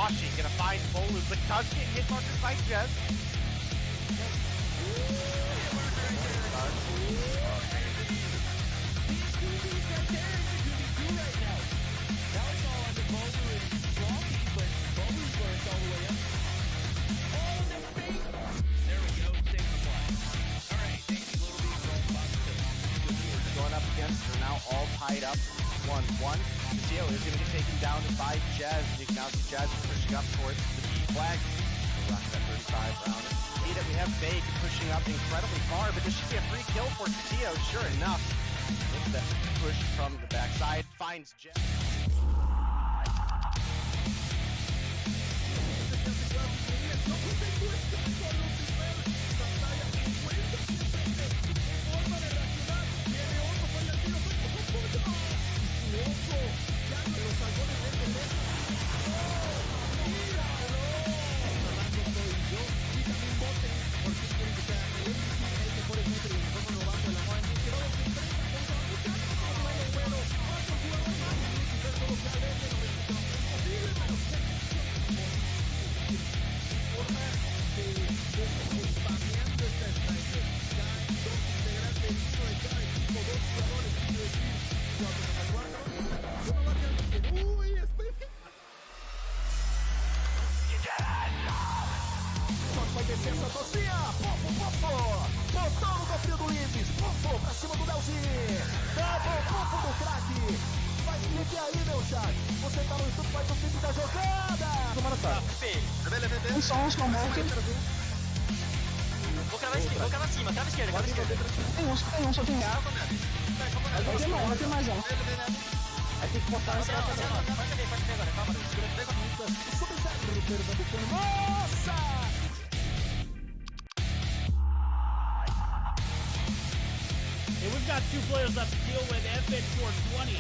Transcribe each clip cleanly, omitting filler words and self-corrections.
Washi gonna find Bolu, but does get hit markers by Jez. All tied up, 1-1. Xitium is going to get taken down by Jez. You can now see Jez pushing up towards the B flag. Rock that 35 round. See that we have Bake pushing up incredibly far, but this should be a free kill for Xitium. Sure enough, with the push from the backside, finds Jez. Licença, Tocinha! Pofo! Botão no cofrinho do Limes! Pofo pra cima do Delzinho! Double pofo do craque! Faz clique aí, meu chat! Você tá no YouTube, faz o clipe da jogada! Tomara tá. Um som, morto. Vou cravar esquerda, crava a esquerda. Tem um, só tem um. Vai ter mais um. Aí tem que botar essa pode sair agora, calma, Nossa! Hey, we've got two players left to deal with. FN 420.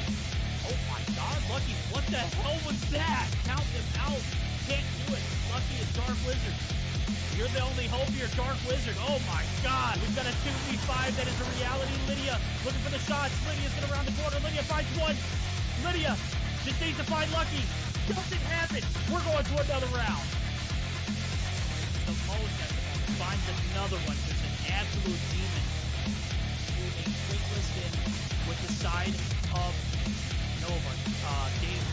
Oh my god, Lucky, what the hell was that? Count them out. Can't do it. Lucky is Dark Wizard. You're the only hope here, Dark Wizard. Oh my god, we've got a 2v5 that is a reality. Lydia looking for the shots. Lydia's gonna round the corner. Lydia finds one. Lydia just needs to find Lucky. Doesn't happen. We're going to another round. The most at the moment finds another one. Just an absolute demon. Moving Weightless in with the side of Nova. Dave,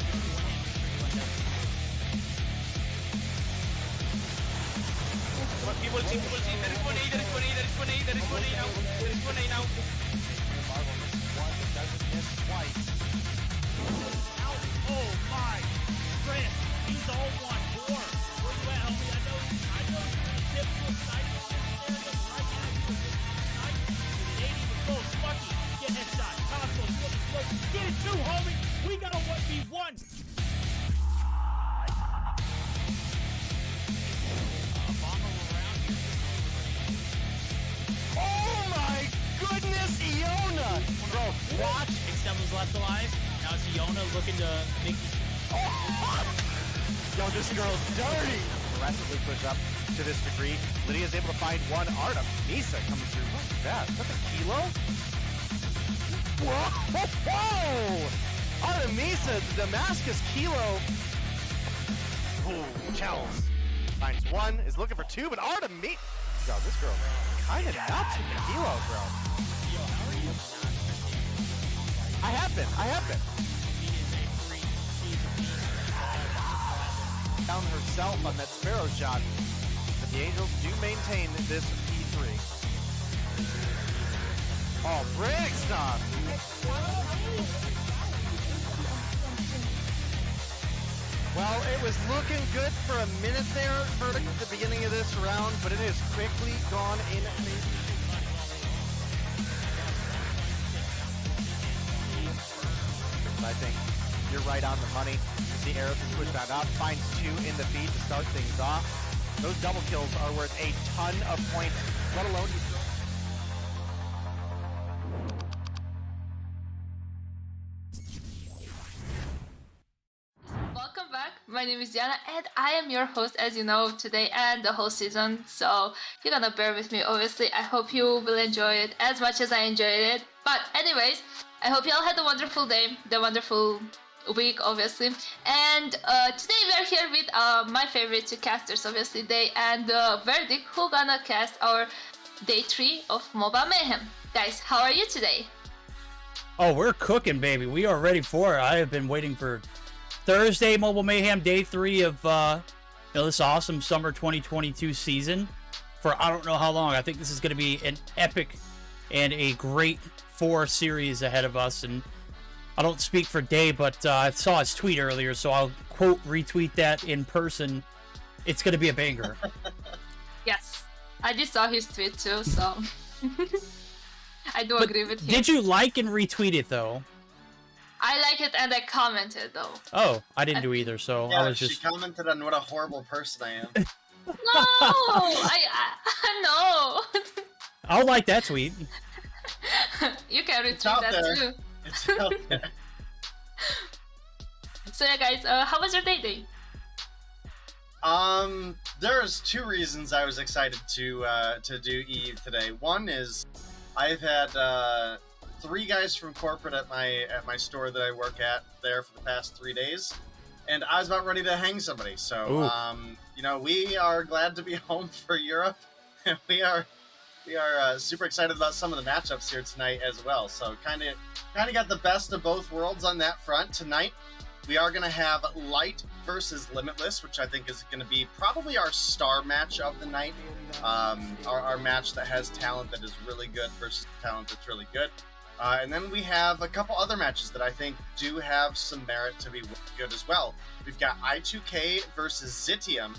People see, there is one A now. Oh my! Chris, he's all one more. Where you at, homie? I know you're in a typical side of this area, but right now you're nice. It ain't even close. Lucky, get headshot. Cosmo, flip the smoke. Get it too, homie! We got a 1v1! Oh my goodness, Iona! Bro, watch. Extem was left alive. Now it's Iona looking to make this. Yo, this girl's dirty! Aggressively push up to this degree. Lydia's able to find one. Artem, Misa coming through. What's that? Is that the Kilo? Whoa! Artemisa, the Damascus Kilo. Ooh, Chels. Finds one, is looking for two, but Artemisa. Yo, this girl kinda nuts with the Kilo, bro. I have been. Down herself on that Sparrow shot. But the Angels do maintain this P3. Oh, Brig stuff! Well, it was looking good for a minute there, Verdict, at the beginning of this round, but it has quickly gone in. I think you're right on the money. The arrows is pushed back up, finds two in the feed to start things off. Those double kills are worth a ton of points, let alone you. Welcome back. My name is Diana and I am your host, as you know, today and the whole season. So you're gonna bear with me, obviously. I hope you will enjoy it as much as I enjoyed it. But anyways, I hope you all had a wonderful day, the wonderful week, obviously. And today we are here with my favorite two casters, obviously, Day and Verdict, who gonna cast our day 3 of Mobile Mayhem. Guys, how are you today? Oh, we're cooking, baby. We are ready for it. I have been waiting for Thursday Mobile Mayhem, day 3 of this awesome summer 2022 season for I don't know how long. I think this is going to be an epic and a great 4 series ahead of us. And I don't speak for Day, but I saw his tweet earlier, so I'll quote retweet that in person. It's going to be a banger. Yes, I just saw his tweet too, so I do agree with him. Did you like and retweet it though? I like it and I commented though. Oh, I didn't do either, so Yeah, I was just... she commented on what a horrible person I am. No, I no. I'll like that tweet. You can retweet out that there. too. It's out there. So yeah, guys, how was your day? There's 2 reasons I was excited to do Eve today. One is I've had 3 guys from corporate at my store that I work at there for the past 3 days, and I was about ready to hang somebody. So you know, we are glad to be home for Europe, and we are super excited about some of the matchups here tonight as well. So kind of got the best of both worlds on that front tonight. We are going to have Light versus Limitless, which I think is going to be probably our star match of the night. Our match that has talent that is really good versus talent that's really good. And then we have a couple other matches that I think do have some merit to be good as well. We've got I2K versus Xitium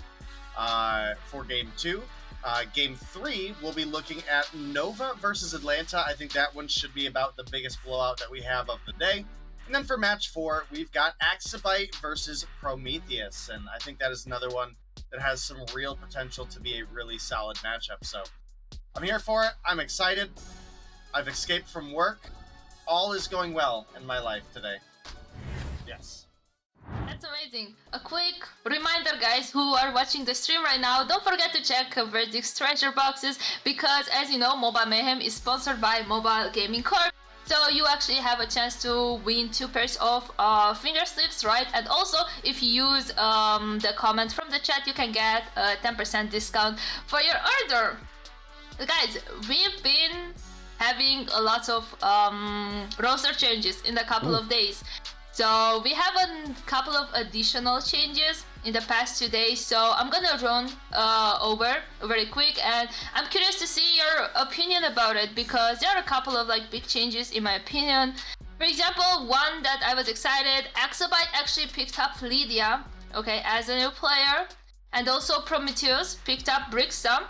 for Game 2. Game 3, we'll be looking at Nova versus Atlanta. I think that one should be about the biggest blowout that we have of the day. And then for match 4, we've got AxiByte versus Prometheus, and I think that is another one that has some real potential to be a really solid matchup. So I'm here for it. I'm excited. I've escaped from work. All is going well in my life today. Yes. That's amazing. A quick reminder, guys, who are watching the stream right now, don't forget to check Verdict's treasure boxes, because as you know, Mobile Mayhem is sponsored by Mobile Gaming Corp. So you actually have a chance to win 2 pairs of finger slips, right? And also, if you use the comment from the chat, you can get a 10% discount for your order. Guys, we've been having a lot of roster changes in a couple of days. So we have a couple of additional changes in the past 2 days, so I'm gonna run over very quick, and I'm curious to see your opinion about it, because there are a couple of big changes in my opinion. For example, one that I was excited, AxiByte actually picked up Lydia, okay, as a new player, and also Prometheus picked up Brixton.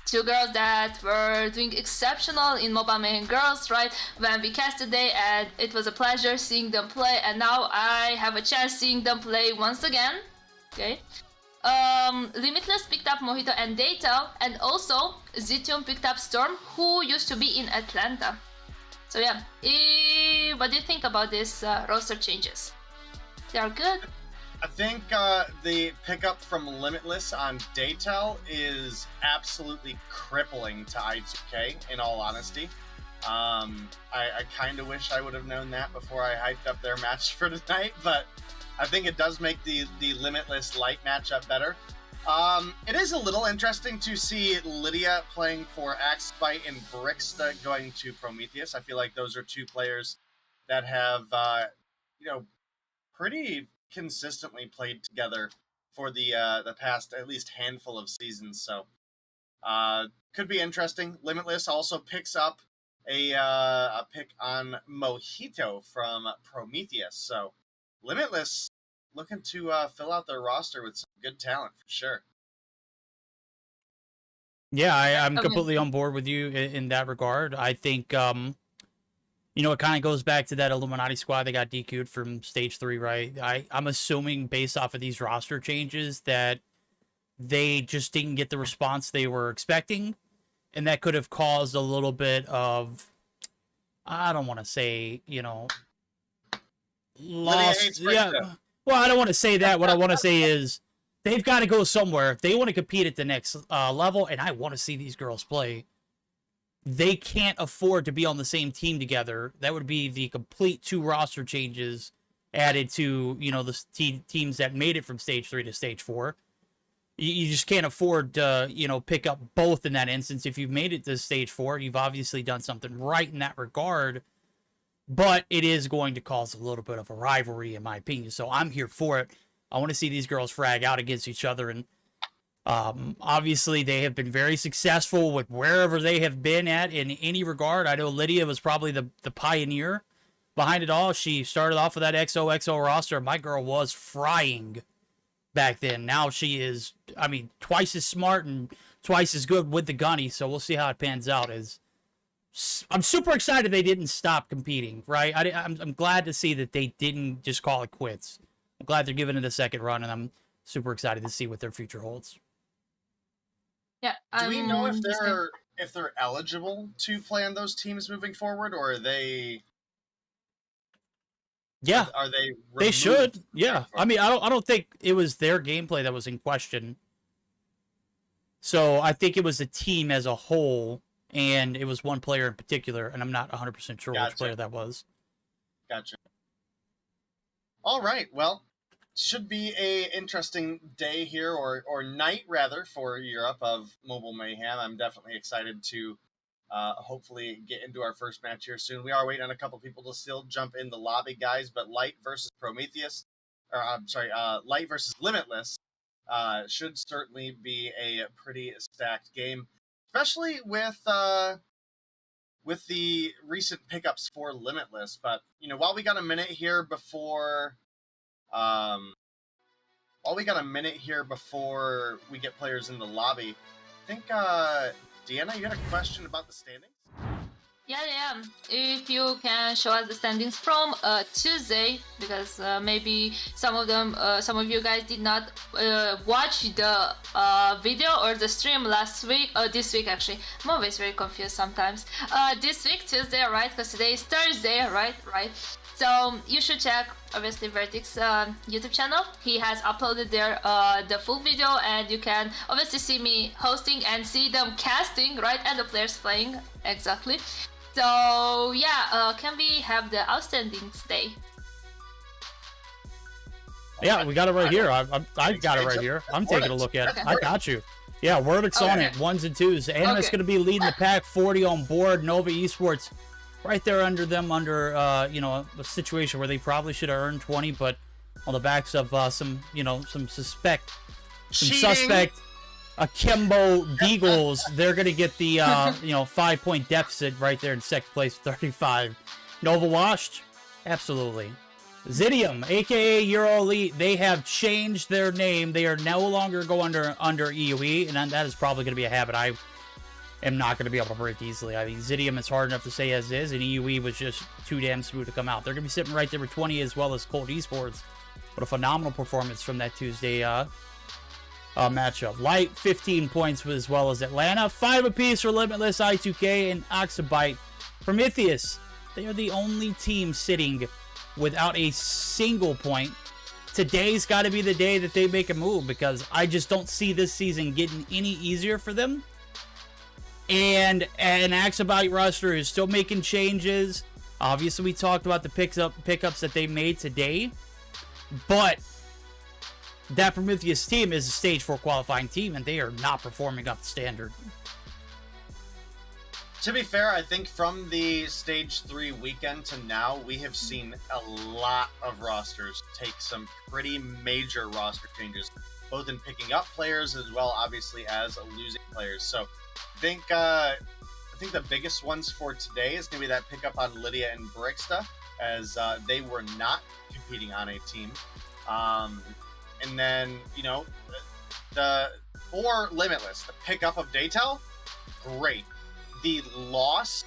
2 girls that were doing exceptional in Mobile Mayhem Girls, right? When we cast today, and it was a pleasure seeing them play, and now I have a chance seeing them play once again. Okay. Limitless picked up Mojito and Data, and also Xitium picked up Storm, who used to be in Atlanta. So yeah, what do you think about these roster changes? They are good. I think the pickup from Limitless on Daytel is absolutely crippling to I2K, in all honesty. I kind of wish I would have known that before I hyped up their match for tonight, but I think it does make the Limitless Light matchup better. It is a little interesting to see Lydia playing for AxiByte and Brixta going to Prometheus. I feel like those are 2 players that have, pretty consistently played together for the past at least handful of seasons, so could be interesting. Limitless also picks up a pick on Mojito from Prometheus, so Limitless looking to fill out their roster with some good talent for sure. Yeah, I'm completely on board with you in that regard. I think it kind of goes back to that Illuminati squad that got DQ'd from stage 3, right? I'm assuming based off of these roster changes that they just didn't get the response they were expecting, and that could have caused a little bit of, I don't want to say, lost. Yeah. Well, I don't want to say that. What I want to say is they've got to go somewhere. If they want to compete at the next level, and I want to see these girls play, they can't afford to be on the same team together. That would be the complete 2 roster changes added to, you know, the teams that made it from stage 3 to stage 4. You just can't afford to, you know, pick up both in that instance. If you've made it to stage 4, you've obviously done something right in that regard. But it is going to cause a little bit of a rivalry, in my opinion. So I'm here for it. I want to see these girls frag out against each other. And obviously, they have been very successful with wherever they have been at in any regard. I know Lydia was probably the pioneer behind it all. She started off with that XOXO roster. My girl was frying back then. Now she is, I mean, twice as smart and twice as good with the gunny. So we'll see how it pans out. I'm super excited they didn't stop competing, right? I'm glad to see that they didn't just call it quits. I'm glad they're giving it a second run, and I'm super excited to see what their future holds. Yeah. Do we know if they're eligible to play on those teams moving forward, or are they? Yeah, are they? They should. Yeah, I mean, I don't think it was their gameplay that was in question. So I think it was the team as a whole, and it was one player in particular, and I'm not 100% sure which player that was. Gotcha. All right. Well, should be a interesting day here, or night rather, for Europe of Mobile Mayhem. I'm definitely excited to hopefully get into our first match here soon. We are waiting on a couple people to still jump in the lobby, guys, but Light versus Prometheus, or I'm sorry, Light versus Limitless should certainly be a pretty stacked game, especially with the recent pickups for Limitless. But, you know, while we got a minute here before we get players in the lobby, I think, Deanna, you had a question about the standings? Yeah. If you can show us the standings from Tuesday, because maybe some of you guys did not watch the video or the stream last week, or this week actually. I'm always very confused sometimes. This week, Tuesday, right? Because today is Thursday, right? So you should check, obviously, Vertic's YouTube channel. He has uploaded there the full video, and you can obviously see me hosting and see them casting, right? And the players playing, exactly. So yeah, can we have the outstandings day? Yeah, we got it right here. I got it right here. I'm taking a look at it. I got you. Yeah, Wordix on it. 1s and 2s. Animus going to be leading the pack. 40 on board. Nova Esports right there under them, under you know, a situation where they probably should have earned 20, but on the backs of some suspect Akimbo Deagles, they're gonna get the 5-point deficit right there in second place, 35. Nova washed, absolutely. Xitium, aka EuroElite, they have changed their name. They are no longer going under EUE, and that is probably gonna be a habit I am not going to be able to break easily. I mean, Xitium is hard enough to say as is, and EUE was just too damn smooth to come out. They're going to be sitting right there with 20, as well as Cold Esports. What a phenomenal performance from that Tuesday matchup. Light, 15 points, as well as Atlanta. 5 apiece for Limitless, I2K, and AxiByte. Prometheus, they are the only team sitting without a single point. Today's got to be the day that they make a move, because I just don't see this season getting any easier for them. And an AxiByte roster is still making changes. Obviously, we talked about the pickups that they made today. But that Prometheus team is a Stage 4 qualifying team, and they are not performing up to standard. To be fair, I think from the Stage 3 weekend to now, we have seen a lot of rosters take some pretty major roster changes, both in picking up players as well, obviously, as losing players. So I think the biggest ones for today is going to be that pickup on Lydia and Brixta, as they were not competing on a team. And then, you know, for Limitless, the pickup of Daytel, great. The loss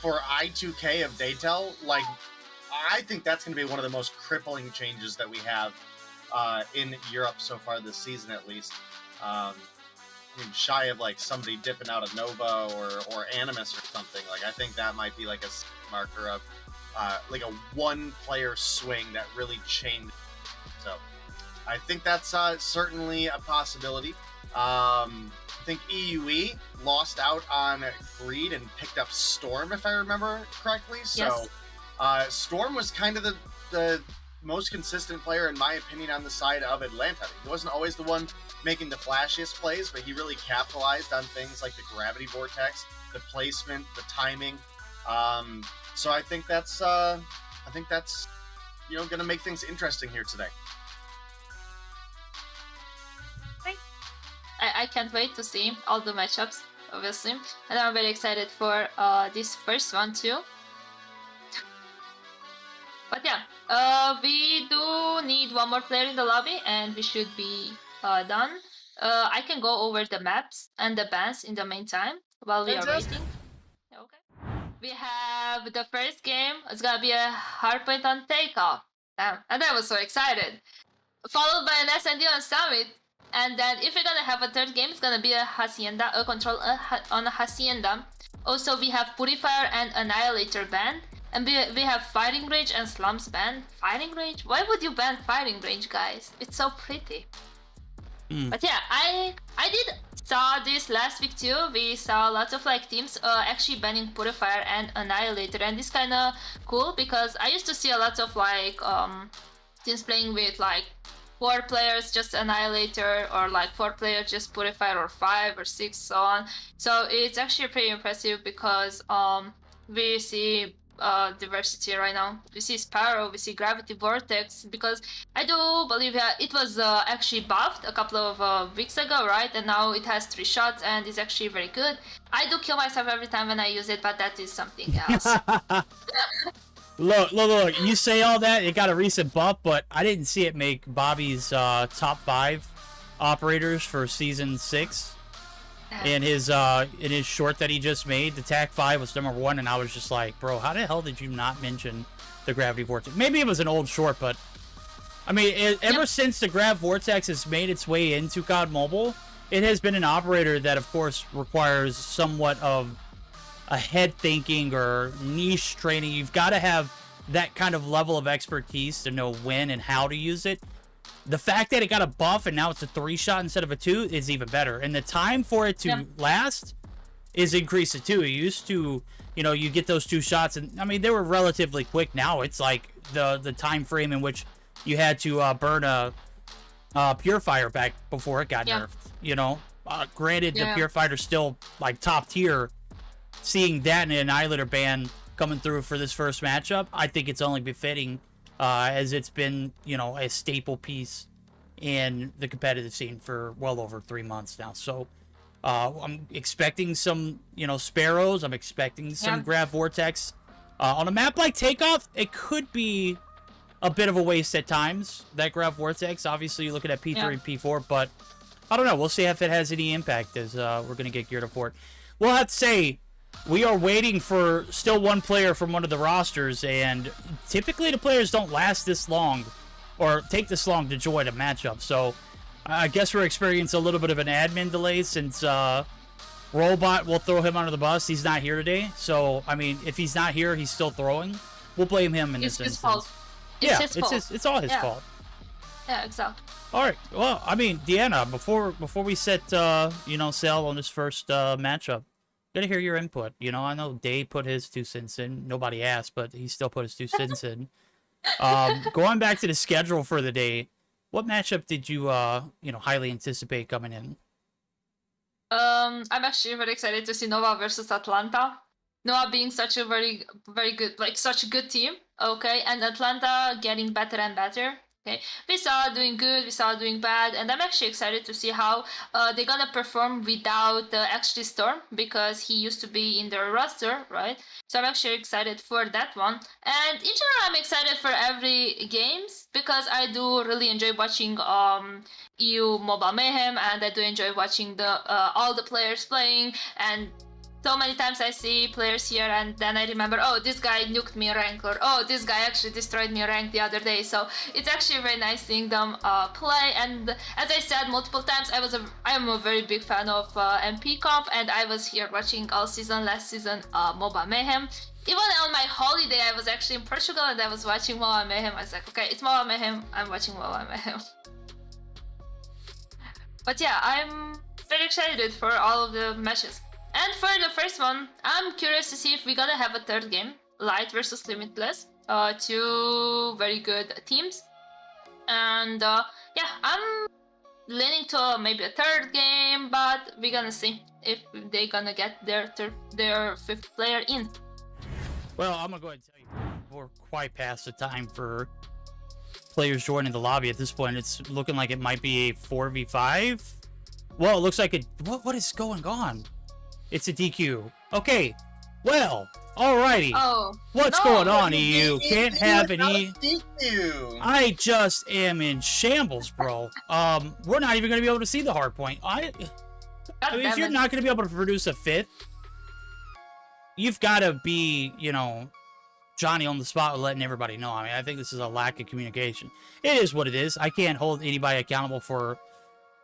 for I2K of Daytel, like, I think that's going to be one of the most crippling changes that we have in Europe so far this season, at least. I mean, shy of like somebody dipping out of Nova or Animus or something. Like, I think that might be like a marker of like a one-player swing that really changed. So I think that's certainly a possibility. I think EUE lost out on Greed and picked up Storm, if I remember correctly. So yes. Storm was kind of the most consistent player, in my opinion, on the side of Atlanta. He wasn't always the one making the flashiest plays, but he really capitalized on things like the gravity vortex, the placement, the timing. So I think that's going to make things interesting here today. I can't wait to see all the matchups, obviously, and I'm very excited for this first one too. But yeah, we do need one more player in the lobby, and we should be done. I can go over the maps and the bans in the meantime while we are waiting. Okay. We have the first game. It's gonna be a hardpoint on takeoff, and I was so excited. Followed by an SND on Summit. And then if we're gonna have a third game, it's gonna be a Hacienda, a control on a Hacienda. Also, we have Purifier and Annihilator banned. And we have Firing Range and Slums banned. Firing Range? Why would you ban Firing Range, guys? It's so pretty. But yeah, I did saw this last week too. We saw lots of like teams actually banning Purifier and Annihilator. And it's kinda cool because I used to see a lot of like teams playing with like 4 players just Annihilator, or like 4 players just Purifier, or 5 or 6, so on. So it's actually pretty impressive because we see diversity right now. We see Sparrow, we see Gravity Vortex, because I do believe it was actually buffed a couple of weeks ago, right? And now it has 3 shots and is actually very good. I do kill myself every time when I use it, but that is something else. Look, you say all that, it got a recent buff, but I didn't see it make Bobby's top 5 operators for Season 6. In his short that he just made, the TAC 5 was number 1, and I was just like, bro, how the hell did you not mention the Gravity Vortex? Maybe it was an old short, but I mean, ever since the Grav Vortex has made its way into COD Mobile, it has been an operator that, of course, requires somewhat of ahead thinking or niche training. You've got to have that kind of level of expertise to know when and how to use it. The fact that it got a buff and now it's a 3-shot instead of a 2 is even better. And the time for it to last is increased to 2. It used to, you get those 2 shots, and I mean, they were relatively quick. Now it's like the time frame in which you had to burn a Purifier back before it got nerfed. Granted, the Purifier still like top tier. Seeing that in an Annihilator ban coming through for this first matchup, I think it's only befitting, as it's been, a staple piece in the competitive scene for well over 3 months now. So I'm expecting some, Sparrows. I'm expecting some Grav Vortex. On a map like Takeoff, it could be a bit of a waste at times, that Grav Vortex. Obviously, you're looking at P3 and P4, but I don't know. We'll see if it has any impact as we're going to get geared up for it. We'll have to say, we are waiting for still one player from one of the rosters, and typically the players don't last this long or take this long to join a matchup. So I guess we're experiencing a little bit of an admin delay since Robot will throw him under the bus. He's not here today. So, I mean, if he's not here, he's still throwing. We'll blame him in this instance. Fault. It's his fault. It's all his fault. Yeah, exactly. All right. Well, I mean, Deanna, before we set, sail on this first matchup, gotta hear your input. I know Dave put his 2 cents in. Nobody asked, but he still put his 2 cents in. Going back to the schedule for the day, what matchup did you, highly anticipate coming in? I'm actually very excited to see Nova versus Atlanta. Nova being such a very, very good, such a good team. Okay, and Atlanta getting better and better. Okay, we saw doing good, we saw doing bad, and I'm actually excited to see how they're gonna perform without actually Storm, because he used to be in their roster, right? So I'm actually excited for that one. And in general, I'm excited for every games because I do really enjoy watching EU Mobile Mayhem, and I do enjoy watching all the players playing. And so many times I see players here and then I remember, oh, this guy nuked me rank, or oh, this guy actually destroyed me rank the other day. So it's actually very nice seeing them play. And as I said multiple times, I am a very big fan of MP comp, and I was here watching all season, last season, Mobile Mayhem. Even on my holiday, I was actually in Portugal and I was watching Mobile Mayhem. I was like, okay, it's Mobile Mayhem, I'm watching Mobile Mayhem. But yeah, I'm very excited for all of the matches. And for the first one, I'm curious to see if we're gonna have a third game, Light versus Limitless. two very good teams. And yeah, I'm leaning to maybe a third game, but we're gonna see if they're gonna get their fifth player in. Well, I'm gonna go ahead and tell you, we're quite past the time for players joining the lobby at this point. It's looking like it might be a 4v5. Well, it looks like it. What is going on? It's a DQ. Okay. Well, alrighty. Oh, What's no, going on, EU? Can't have any. DQ. I just am in shambles, bro. We're not even gonna be able to see the hard point. I mean, if you're not gonna be able to produce a fifth, you've got to be, you know, Johnny on the spot with letting everybody know. I mean, I think this is a lack of communication. It is what it is. I can't hold anybody accountable for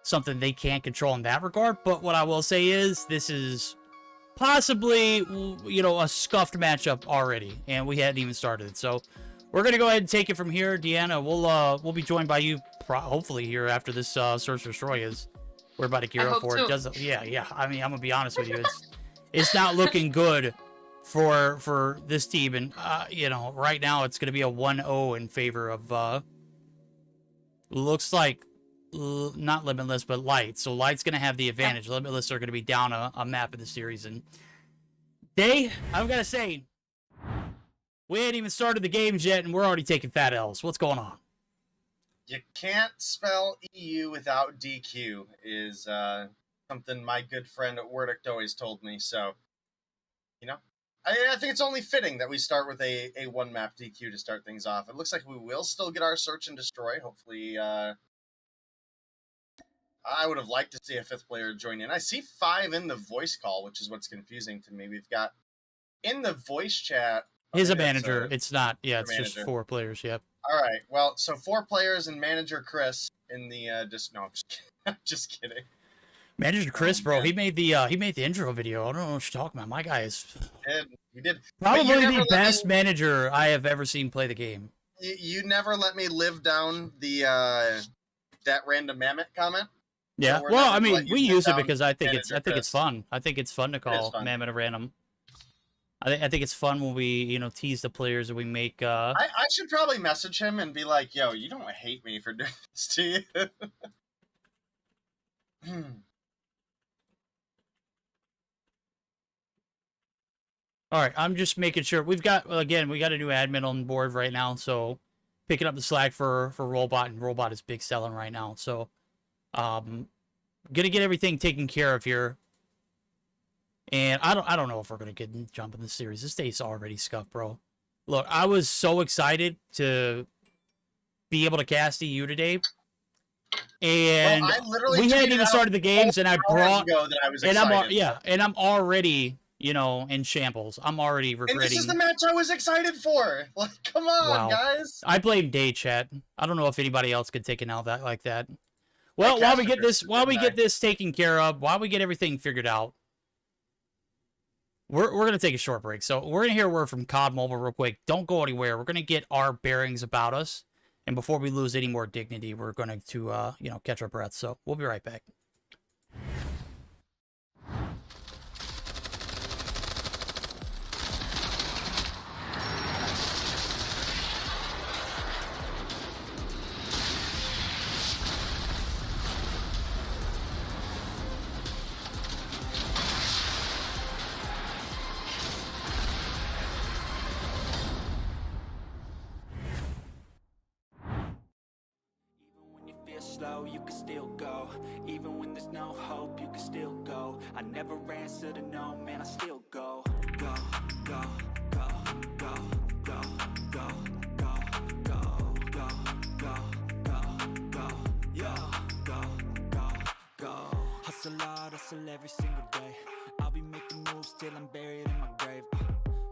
something they can't control in that regard. But what I will say is, this is possibly, you know, a scuffed matchup already, and we hadn't even started. So we're gonna go ahead and take it from here. Deanna, we'll be joined by you hopefully here after this search destroy is. We're about to gear up for it. Yeah. I mean, I'm gonna be honest with you. It's not looking good for this team, and you know, right now it's gonna be a 1-0 in favor of looks like not Limitless, but Light. So Light's gonna have the advantage. Limitless are gonna be down a map in the series, and I've gotta say, we ain't even started the games yet, and we're already taking fat L's. What's going on? You can't spell EU without DQ is something my good friend at Werdict always told me. So, you know, I think it's only fitting that we start with a one map DQ to start things off. It looks like we will still get our search and destroy. Hopefully, I would have liked to see a fifth player join in. I see 5 in the voice call, which is what's confusing to me. We've got in the voice chat. He's a manager. It's not. Yeah, it's just 4 players. Yep. All right. Well, so 4 players and manager Chris in the no, I'm just kidding. Manager Chris, bro, he made the intro video. I don't know what you're talking about. My guy is You did. probably the best manager I have ever seen play the game. You never let me live down the that random mammoth comment. Yeah. So Well, I mean, we use it because I think it's Chris. fun. I think it's fun to call mammoth a random. I think it's fun when we, you know, tease the players and we make. I should probably message him and be like, "Yo, you don't hate me for doing this to you." All right, I'm just making sure we got a new admin on board right now, so picking up the slack for Robot, and Robot is big selling right now. So, gonna get everything taken care of here. And I don't know if we're gonna jump in the series. This day's already scuffed, bro. Look, I was so excited to be able to cast EU today, and we hadn't even started the games, and I brought and I'm already, you know, in shambles. I'm already regretting. And this is the match I was excited for. Like, come on, guys. I blame Day Chat. I don't know if anybody else could take it out like that. Well, while we get this taken care of, while we get everything figured out, we're gonna take a short break. So we're gonna hear a word from COD Mobile real quick. Don't go anywhere. We're gonna get our bearings about us, and before we lose any more dignity, we're going to you know, catch our breath. So we'll be right back. Slow, you can still go. Even when there's no hope, you can still go. I never answer to no, man, I still go. Go, go, go, go, go, go, go, go, go, go, go, go, yo, go, go, go. Hustle hard, hustle every single day. I'll be making moves till I'm buried in my grave.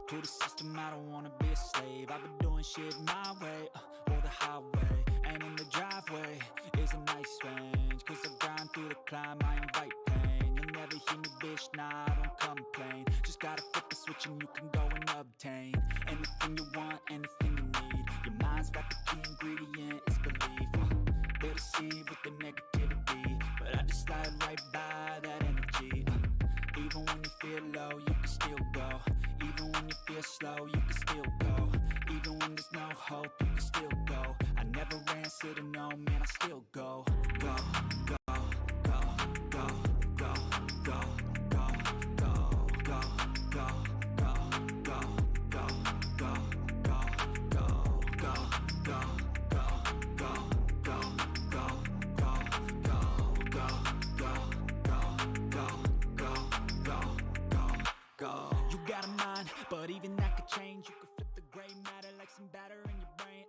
To the system, I don't wanna be a slave. I've been doing shit my way, or the highway. And in the driveway is a nice range, cause I grind through the climb, I invite pain. You'll never hear me, bitch, nah, I don't complain. Just gotta flip the switch and you can go and obtain anything you want, anything you need. Your mind's got the key ingredient, it's belief. They deceive with the negativity, but I just slide right by that energy. Even when you feel low, you can still go. Even when you feel slow, you can still go. Even when there's no hope, you can still go. I never answer to no, man, I still go. Go, go, go, go, go, go, go, go, go, go, go, go, go, go, go, go, go, go. You got a mind, but even that could change. You could flip the gray matter like some batter in your brain.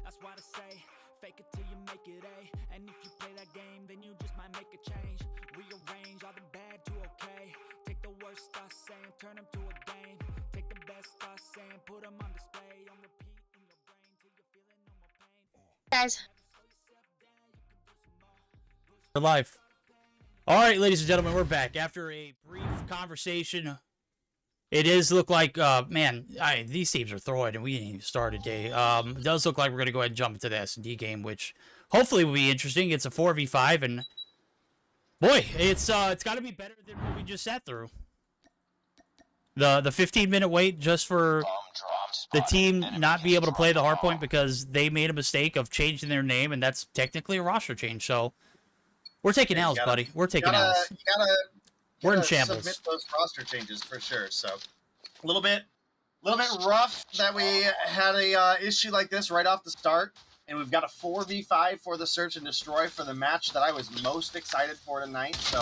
That's why I say, fake it till you make it A. And if you play that game, then you just might make a change. Rearrange all the bad to okay. Take the worst I say and turn them to a game. Take the best I say and put them on display. On repeat in your brain till you're feeling no more pain. Guys. For life. All right, ladies and gentlemen, we're back after a brief conversation. It does look like, man, these teams are throwing, and we didn't even start a day. It does look like we're going to go ahead and jump into the S&D game, which hopefully will be interesting. It's a 4v5, and boy, it's got to be better than what we just sat through. The 15-minute wait just for the team not be able to play the hardpoint because they made a mistake of changing their name, and that's technically a roster change. So we're taking L's, buddy. We're taking L's. We're in shambles. Submit those roster changes for sure. So a little bit rough that we had a issue like this right off the start, and we've got a 4v5 for the search and destroy for the match that I was most excited for tonight. So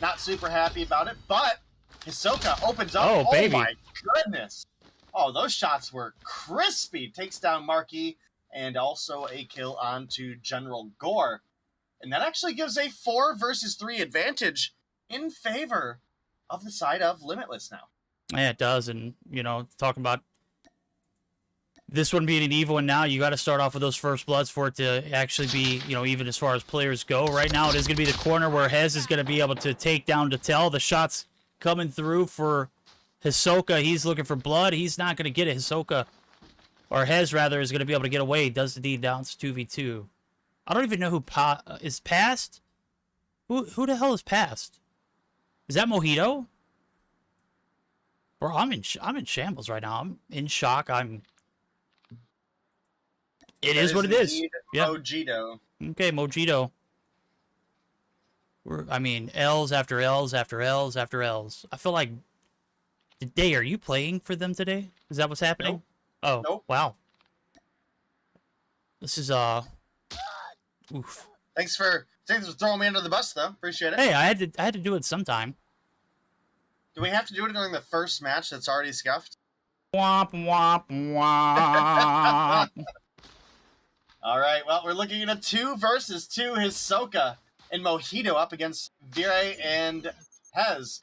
not super happy about it, but Hisoka opens up. Oh, baby. My goodness! Oh, those shots were crispy. Takes down Marky and also a kill onto General Gore, and that actually gives a 4 versus 3 advantage in favor of the side of Limitless now. Yeah, it does. And, you know, talking about this one being an evil one now, you got to start off with those first bloods for it to actually be, you know, even as far as players go. Right now, it is going to be the corner where Hez is going to be able to take down Detel. The shots coming through for Hisoka. He's looking for blood. He's not going to get it. Hisoka, or Hez rather, is going to be able to get away. He does indeed down to 2v2. I don't even know who is passed. Who the hell is passed? Is that Mojito? Bro, I'm in shambles right now. I'm in shock. It is what it is. Yeah. Mojito. Okay, Mojito. I mean, L's after L's after L's after L's. I feel like, today, are you playing for them today? Is that what's happening? Nope. Oh, nope. Wow. This is, oof. Thanks for throwing me under the bus, though. Appreciate it. Hey, I had to do it sometime. Do we have to do it during the first match that's already scuffed? Womp, womp, womp. All right, well, we're looking at a 2 versus 2. Hisoka and Mojito up against Vire and Hez.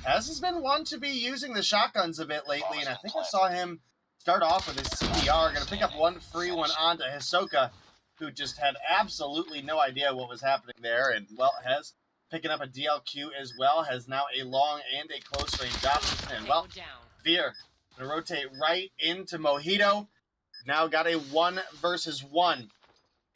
Hez has been one to be using the shotguns a bit lately, and I think I saw him start off with his CDR. Going to pick up one free one onto Hisoka, who just had absolutely no idea what was happening there. And, well, Hez picking up a DLQ as well, has now a long and a close range option. And, well, Veer going to rotate right into Mojito. Now got a 1 versus 1.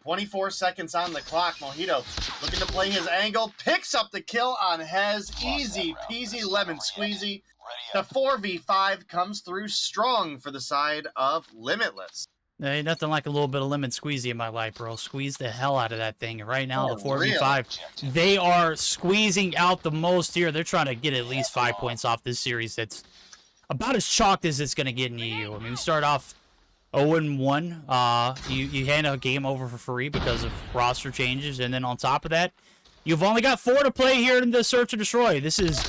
24 seconds on the clock. Mojito looking to play his angle. Picks up the kill on Hez. Easy peasy lemon squeezy. The 4v5 comes through strong for the side of Limitless. There ain't nothing like a little bit of lemon squeezy in my life, bro. Squeeze the hell out of that thing. Right now, the 4v5, they are squeezing out the most here. They're trying to get at least 5 points off this series. That's about as chalked as it's going to get in EU. I mean, we start off 0-1. You hand a game over for free because of roster changes. And then on top of that, you've only got 4 to play here in the Search and Destroy. This is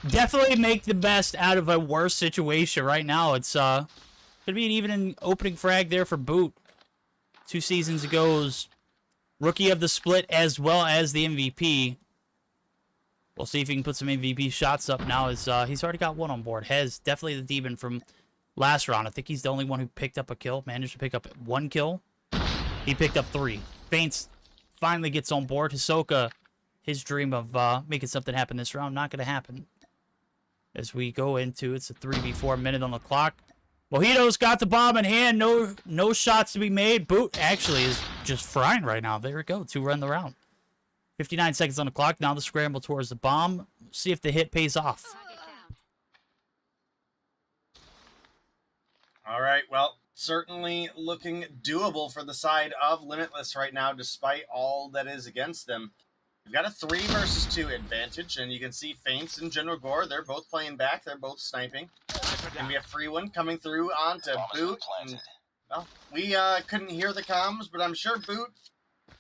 definitely make the best out of a worse situation right now. It's could be an even opening frag there for Boot. 2 seasons ago's rookie of the split as well as the MVP. We'll see if he can put some MVP shots up now as he's already got 1 on board. Hez, definitely the demon from last round. I think he's the only one who picked up a kill, managed to pick up 1 kill. He picked up 3. Faints finally gets on board. Hisoka, his dream of making something happen this round, not going to happen. As we go into, it's a 3v4 minute on the clock. Mojito's got the bomb in hand. No shots to be made. Boot actually is just frying right now. There we go. 2 run the round. 59 seconds on the clock. Now the scramble towards the bomb. See if the hit pays off. All right, well, certainly looking doable for the side of Limitless right now, despite all that is against them. We've got a 3 versus 2 advantage, and you can see Feints and General Gore, they're both playing back, they're both sniping. Gonna be a free one coming through onto Boot. And, well, we couldn't hear the comms, but I'm sure Boot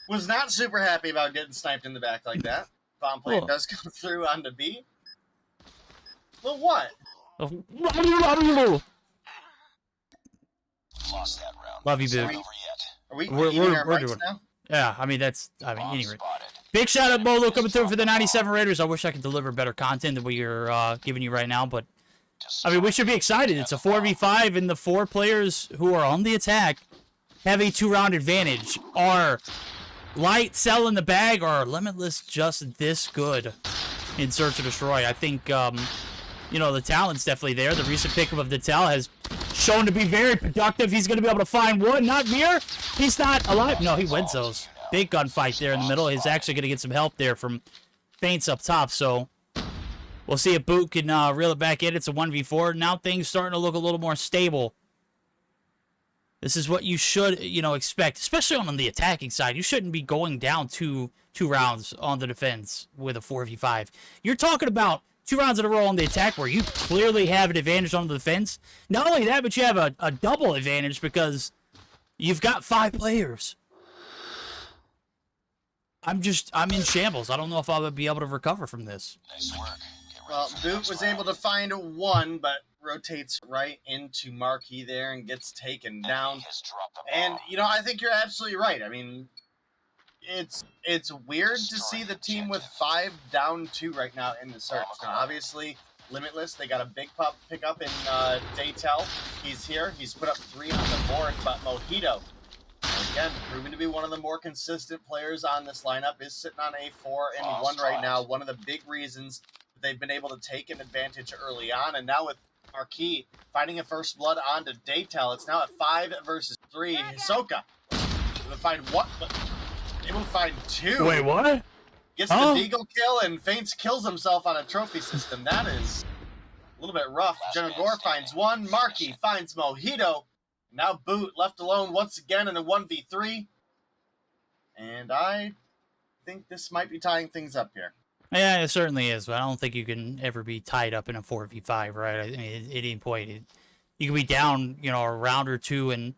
was not super happy about getting sniped in the back like that. Bomb plate does come through onto B. Well, what? Lost that round. Love you, Boot. Are we We're eating our doing mics now? Yeah, I mean, anyway. Big shout out, Bolo, coming through for the 97 Raiders. I wish I could deliver better content than we are giving you right now, but, I mean, we should be excited. It's a 4v5, and the 4 players who are on the attack have a 2-round advantage. Are Light, Cell in the bag, or are Limitless just this good in Search and Destroy? I think, you know, the talent's definitely there. The recent pickup of Natal has shown to be very productive. He's going to be able to find one. Not Mir. He's not alive. No, he wins those. Big gunfight there in the middle. He's actually going to get some help there from Feints up top. So we'll see if Boot can reel it back in. It's a 1v4. Now things starting to look a little more stable. This is what you should, you know, expect, especially on the attacking side. You shouldn't be going down two rounds on the defense with a 4v5. You're talking about 2 rounds in a row on the attack where you clearly have an advantage on the defense. Not only that, but you have a double advantage because you've got 5 players. I'm in shambles. I don't know if I'll be able to recover from this. Nice work. Well, Boot was able to find one, but rotates right into Marquis there and gets taken down. And, you know, I think you're absolutely right. I mean, it's weird to see the team with 5 down 2 right now in the search. Now, obviously, Limitless, they got a big pickup in Daytel. He's here. He's put up 3 on the board, but Mojito, again, proving to be one of the more consistent players on this lineup, is sitting on a 4-1 right now. One of the big reasons that they've been able to take an advantage early on. And now with Marquis finding a first blood onto Daytel, it's now at 5 versus 3. Hisoka able to find what? Able to find 2. Wait, what? Gets the Deagle kill and Feints kills himself on a trophy system. That is a little bit rough. General Gore finds 1. Marquis finds Mojito. Now Boot left alone once again in a 1v3. And I think this might be tying things up here. Yeah, it certainly is, but I don't think you can ever be tied up in a 4v5, right? I mean, at any point, you can be down, you know, a round or 2 and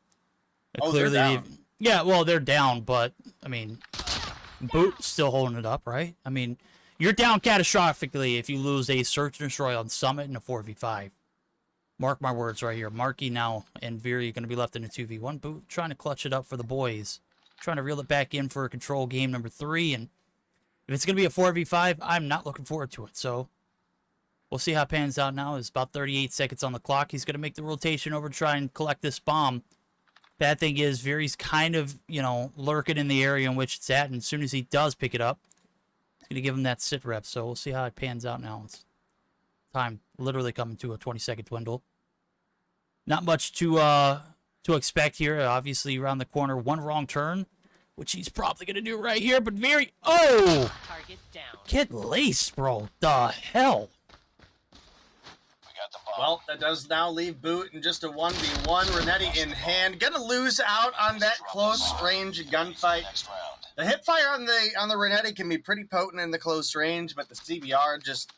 clearly... They're down. Yeah, well, they're down, but, I mean, Boot's still holding it up, right? I mean, you're down catastrophically if you lose a Search and Destroy on Summit in a 4v5. Mark my words right here. Marky now and Veery going to be left in a 2v1. Boot trying to clutch it up for the boys. Trying to reel it back in for a control game number 3. And if it's going to be a 4v5, I'm not looking forward to it. So we'll see how it pans out now. It's about 38 seconds on the clock. He's going to make the rotation over to try and collect this bomb. Bad thing is, Veery's kind of, you know, lurking in the area in which it's at. And as soon as he does pick it up, it's going to give him that sit rep. So we'll see how it pans out now. It's time literally coming to a 20-second dwindle. Not much to expect here. Obviously, around the corner, 1 wrong turn, which he's probably going to do right here. But Veery, oh! Target down. Get laced, bro. The hell? Well, that does now leave Boot in just a 1v1. Renetti in hand. Gonna lose out on that close range gunfight. The hip fire on the Renetti can be pretty potent in the close range, but the CBR just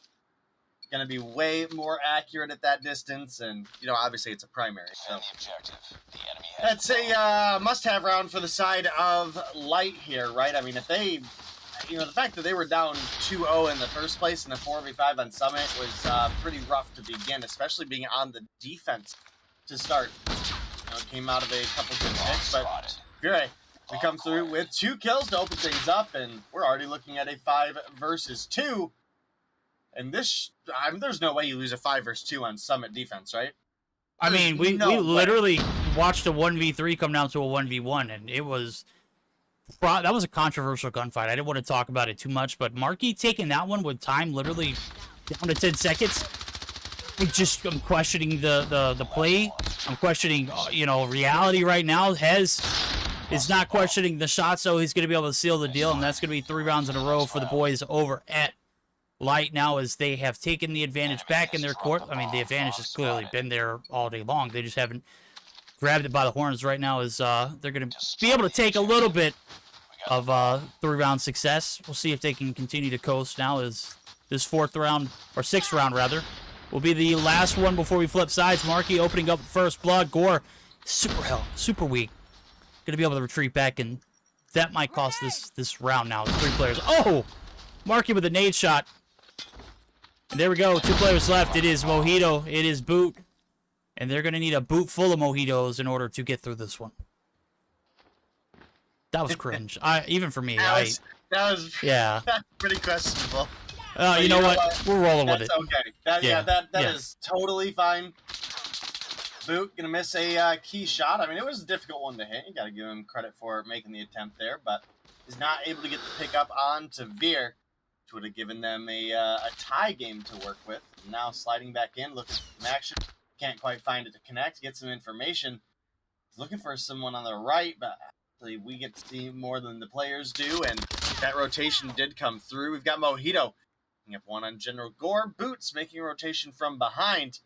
gonna be way more accurate at that distance. And, you know, obviously it's a primary. So that's a must-have round for the side of Light here, right? I mean, if they... You know, the fact that they were down 2-0 in the first place in the 4v5 on Summit was pretty rough to begin, especially being on the defense to start. You know, it came out of a couple good picks, but Fury, we come through with 2 kills to open things up, and we're already looking at a 5 versus 2. And this, I mean, there's no way you lose a 5 versus 2 on Summit defense, right? I mean, we literally watched a 1v3 come down to a 1v1, and it was... That was a controversial gunfight. I didn't want to talk about it too much, but Marky taking that one with time literally down to 10 seconds. I'm questioning the play. I'm questioning, you know, reality right now. Hez is not questioning the shot, so he's going to be able to seal the deal, and that's going to be 3 rounds in a row for the boys over at Light now as they have taken the advantage back in their court. I mean, the advantage has clearly been there all day long. They just haven't grabbed it by the horns right now is they're going to be able to take a little bit of 3-round success. We'll see if they can continue to coast now as this 4th round, or 6th round rather, will be the last one before we flip sides. Marky opening up first blood. Gore, super weak. Going to be able to retreat back, and that might cost this round now. 3 players. Oh! Marky with a nade shot. And there we go. 2 players left. It is Mojito. It is Boot. And they're going to need a boot full of Mojitos in order to get through this one. That was cringe. Even for me. That was yeah. pretty questionable. You know what? We're rolling with it. That's okay. That is totally fine. Boot gonna miss a key shot. I mean, it was a difficult one to hit. You gotta give him credit for making the attempt there, but he's not able to get the pickup on to Veer, which would have given them a tie game to work with. Now sliding back in, looking for some action. Can't quite find it to connect, get some information. He's looking for someone on the right, but actually we get to see more than the players do, and that rotation did come through. We've got Mojito picking up one on General Gore. Boots making a rotation from behind.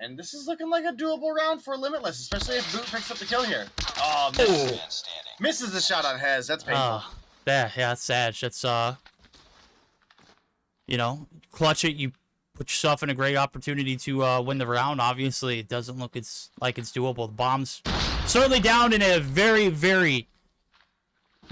And this is looking like a doable round for Limitless, especially if Boot picks up the kill here. Oh, misses the shot on Hez. That's painful. Yeah, that's sad. That's, you know, clutch it. You put yourself in a great opportunity to win the round. Obviously, it doesn't look like it's doable. The bomb's certainly down in a very, very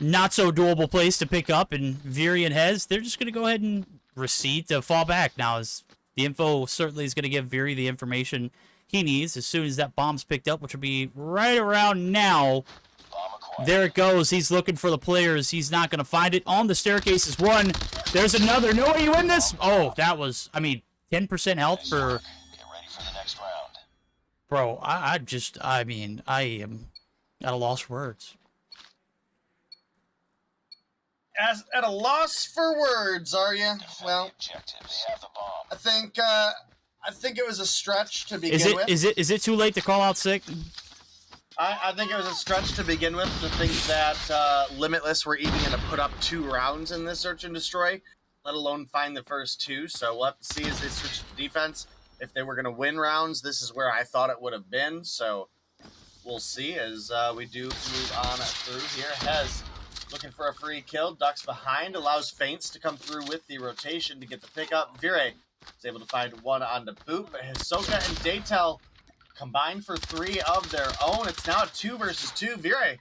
not so doable place to pick up. And Veer and Hez, they're just going to go ahead and recede to fall back now, as the info certainly is going to give Veer the information he needs as soon as that bomb's picked up, which will be right around now. There it goes. He's looking for the players. He's not going to find it. On the staircase is one. There's another. No way you win this. Oh, that was, I mean, 10% health for... Get ready for the next round. Bro, I am at a loss for words. At a loss for words, are you? Well, I think it was a stretch to begin with. Is it too late to call out sick? I think it was a stretch to begin with to think that Limitless were even going to put up 2 rounds in this Search and Destroy, let alone find the first 2. So we'll have to see as they switch to defense. If they were going to win rounds, this is where I thought it would have been. So we'll see as we do move on through here. Hez looking for a free kill, ducks behind, allows Feints to come through with the rotation to get the pickup. Veer is able to find one on the boot, but Hisoka and Daytel combined for 3 of their own. It's now 2 versus 2. Veer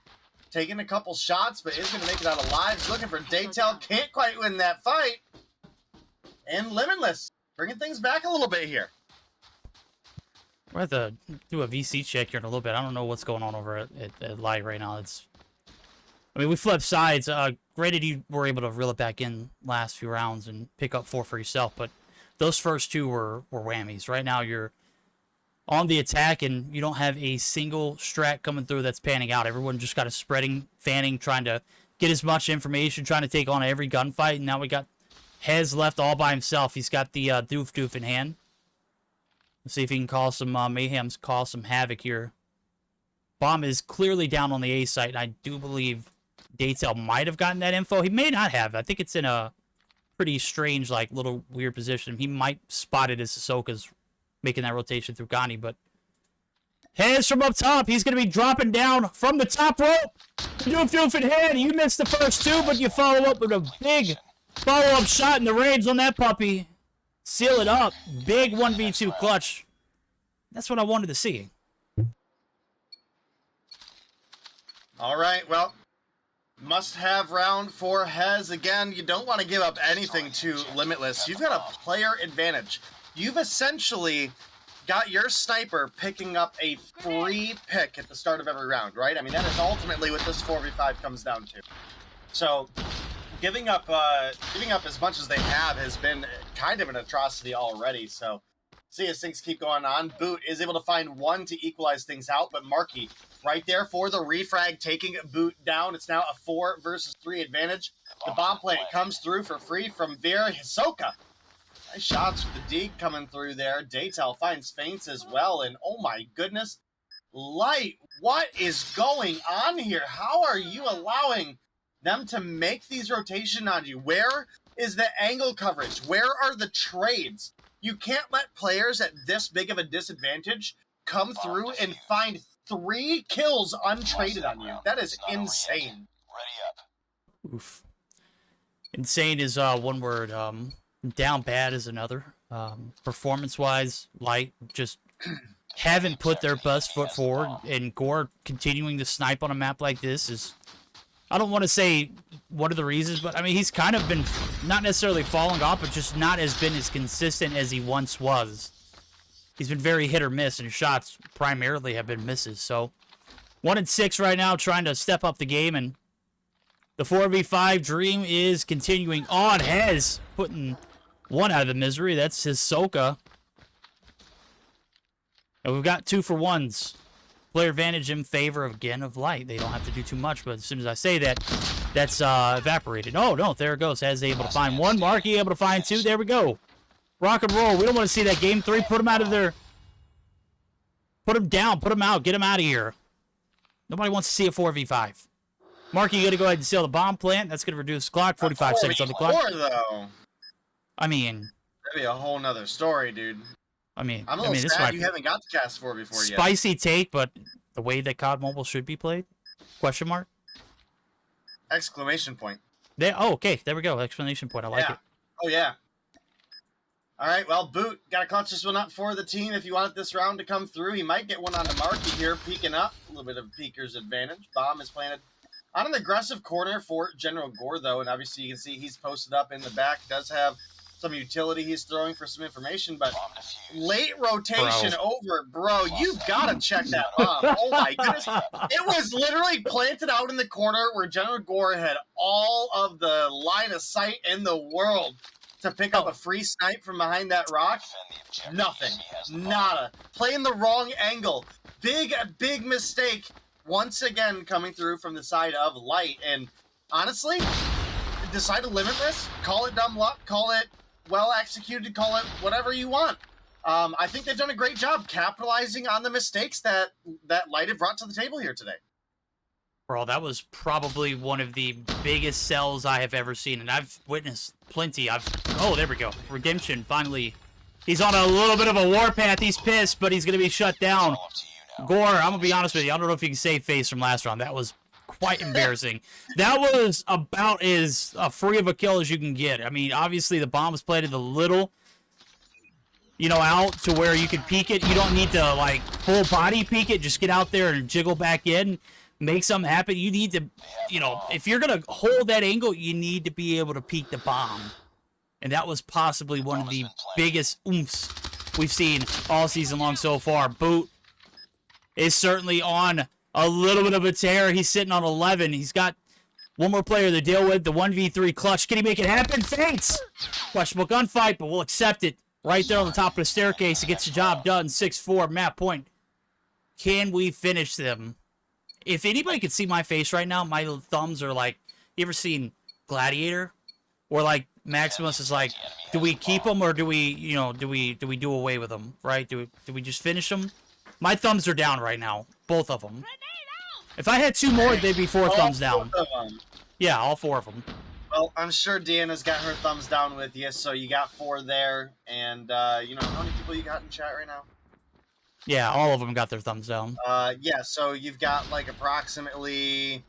taking a couple shots, but is going to make it out alive. He's looking for Daytel, can't quite win that fight. And Limitless bringing things back a little bit here. We're going to have to do a VC check here in a little bit. I don't know what's going on over at Light right now. I mean, we flipped sides. Granted, you were able to reel it back in last few rounds and pick up 4 for yourself, but those first 2 were whammies. Right now, you're on the attack, and you don't have a single strat coming through that's panning out. Everyone just got a spreading, fanning, trying to get as much information, trying to take on every gunfight, and now we got Hez left all by himself. He's got the doof in hand. Let's see if he can call some Mayhems, cause some havoc here. Bomb is clearly down on the A site, and I do believe Daytel might have gotten that info. He may not have. I think it's in a pretty strange, like, little weird position. He might spot it as Hisoka's making that rotation through Gani, but Hez from up top. He's going to be dropping down from the top rope. Doof in hand. You missed the first 2, but you follow up with a big follow-up shot in the range on that puppy. Seal it up. Big 1v2 clutch. That's what I wanted to see. All right, well, must-have round for Hez. Again, you don't want to give up anything to Limitless. You've got a player advantage. You've essentially got your sniper picking up a free pick at the start of every round, right? I mean, that is ultimately what this 4v5 comes down to. So giving up as much as they have has been kind of an atrocity already. So see as things keep going on. Boot is able to find 1 to equalize things out, but Marky right there for the refrag, taking Boot down. It's now a 4 versus 3 advantage. The bomb plant comes through for free from Veer. Hisoka. Nice shots with the Deke coming through there. Daytel finds Feints as well, and oh my goodness. Light, what is going on here? How are you allowing them to make these rotation on you? Where is the angle coverage? Where are the trades? You can't let players at this big of a disadvantage come through and find 3 kills untraded on you. That is insane. Ready up. Oof. Insane is one word. Down bad is another. Performance-wise, Light just haven't put their best foot forward, and Gore continuing to snipe on a map like this is, I don't want to say one of the reasons, but I mean, he's kind of been not necessarily falling off, but just not as been as consistent as he once was. He's been very hit or miss, and his shots primarily have been misses. So 1-6 right now, trying to step up the game, and the 4v5 dream is continuing on. Hez putting one out of the misery. That's his Soka. And we've got 2 for 1s. Player advantage in favor, again, of Light. They don't have to do too much, but as soon as I say that, that's evaporated. Oh, no, there it goes. Hez able to find 1. Marky able to find 2. There we go. Rock and roll. We don't want to see that game 3. Put him out of there. Put him down. Put him out. Get him out of here. Nobody wants to see a 4v5. Marky, you got to go ahead and seal the bomb plant. That's going to reduce the clock. 45 seconds on the clock. 4, though. I mean, That'd be a whole nother story, dude. I'm a little this sad might you haven't got to cast 4 before yet. spicy take, but the way that COD Mobile should be played? Question mark? Exclamation point. Oh, okay. There we go. Explanation point. I like it. Oh, yeah. All right, well, Boot, got to clutch this one up for the team. If you want this round to come through, he might get one on the Marky here, peeking up. A little bit of Peeker's advantage. Bomb is planted on an aggressive corner for General Gore, though, and obviously you can see he's posted up in the back. Does have some utility he's throwing for some information, but late rotation over. Bro, you've got to check that bomb. Oh, my goodness. It was literally planted out in the corner where General Gore had all of the line of sight in the world to pick up a free snipe from behind that rock. Nothing. Nada. Playing the wrong angle. Big mistake once again coming through from the side of Light. And honestly, decide to Limitless. Call it dumb luck. Call it well executed. Call it whatever you want. I think they've done a great job capitalizing on the mistakes that Light have brought to the table here today. Bro, that was probably one of the biggest sells I have ever seen, and I've witnessed plenty. Oh, there we go. Redemption, finally. He's on a little bit of a warpath. He's pissed, but he's going to be shut down. Gore, I'm going to be honest with you. I don't know if you can save face from last round. That was quite embarrassing. That was about as free of a kill as you can get. I mean, obviously, the bomb was planted a little, out to where you can peek it. You don't need to, full body peek it. Just get out there and jiggle back in. Make something happen. You need to, if you're going to hold that angle, you need to be able to peek the bomb. And that was possibly one of the biggest oomphs we've seen all season long so far. Boot is certainly on a little bit of a tear. He's sitting on 11. He's got one more player to deal with. The 1v3 clutch. Can he make it happen? Faints! Questionable gunfight, but we'll accept it. Right there on the top of the staircase. It gets the job done. 6-4, map point. Can we finish them? If anybody could see my face right now, my thumbs are like, you ever seen Gladiator? Or Maximus is like, do we keep them or do we, do we do away with them, right? Do we just finish them? My thumbs are down right now, both of them. If I had 2 more, they'd be 4 thumbs down. Yeah, all 4 of them. Well, I'm sure Deanna's got her thumbs down with you, so you got 4 there. And, how many people you got in chat right now? Yeah, all of them got their thumbs down. Yeah, so you've got approximately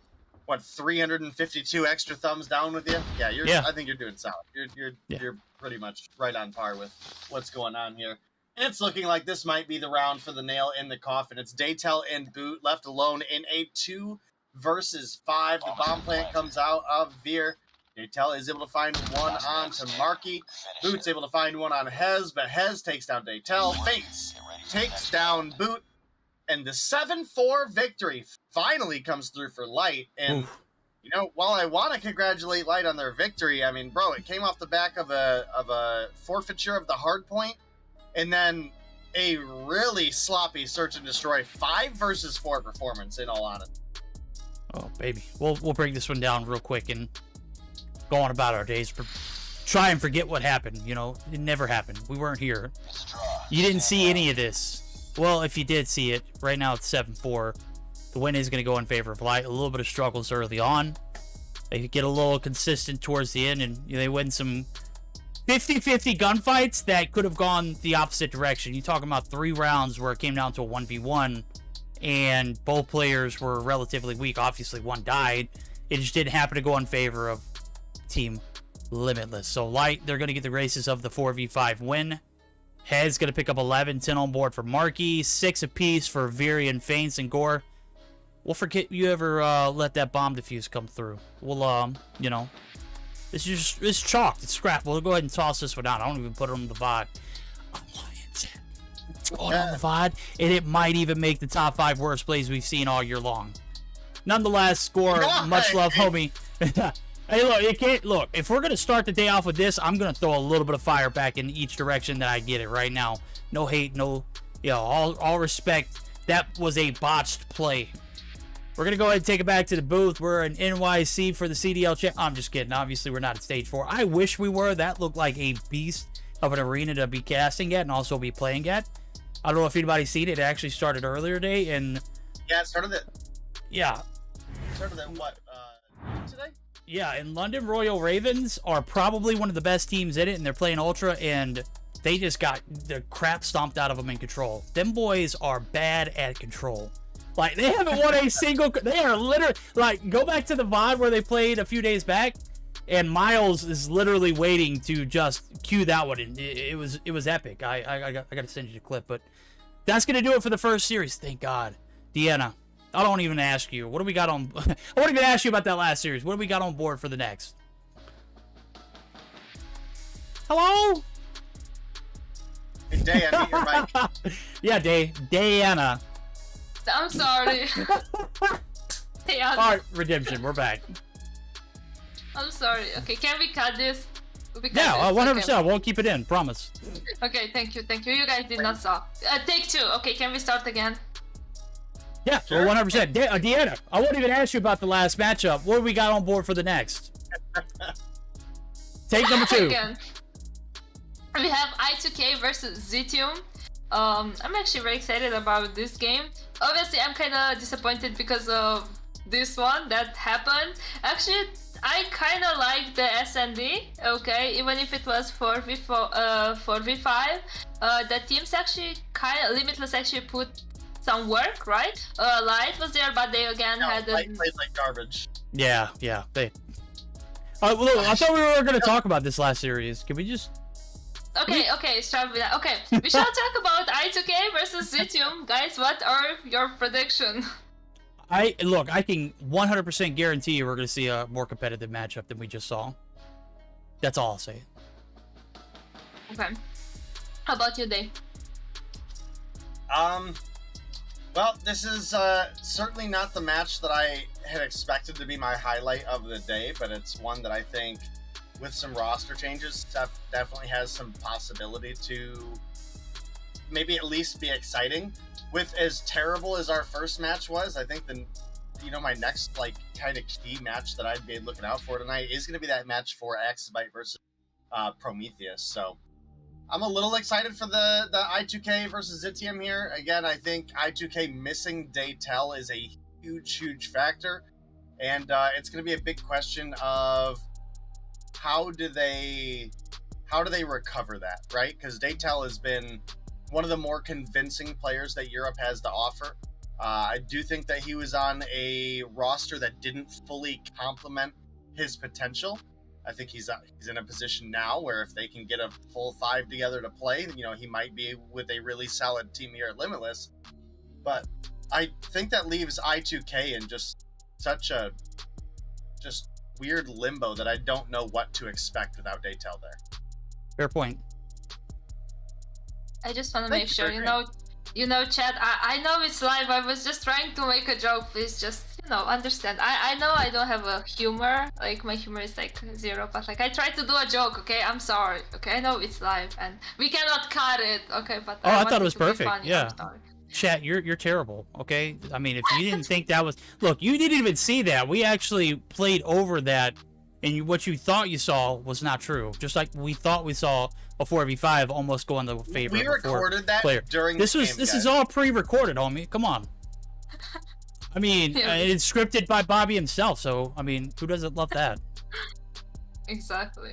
352 extra thumbs down with you. Yeah, I think you're doing solid. You're pretty much right on par with what's going on here. And it's looking like this might be the round for the nail in the coffin. It's Daytel and Boot left alone in a 2 versus 5. The bomb plant comes out of Veer. Daytel is able to find one on to Marky. Boot's able to find one on Hez, but Hez takes down Daytel. Faints takes down Boot. And the 7-4 victory finally comes through for Light. And, while I want to congratulate Light on their victory, I mean, bro, it came off the back of a forfeiture of the hard point. And then a really sloppy search and destroy 5 versus 4 performance, in all honesty. Oh, baby. We'll break this one down real quick and go on about our days. Try and forget what happened. It never happened. We weren't here. You didn't see any of this. Well, if you did see it, right now it's 7-4. The win is going to go in favor of Light. A little bit of struggles early on. They get a little consistent towards the end, and they win some 50-50 gunfights that could have gone the opposite direction. You're talking about 3 rounds where it came down to a 1v1, and both players were relatively weak. Obviously, one died. It just didn't happen to go in favor of Team Limitless. So Light, they're going to get the graces of the 4v5 win. Head's going to pick up 11, 10 on board for Marky, 6 apiece for Viri and Faints and Gore. We'll forget you ever let that bomb defuse come through. We'll, you know, it's chalked. It's scrap. We'll go ahead and toss this one out. I don't even put it on the VOD. I'm lying, chat. It's going on the VOD, and it might even make the top 5 worst plays we've seen all year long. Nonetheless, Score, much love, homie. Hey, look, it can't look. If we're gonna start the day off with this, I'm gonna throw a little bit of fire back in each direction that I get it right now. No hate, no, you know, all respect. That was a botched play. We're gonna go ahead and take it back to the booth. We're in NYC for the CDL chat. I'm just kidding. Obviously, we're not at stage 4. I wish we were. That looked like a beast of an arena to be casting at and also be playing at. I don't know if anybody's seen it. It actually started earlier today, and Yeah, it started at yeah. What? Today? Yeah, and London Royal Ravens are probably one of the best teams in it, and they're playing Ultra, and they just got the crap stomped out of them in control. Them boys are bad at control. Like, they haven't won a single... They are literally... Like, go back to the VOD where they played a few days back, and Miles is literally waiting to just cue that one. And it was epic. I got to send you the clip, but that's going to do it for the first series. Thank God. Deanna, I don't even ask you. What do we got on... I won't even ask you about that last series. What do we got on board for the next? Hello? Hey, Day, I need your mic. Yeah, Diana. I'm sorry. Yeah, All right, Redemption, we're back. I'm sorry. Okay, can we cut this? We cut Yeah, this? 100%. I won't keep it in. Promise. Okay, thank you. You guys did not saw. Take 2. Okay, can we start again? Yeah, Sure. well, 100%. Deanna, I won't even ask you about the last matchup. What do we got on board for the next? Take number 2. Again. We have I2K versus Xitium. I'm actually very excited about this game. Obviously, I'm kind of disappointed because of this one that happened. Actually, I kind of like the SND, okay, even if it was 4v5. The teams actually Limitless actually put some work, right? Light was there, but they again had Light played like garbage. Yeah. They. Well, look, I thought we were going to talk about this last series. Can we just... Okay, start with that. Okay, we shall talk about I2K versus Xitium. Guys, what are your predictions? I can 100% guarantee you we're going to see a more competitive matchup than we just saw. That's all I'll say. Okay. How about you, Dave? Well, this is certainly not the match that I had expected to be my highlight of the day, but it's one that I think, with some roster changes, definitely has some possibility to maybe at least be exciting. With as terrible as our first match was, I think my next kind of key match that I'd be looking out for tonight is going to be that match for AxiByte versus Prometheus. So I'm a little excited for the I2K versus Xitium here. Again, I think I2K missing Daytel is a huge factor, and it's going to be a big question of how do they recover that, right? Because Daytel has been one of the more convincing players that Europe has to offer. I do think that he was on a roster that didn't fully complement his potential. I think he's in a position now where if they can get a full 5 together to play, he might be with a really solid team here at Limitless. But I think that leaves I2K in just such a weird limbo that I don't know what to expect without Daytel there. Fair point. I just want to make sure, chat, I know it's live, I was just trying to make a joke, please just, understand. I know I don't have a humor, my humor is 0, but I try to do a joke, okay? I'm sorry, okay? I know it's live, and we cannot cut it, okay? But I thought it was to be perfect, funny. yeah. I'm sorry. Chat, you're terrible, okay? I mean, if you didn't think that was... Look, you didn't even see that. We actually played over that, and what you thought you saw was not true. Just like we thought we saw a 4v5 almost go in the favor We of a recorded that player. during this the was game, This guys. is all pre-recorded, homie. Come on. I mean, Yeah. it's scripted by Bobby himself, so, I mean, who doesn't love that? Exactly.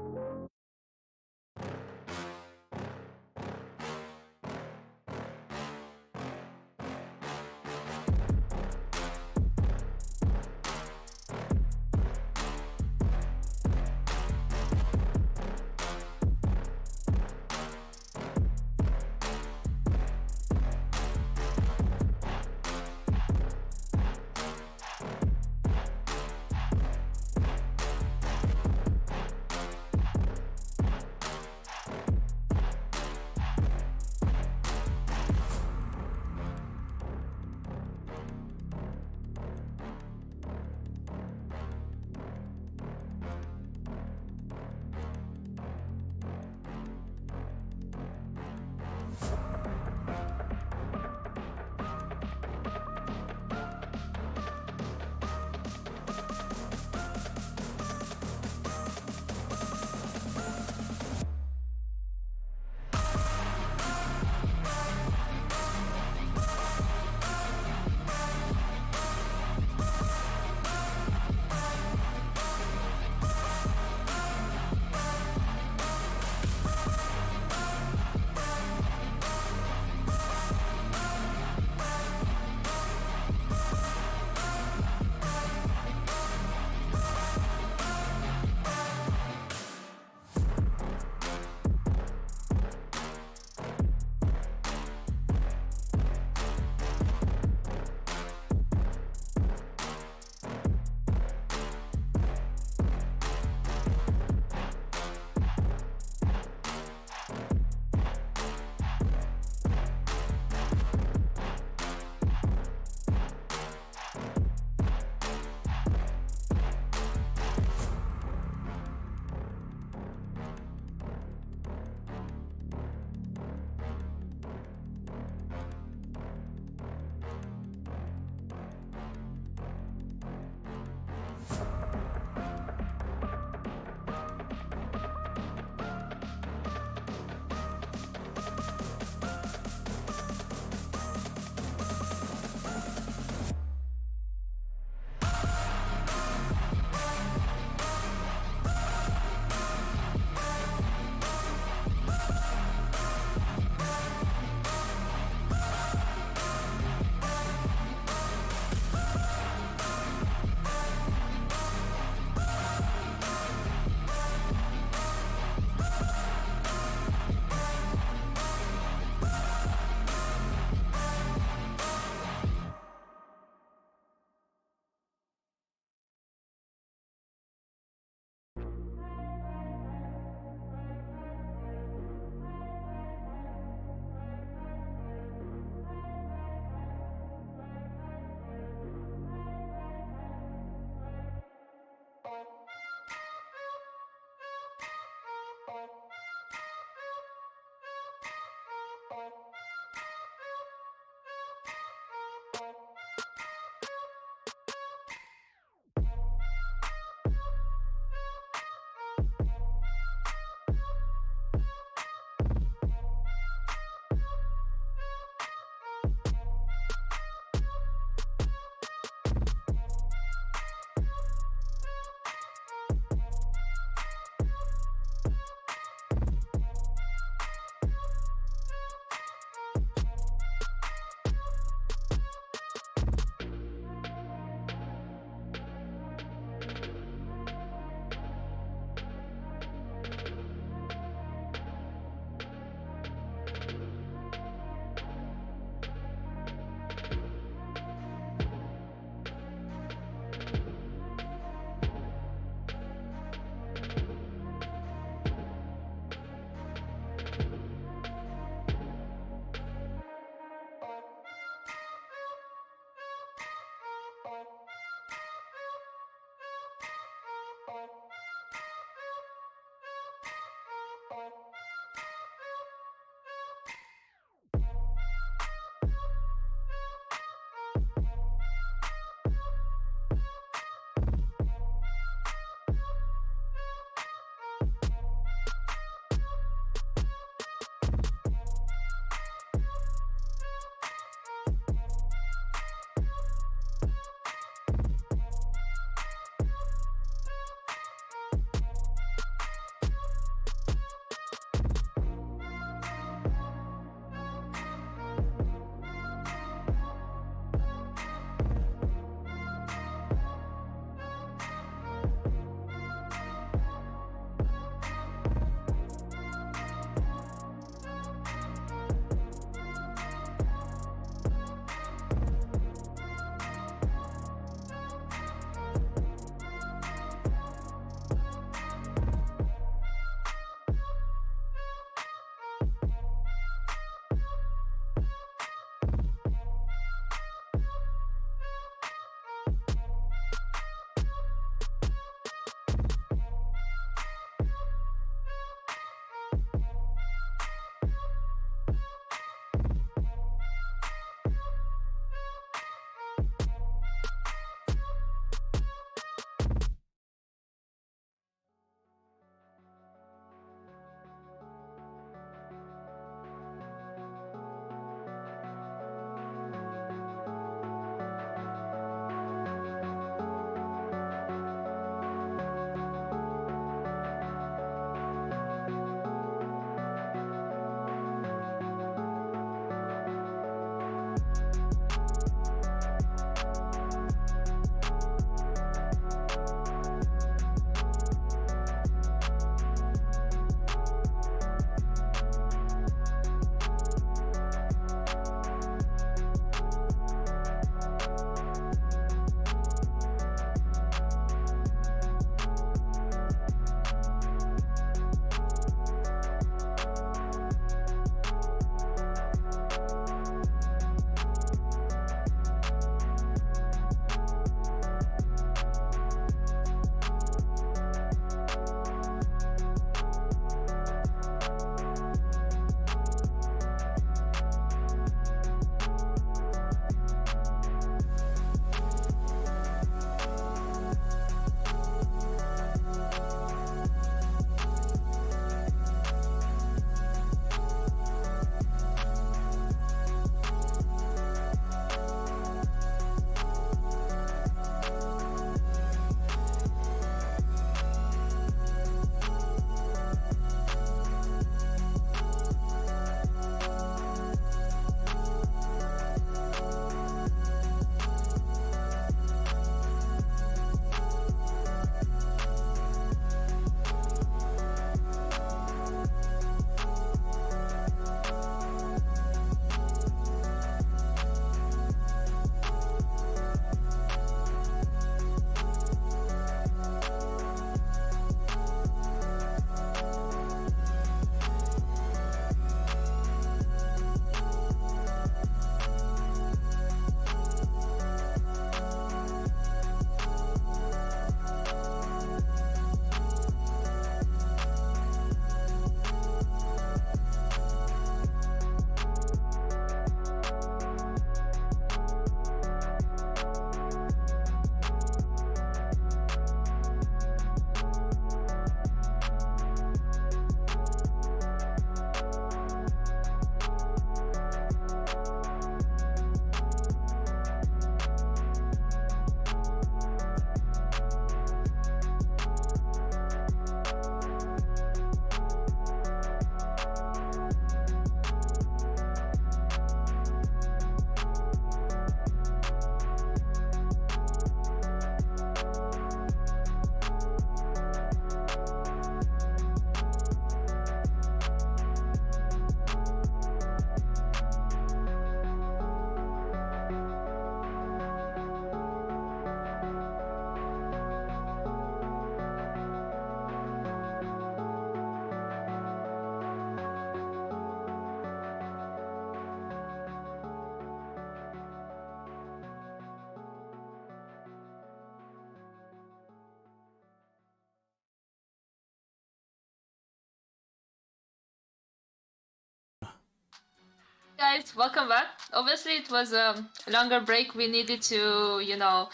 Guys, welcome back. Obviously, it was a longer break. We needed to, you know,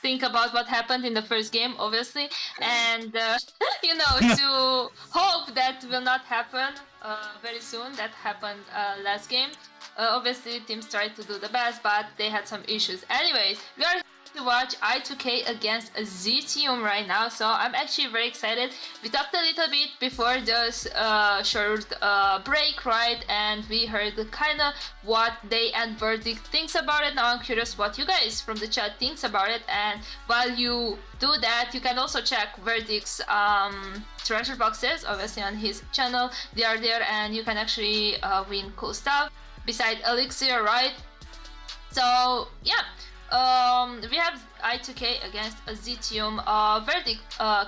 think about what happened in the first game, obviously, and you know, to hope that will not happen very soon. That happened last game. Obviously, teams tried to do the best, but they had some issues. Anyways, we are to watch I2K against Xitium right now, so I'm actually very excited. We talked a little bit before this short break, right, and we heard kind of what they and Verdict thinks about it. Now I'm curious what you guys from the chat thinks about it, and while you do that, you can also check Verdict's treasure boxes, obviously on his channel. They are there, and you can actually win cool stuff beside Elixir, right? So yeah. We have I2K against Xitium. Verdict,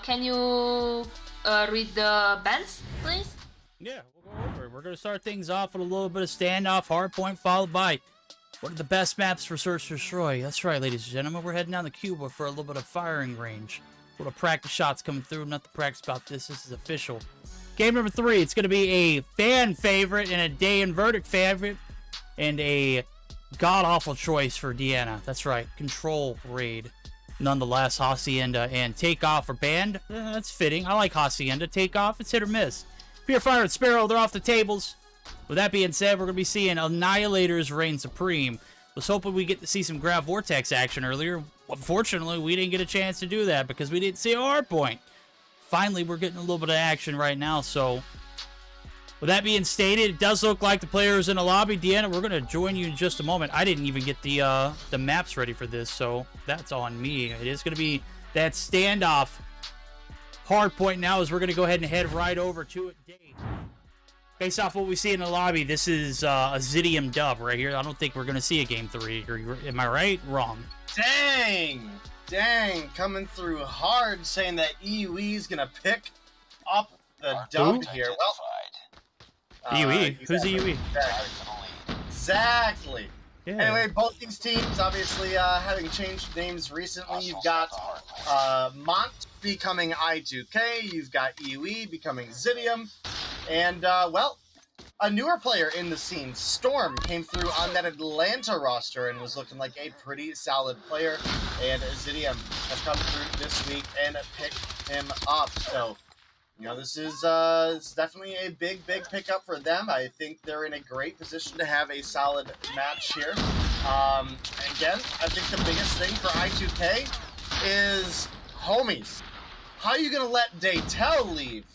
can you read the bans, please? Yeah, we'll go over it. We're going to start things off with a little bit of standoff, hardpoint, followed by one of the best maps for Search Destroy. That's right, ladies and gentlemen. We're heading down to Cuba for a little bit of firing range. A little practice shots coming through. Not to practice about this. This is official. Game number 3. It's going to be a fan favorite and a Day and Verdict favorite and a god-awful choice for Deanna. That's right. Control raid. Nonetheless, Hacienda and Takeoff are banned. That's fitting. I like Hacienda. Takeoff, it's hit or miss. Pure Fire and Sparrow, they're off the tables. With that being said, we're going to be seeing Annihilators reign supreme. Was hoping we get to see some Grav Vortex action earlier. Unfortunately, we didn't get a chance to do that because we didn't see a hard point. Finally, we're getting a little bit of action right now, so with that being stated, it does look like the players in the lobby. Deanna, we're going to join you in just a moment. I didn't even get the maps ready for this, so that's on me. It is going to be that standoff. Hard point now is we're going to go ahead and head right over to it. Based off what we see in the lobby, this is a Xitium dub right here. I don't think we're going to see a Game 3. Am I right? Wrong. Dang. Coming through hard, saying that EUE is going to pick up the dub here. Well, EUE? Who's EUE? Exactly. Yeah. Anyway, both these teams obviously having changed names recently. You've got MONT becoming I2K. You've got EUE becoming Xitium. And, well, a newer player in the scene, Storm, came through on that Atlanta roster and was looking like a pretty solid player. And Xitium has come through this week and picked him up. So, you know, this is it's definitely a big pickup for them. I think they're in a great position to have a solid match here. Again, I think the biggest thing for I2K is homies. How are you going to let Daytel leave?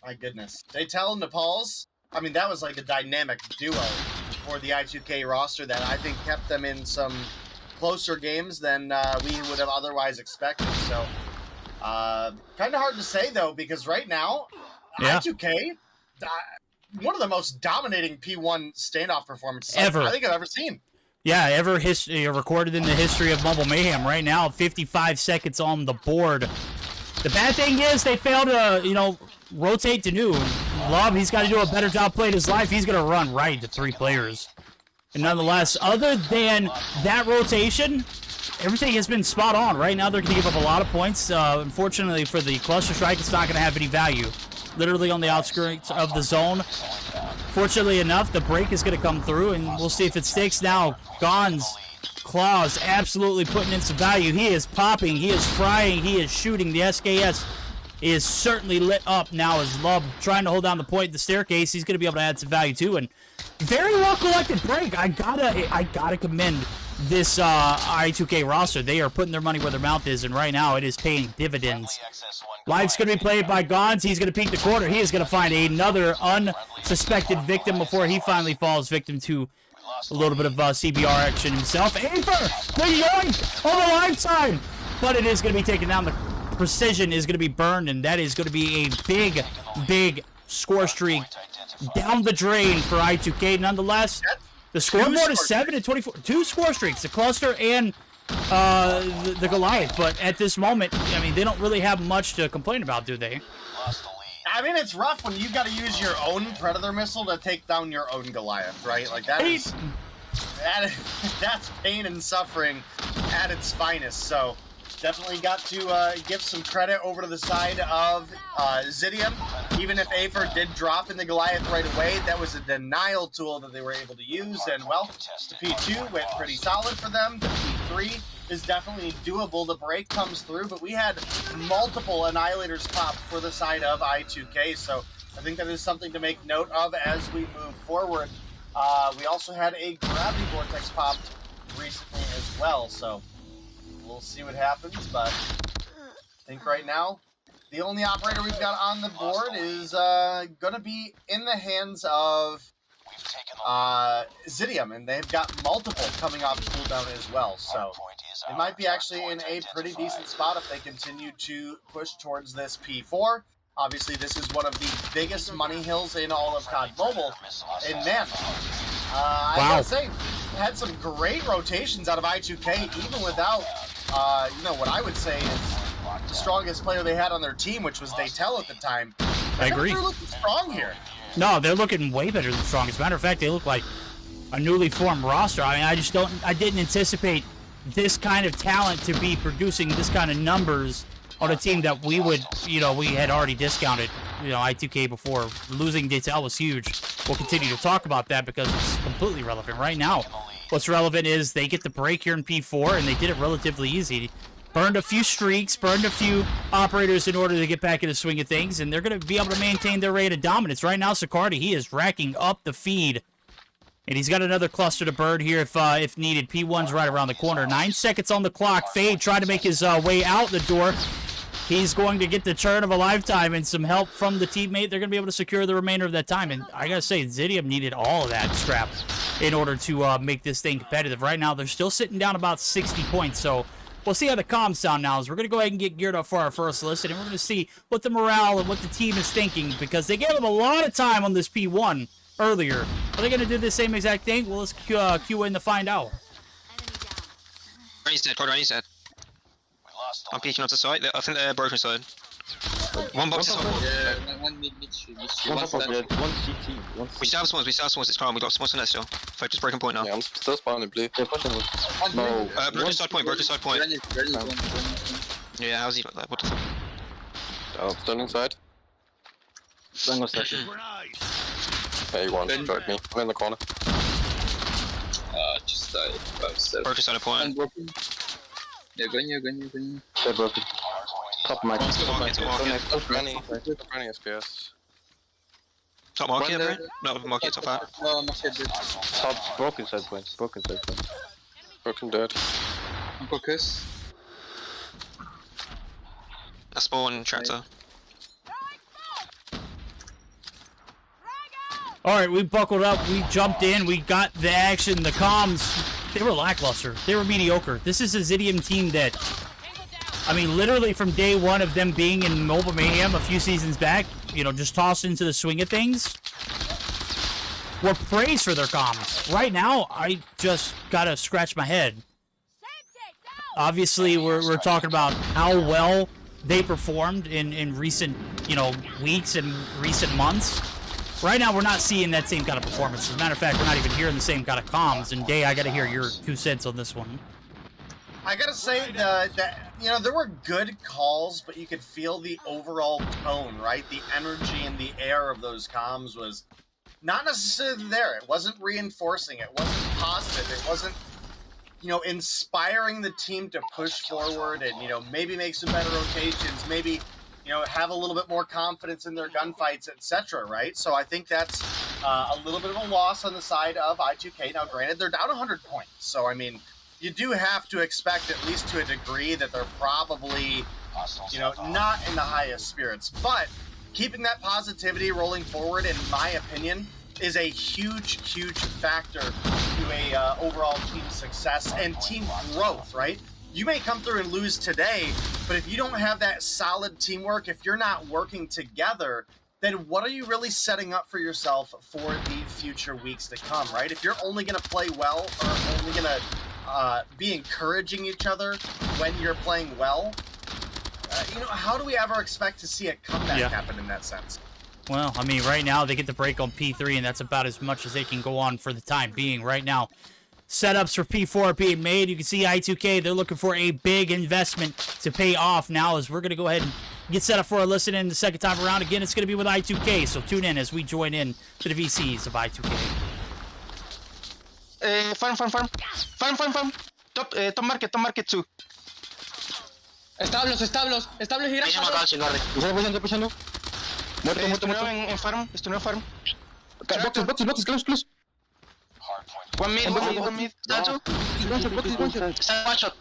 My goodness. Daytel and Nepal's, I mean, that was like a dynamic duo for the I2K roster that I think kept them in some closer games than we would have otherwise expected. So, kind of hard to say, though, because right now, I2K, one of the most dominating P1 standoff performances ever. I think I've ever seen. Yeah, ever recorded in the history of Mobile Mayhem. Right now, 55 seconds on the board. The bad thing is they failed to, you know, rotate to new. Lob, he's got to do a better job playing his life. He's going to run right to 3 players. And nonetheless, other than that rotation, everything has been spot on. Right now, they're going to give up a lot of points. Unfortunately, for the Cluster Strike, it's not going to have any value. Literally on the outskirts of the zone. Fortunately enough, the break is going to come through, and we'll see if it sticks. Now, Gon's Claws absolutely putting in some value. He is popping. He is frying. He is shooting. The SKS is certainly lit up now as Love trying to hold down the point. The staircase, he's going to be able to add some value too. And very well collected break. I gotta commend this I2K roster. They are putting their money where their mouth is, and right now it is paying dividends. Life's going to be played by Gons. He's going to peek the corner. He is going to find another unsuspected victim before he finally falls victim to a little bit of CBR action himself. Aper! Big yoink on the lifetime! But it is going to be taken down. The precision is going to be burned, and that is going to be a big score streak down the drain for I2K. Nonetheless, the scoreboard is 7-24. 2 score streaks, the Cluster and the Goliath. But at this moment, I mean, they don't really have much to complain about, do they? I mean, it's rough when you've got to use your own Predator missile to take down your own Goliath, right? Like, that's pain and suffering at its finest. So, Definitely got to give some credit over to the side of Xitium. Even if Aether did drop in the Goliath right away, that was a denial tool that they were able to use. And, well, the P2 went pretty solid for them. The P3 is definitely doable. The break comes through, but we had multiple Annihilators pop for the side of I2K. So I think that is something to make note of as we move forward. We also had a Gravity Vortex popped recently as well. So we'll see what happens, but I think right now the only operator we've got on the board is going to be in the hands of Xitium, and they've got multiple coming off cooldown as well. So they might be actually in a pretty decent spot if they continue to push towards this P4. Obviously, this is one of the biggest money hills in all of COD Mobile, and man, I gotta say, had some great rotations out of I2K, even without you know, what I would say is the strongest player they had on their team, which was Daytel at the time. I agree. They're looking strong here. No, they're looking way better than strong. As a matter of fact, they look like a newly formed roster. I mean, I didn't anticipate this kind of talent to be producing this kind of numbers on a team that we would, you know, we had already discounted, you know, I2K before. Losing Daytel was huge. We'll continue to talk about that because it's completely relevant right now. What's relevant is they get the break here in P4, and they did it relatively easy. Burned a few streaks, burned a few operators in order to get back in the swing of things, and they're going to be able to maintain their rate of dominance. Right now, Sicardi, he is racking up the feed, and he's got another cluster to burn here if needed. P1's right around the corner. 9 seconds on the clock. Fade trying to make his way out the door. He's going to get the turn of a lifetime and some help from the teammate. They're going to be able to secure the remainder of that time. And I got to say, Xitium needed all of that scrap in order to make this thing competitive. Right now, they're still sitting down about 60 points. So we'll see how the comms sound now. As we're going to go ahead and get geared up for our first listen. And we're going to see what the morale and what the team is thinking. Because they gave them a lot of time on this P1 earlier. Are they going to do the same exact thing? Well, let's queue in to find out. Right dead, right dead. I'm peeking onto site. I think they're broken side. One box is on board. Yeah, one mid street. One CT, one CT. We still have spawns, it's fine. We got spawns on that still. Focus breaking point now. Yeah, I'm still spawning blue. Yeah, push him. No. Broken side point, broken side point. Granny. Yeah, how's he like that? What the fuck? Oh, still inside. Jungle section. Yeah, he won. Tried me. I'm in the corner. Just died. Broken side point. Yeah, going. They're broken. Top mic. Top market. Granny SPS. Top market, bro? No, market, top hat. No, market dead. Top broken side point. Broken dead. Focus. A spawn tractor. Alright, we buckled up, we jumped in, we got the action, the comms. They were lackluster. They were mediocre. This is a Xitium team that, I mean, literally from day one of them being in Mobile Mayhem a few seasons back, you know, just tossed into the swing of things, were praised for their comms. Right now, I just gotta scratch my head. Obviously, we're talking about how well they performed in recent, you know, weeks and recent months. Right now, we're not seeing that same kind of performance. As a matter of fact, we're not even hearing the same kind of comms. And Day, I got to hear your 2 cents on this one. I gotta say that, you know, there were good calls, but you could feel the overall tone, right? The energy in the air of those comms was not necessarily there. It wasn't reinforcing. It wasn't positive. It wasn't, you know, inspiring the team to push forward and, you know, maybe make some better rotations, maybe, you know, have a little bit more confidence in their gunfights, etc., right? So I think that's a little bit of a loss on the side of I2K. Now, granted, they're down 100 points. So, I mean, you do have to expect, at least to a degree, that they're probably, you know, not in the highest spirits. But keeping that positivity rolling forward, in my opinion, is a huge, huge factor to a overall team success and team growth, right? You may come through and lose today, but if you don't have that solid teamwork, if you're not working together, then what are you really setting up for yourself for the future weeks to come, right? If you're only going to play well or only going to be encouraging each other when you're playing well, you know, how do we ever expect to see a comeback happen in that sense? Well, I mean, right now they get the break on P3, and that's about as much as they can go on for the time being. Right now, setups for P4 being made. You can see I2K, they're looking for a big investment to pay off now, as we're going to go ahead and get set up for a listen in the second time around. Again, it's going to be with I2K, so tune in as we join in to the VCs of I2K. Farm. Top market 2. Establos y gracias. Estoy pushando. Muerto. En farm, farm. Boxes, close. One mid. Statue. One shot.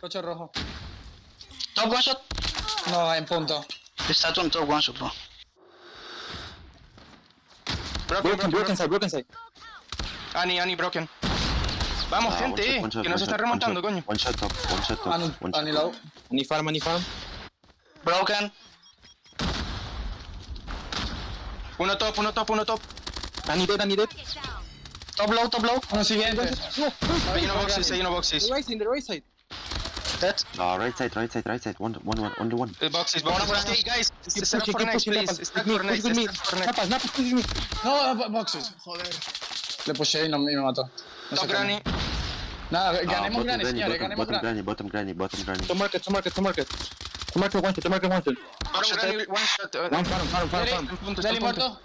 Coche rojo. Top one shot. No, en punto. Statue on top one shot, bro. Broken side. Ani broken. Vamos, gente, que nos está remontando, coño. One shot top. Ani low. Any farm. Broken. Uno top. Any dead. Top low. Uno siguiente. Hay uno boxes. The right side. Dead. No, right side. One. Boxes. Hey, guys, set up for next, please. Stack for next. Napas, push me. No, boxes. Joder. Le pushé y me mató. No Top sé granny. cómo. Nada, ganemos granny, señores. Ganemos granny. Bottom granny. To market. To market one shot. One shot. One farm. Deli muerto.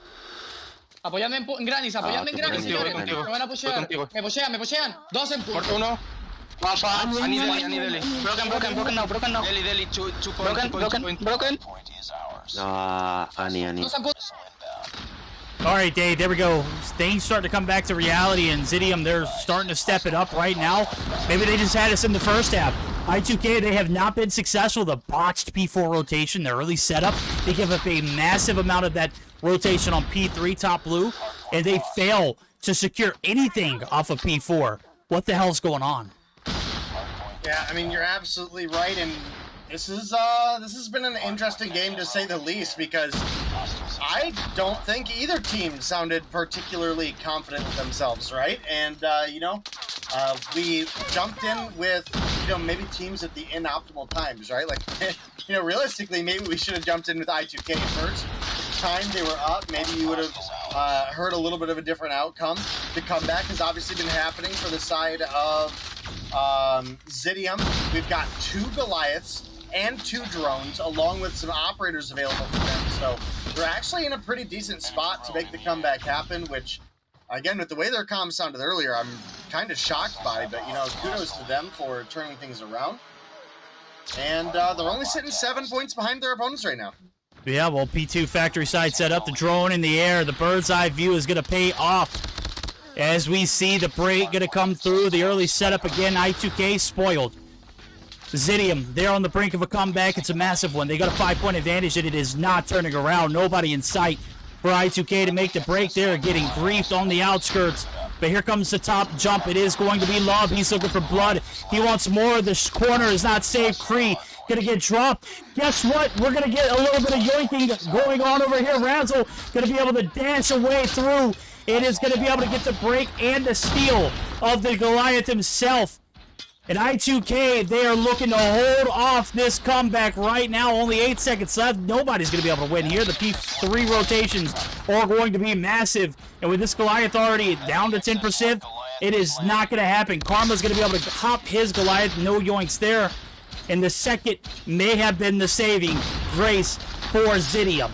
Apoyadme en grannies, señores. Contigo. Me van a pushear. Me pushean. Dos en punto. Muerto uno. One farm. Ani Deli. Broken now. Deli, 2 point. Broken. Ani. Dos en punto. All right, Dave, there we go. Things starting to come back to reality, and Xitium, they're starting to step it up right now. Maybe they just had us in the first half. I2K, they have not been successful. The botched P4 rotation, their early setup, they give up a massive amount of that rotation on P3 top blue, and they fail to secure anything off of P4. What the hell's going on? Yeah, I mean, you're absolutely right, and this has been an interesting game to say the least, because I don't think either team sounded particularly confident with themselves, right? And we jumped in with maybe teams at the inoptimal times, right? Like realistically, maybe we should have jumped in with I2K first. At the time they were up, maybe you would have heard a little bit of a different outcome. The comeback has obviously been happening for the side of Xitium. We've got 2 Goliaths and 2 drones, along with some operators available for them. So they're actually in a pretty decent spot to make the comeback happen, which, again, with the way their comms sounded earlier, I'm kind of shocked by, but, kudos to them for turning things around. And they're only sitting 7 points behind their opponents right now. Yeah, well, P2 factory side set up, the drone in the air, the bird's eye view is going to pay off. As we see the break going to come through, the early setup again, I2K spoiled. Xitium, they're on the brink of a comeback. It's a massive one. They got a 5-point advantage, and it is not turning around. Nobody in sight for I2K to make the break. They're getting griefed on the outskirts. But here comes the top jump. It is going to be Love. He's looking for blood. He wants more. The corner is not safe. Kree going to get dropped. Guess what? We're going to get a little bit of yoinking going on over here. Razzle going to be able to dash away through. It is going to be able to get the break and the steal of the Goliath himself. And I2K, they are looking to hold off this comeback right now. Only 8 seconds left. Nobody's going to be able to win here. The P3 rotations are going to be massive. And with this Goliath already down to 10%, it is not going to happen. Karma's going to be able to hop his Goliath. No yoinks there. And the second may have been the saving grace for Xitium.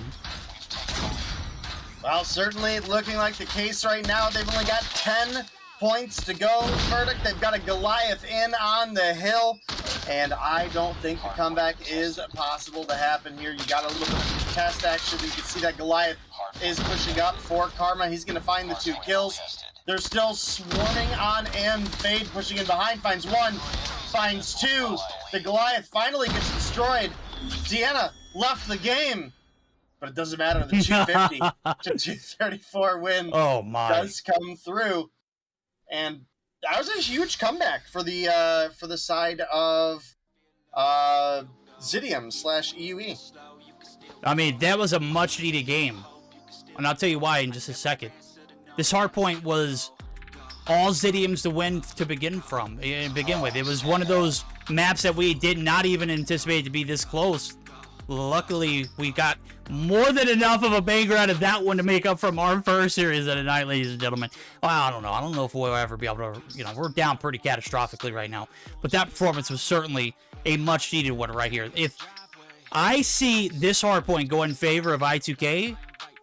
Well, certainly looking like the case right now. They've only got 10 points to go. Verdict, they've got a Goliath in on the hill, and I don't think the comeback is possible to happen here. You got a little bit of test action. You can see that Goliath is pushing up for Karma. He's going to find the 2 kills. They're still swarming on and Fade pushing in behind. Finds 1, finds 2. The Goliath finally gets destroyed. Deanna left the game. But it doesn't matter. The 250 to 234 win does come through. And that was a huge comeback for the side of Xitium / EUE. I mean, that was a much-needed game. And I'll tell you why in just a second. This hardpoint was all Xitium's to win to begin with. It was one of those maps that we did not even anticipate to be this close. Luckily, we got more than enough of a banger out of that one to make up from our first series of the night, ladies and gentlemen. Well, I don't know. I don't know if we'll ever be able to, you know, we're down pretty catastrophically right now. But that performance was certainly a much-needed one right here. If I see this hardpoint go in favor of I2K,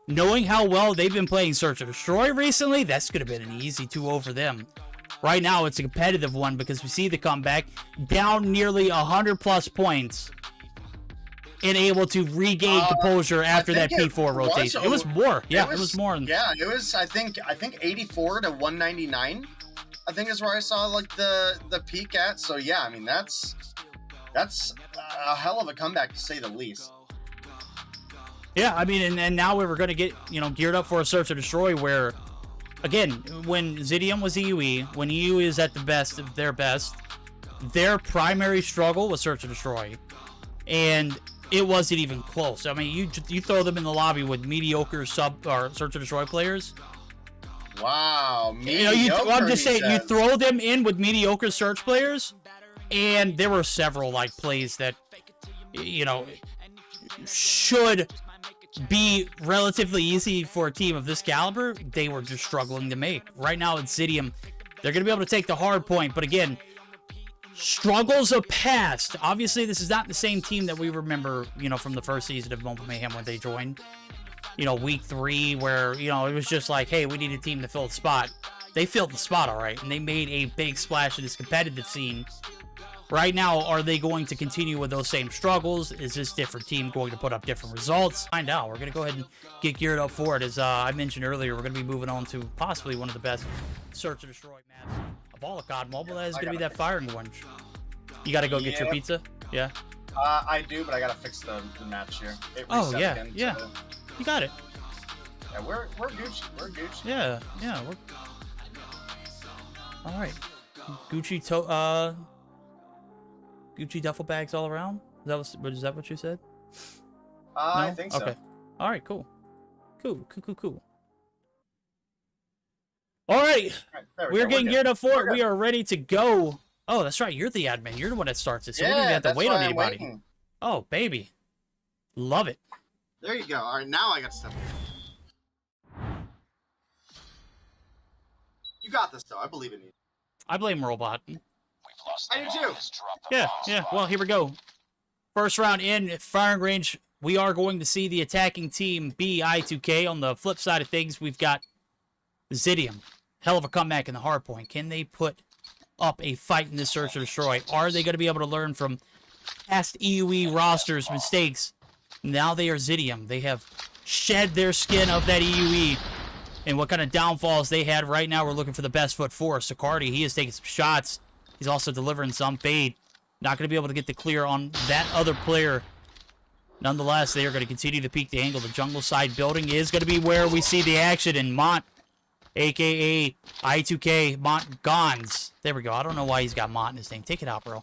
knowing how well they've been playing Search and Destroy recently, that's going to be an easy 2-0 for them. Right now, it's a competitive one because we see the comeback down nearly 100-plus points and able to regain composure after that P4 rotation. It was more. Yeah, it was more. Yeah, it was, I think 84 to 199, I think is where I saw, like, the peak at. So, yeah, I mean, that's a hell of a comeback, to say the least. Yeah, I mean, and now we're going to get, you know, geared up for a Search and Destroy where, again, when Xitium was EUE, when EUE is at the best of their best, their primary struggle was Search and Destroy. And it wasn't even close. I mean, you throw them in the lobby with mediocre sub or Search and Destroy players. Wow, mediocre. You know, I'm just saying, you throw them in with mediocre Search players, and there were several like plays that, you know, should be relatively easy for a team of this caliber. They were just struggling to make. Right now at Xitium, they're going to be able to take the hard point, but again, struggles of past. Obviously, this is not the same team that we remember, you know, from the first season of Mobile Mayhem when they joined. You know, week 3, where, you know, it was just like, hey, we need a team to fill the spot. They filled the spot, all right, and they made a big splash in this competitive scene. Right now, are they going to continue with those same struggles? Is this different team going to put up different results? Find out. We're going to go ahead and get geared up for it. As I mentioned earlier, we're going to be moving on to possibly one of the best Search and Destroy maps of all of COD Mobile. That is going to be that firing one. You got to go get your pizza? Yeah? I do, but I got to fix the match here. It oh, yeah, again, yeah. So... You got it. Yeah, we're Gucci. We're Gucci. Yeah, yeah. All right. Gucci Gucci duffel bags all around? Is that what you said? No? I think so. Okay. All right, cool. Cool. All right. We're getting geared up for it. We are ready to go. Oh, that's right. You're the admin. You're the one that starts it, so we don't even have to wait on anybody. Waiting. Oh, baby. Love it. There you go. All right, now I got stuff. You got this, though. I believe in you. I blame Robot. I do too. Yeah. Well, here we go. First round in firing range. We are going to see the attacking team be I2K. On the flip side of things, we've got Xitium. Hell of a comeback in the hard point. Can they put up a fight in this Search and Destroy? Are they going to be able to learn from past EUE rosters' mistakes? Now they are Xitium. They have shed their skin of that EUE. And what kind of downfalls they had. Right now, we're looking for the best foot forward. Sicardi, he is taking some shots. He's also delivering some fade. Not going to be able to get the clear on that other player. Nonetheless, they are going to continue to peek the angle. The jungle side building is going to be where we see the action. And MONT, a.k.a. I2K, MONT Gons. There we go. I don't know why he's got MONT in his name. Take it out, bro.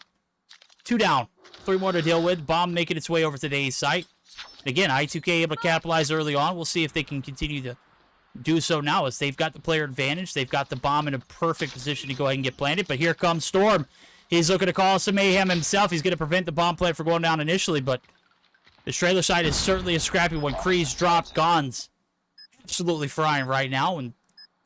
2 down. 3 more to deal with. Bomb making its way over to the A site. Again, I2K able to capitalize early on. We'll see if they can continue to do so now, as they've got the player advantage. They've got the bomb in a perfect position to go ahead and get planted. But here comes Storm. He's looking to call some mayhem himself. He's going to prevent the bomb plant from going down initially, but the trailer side is certainly a scrappy one. Kreese dropped. Gons absolutely frying right now. And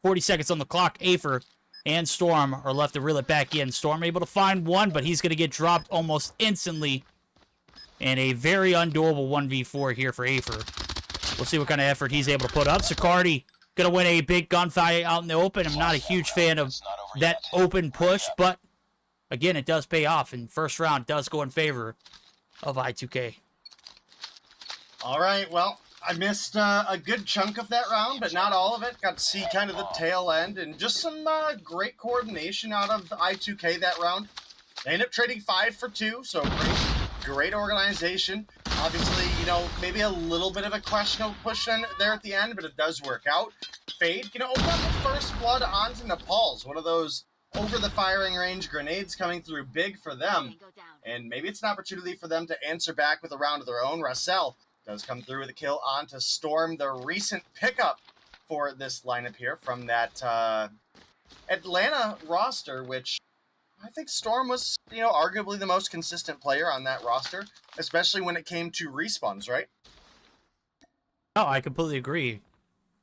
40 seconds on the clock. Afer and Storm are left to reel it back in. Storm able to find one, but he's going to get dropped almost instantly. And a very undoable 1v4 here for Afer. We'll see what kind of effort he's able to put up. Sicardi going to win a big gunfight out in the open. I'm not a huge fan of that open push, but again, it does pay off. And first round does go in favor of I2K. All right, well, I missed a good chunk of that round, but not all of it. Got to see kind of the tail end and just some great coordination out of I2K that round. They ended up trading 5 for 2, so great organization. Obviously, you know, maybe a little bit of a questionable push in there at the end, but it does work out. Fade, you know, open up the first blood onto Nepal's. One of those over the firing range grenades coming through big for them. And maybe it's an opportunity for them to answer back with a round of their own. Russell does come through with a kill onto Storm, the recent pickup for this lineup here from that Atlanta roster, which I think Storm was, arguably the most consistent player on that roster, especially when it came to respawns, right? Oh, I completely agree.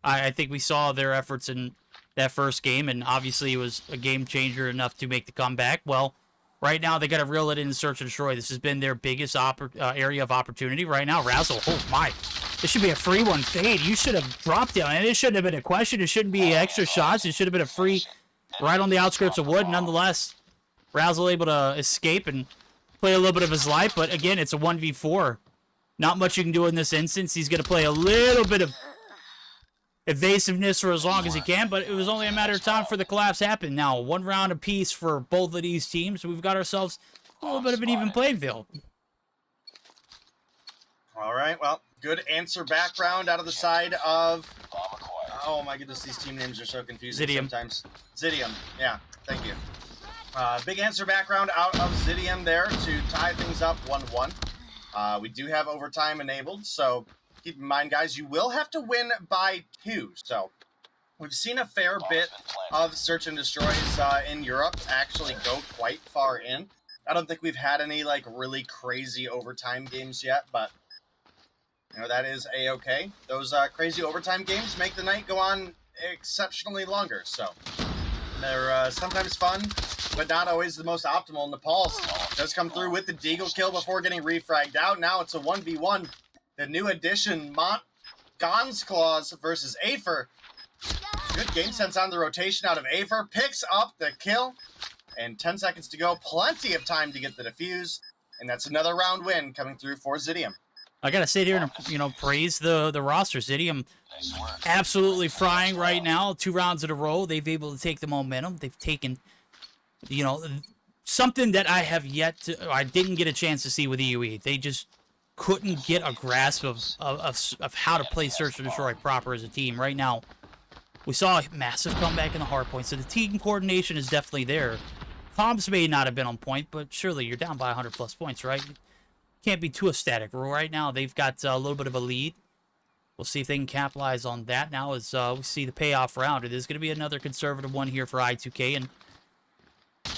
I think we saw their efforts in that first game, and obviously it was a game changer enough to make the comeback. Well, right now they got to reel it in and search and destroy. This has been their biggest area of opportunity right now. Razzle, oh my. This should be a free one. Fade, you should have dropped down, and it shouldn't have been a question. It shouldn't be extra shots. It should have been a free right on the outskirts of wood. Nonetheless, Razzle able to escape and play a little bit of his life, but again, it's a 1v4. Not much you can do in this instance. He's going to play a little bit of evasiveness for as long as he can, but it was only a matter of time for the collapse happen. Now, 1 round apiece for both of these teams. We've got ourselves a little bit of an even playing field. All right, well, good answer background out of the side of... Oh my goodness, these team names are so confusing sometimes. Xitium, yeah, thank you. Big answer background out of Xitium there to tie things up 1-1. We do have overtime enabled, so keep in mind, guys, you will have to win by 2. So we've seen a fair bit of search and destroys in Europe actually go quite far in. I don't think we've had any like really crazy overtime games yet, but that is a-okay. Those crazy overtime games make the night go on exceptionally longer, so they're sometimes fun, but not always the most optimal. Nepal's does come through with the deagle kill before getting refragged out. Now it's a 1v1. The new addition, MONT Gon's Claws versus Afer. Good game sense on the rotation out of Afer. Picks up the kill. And 10 seconds to go. Plenty of time to get the defuse. And that's another round win coming through for Xitium. I got to sit here and, praise the roster. Xitium absolutely frying right now. 2 rounds in a row. They've been able to take the momentum. They've taken, something that I didn't get a chance to see with EUE. They just couldn't get a grasp of how to play Search and Destroy proper as a team. Right now, we saw a massive comeback in the hard point, so the team coordination is definitely there. Comms may not have been on point, but surely you're down by 100+ points, right? Can't be too ecstatic. Right now, they've got a little bit of a lead. We'll see if they can capitalize on that now as we see the payoff round. It is going to be another conservative one here for I2K, and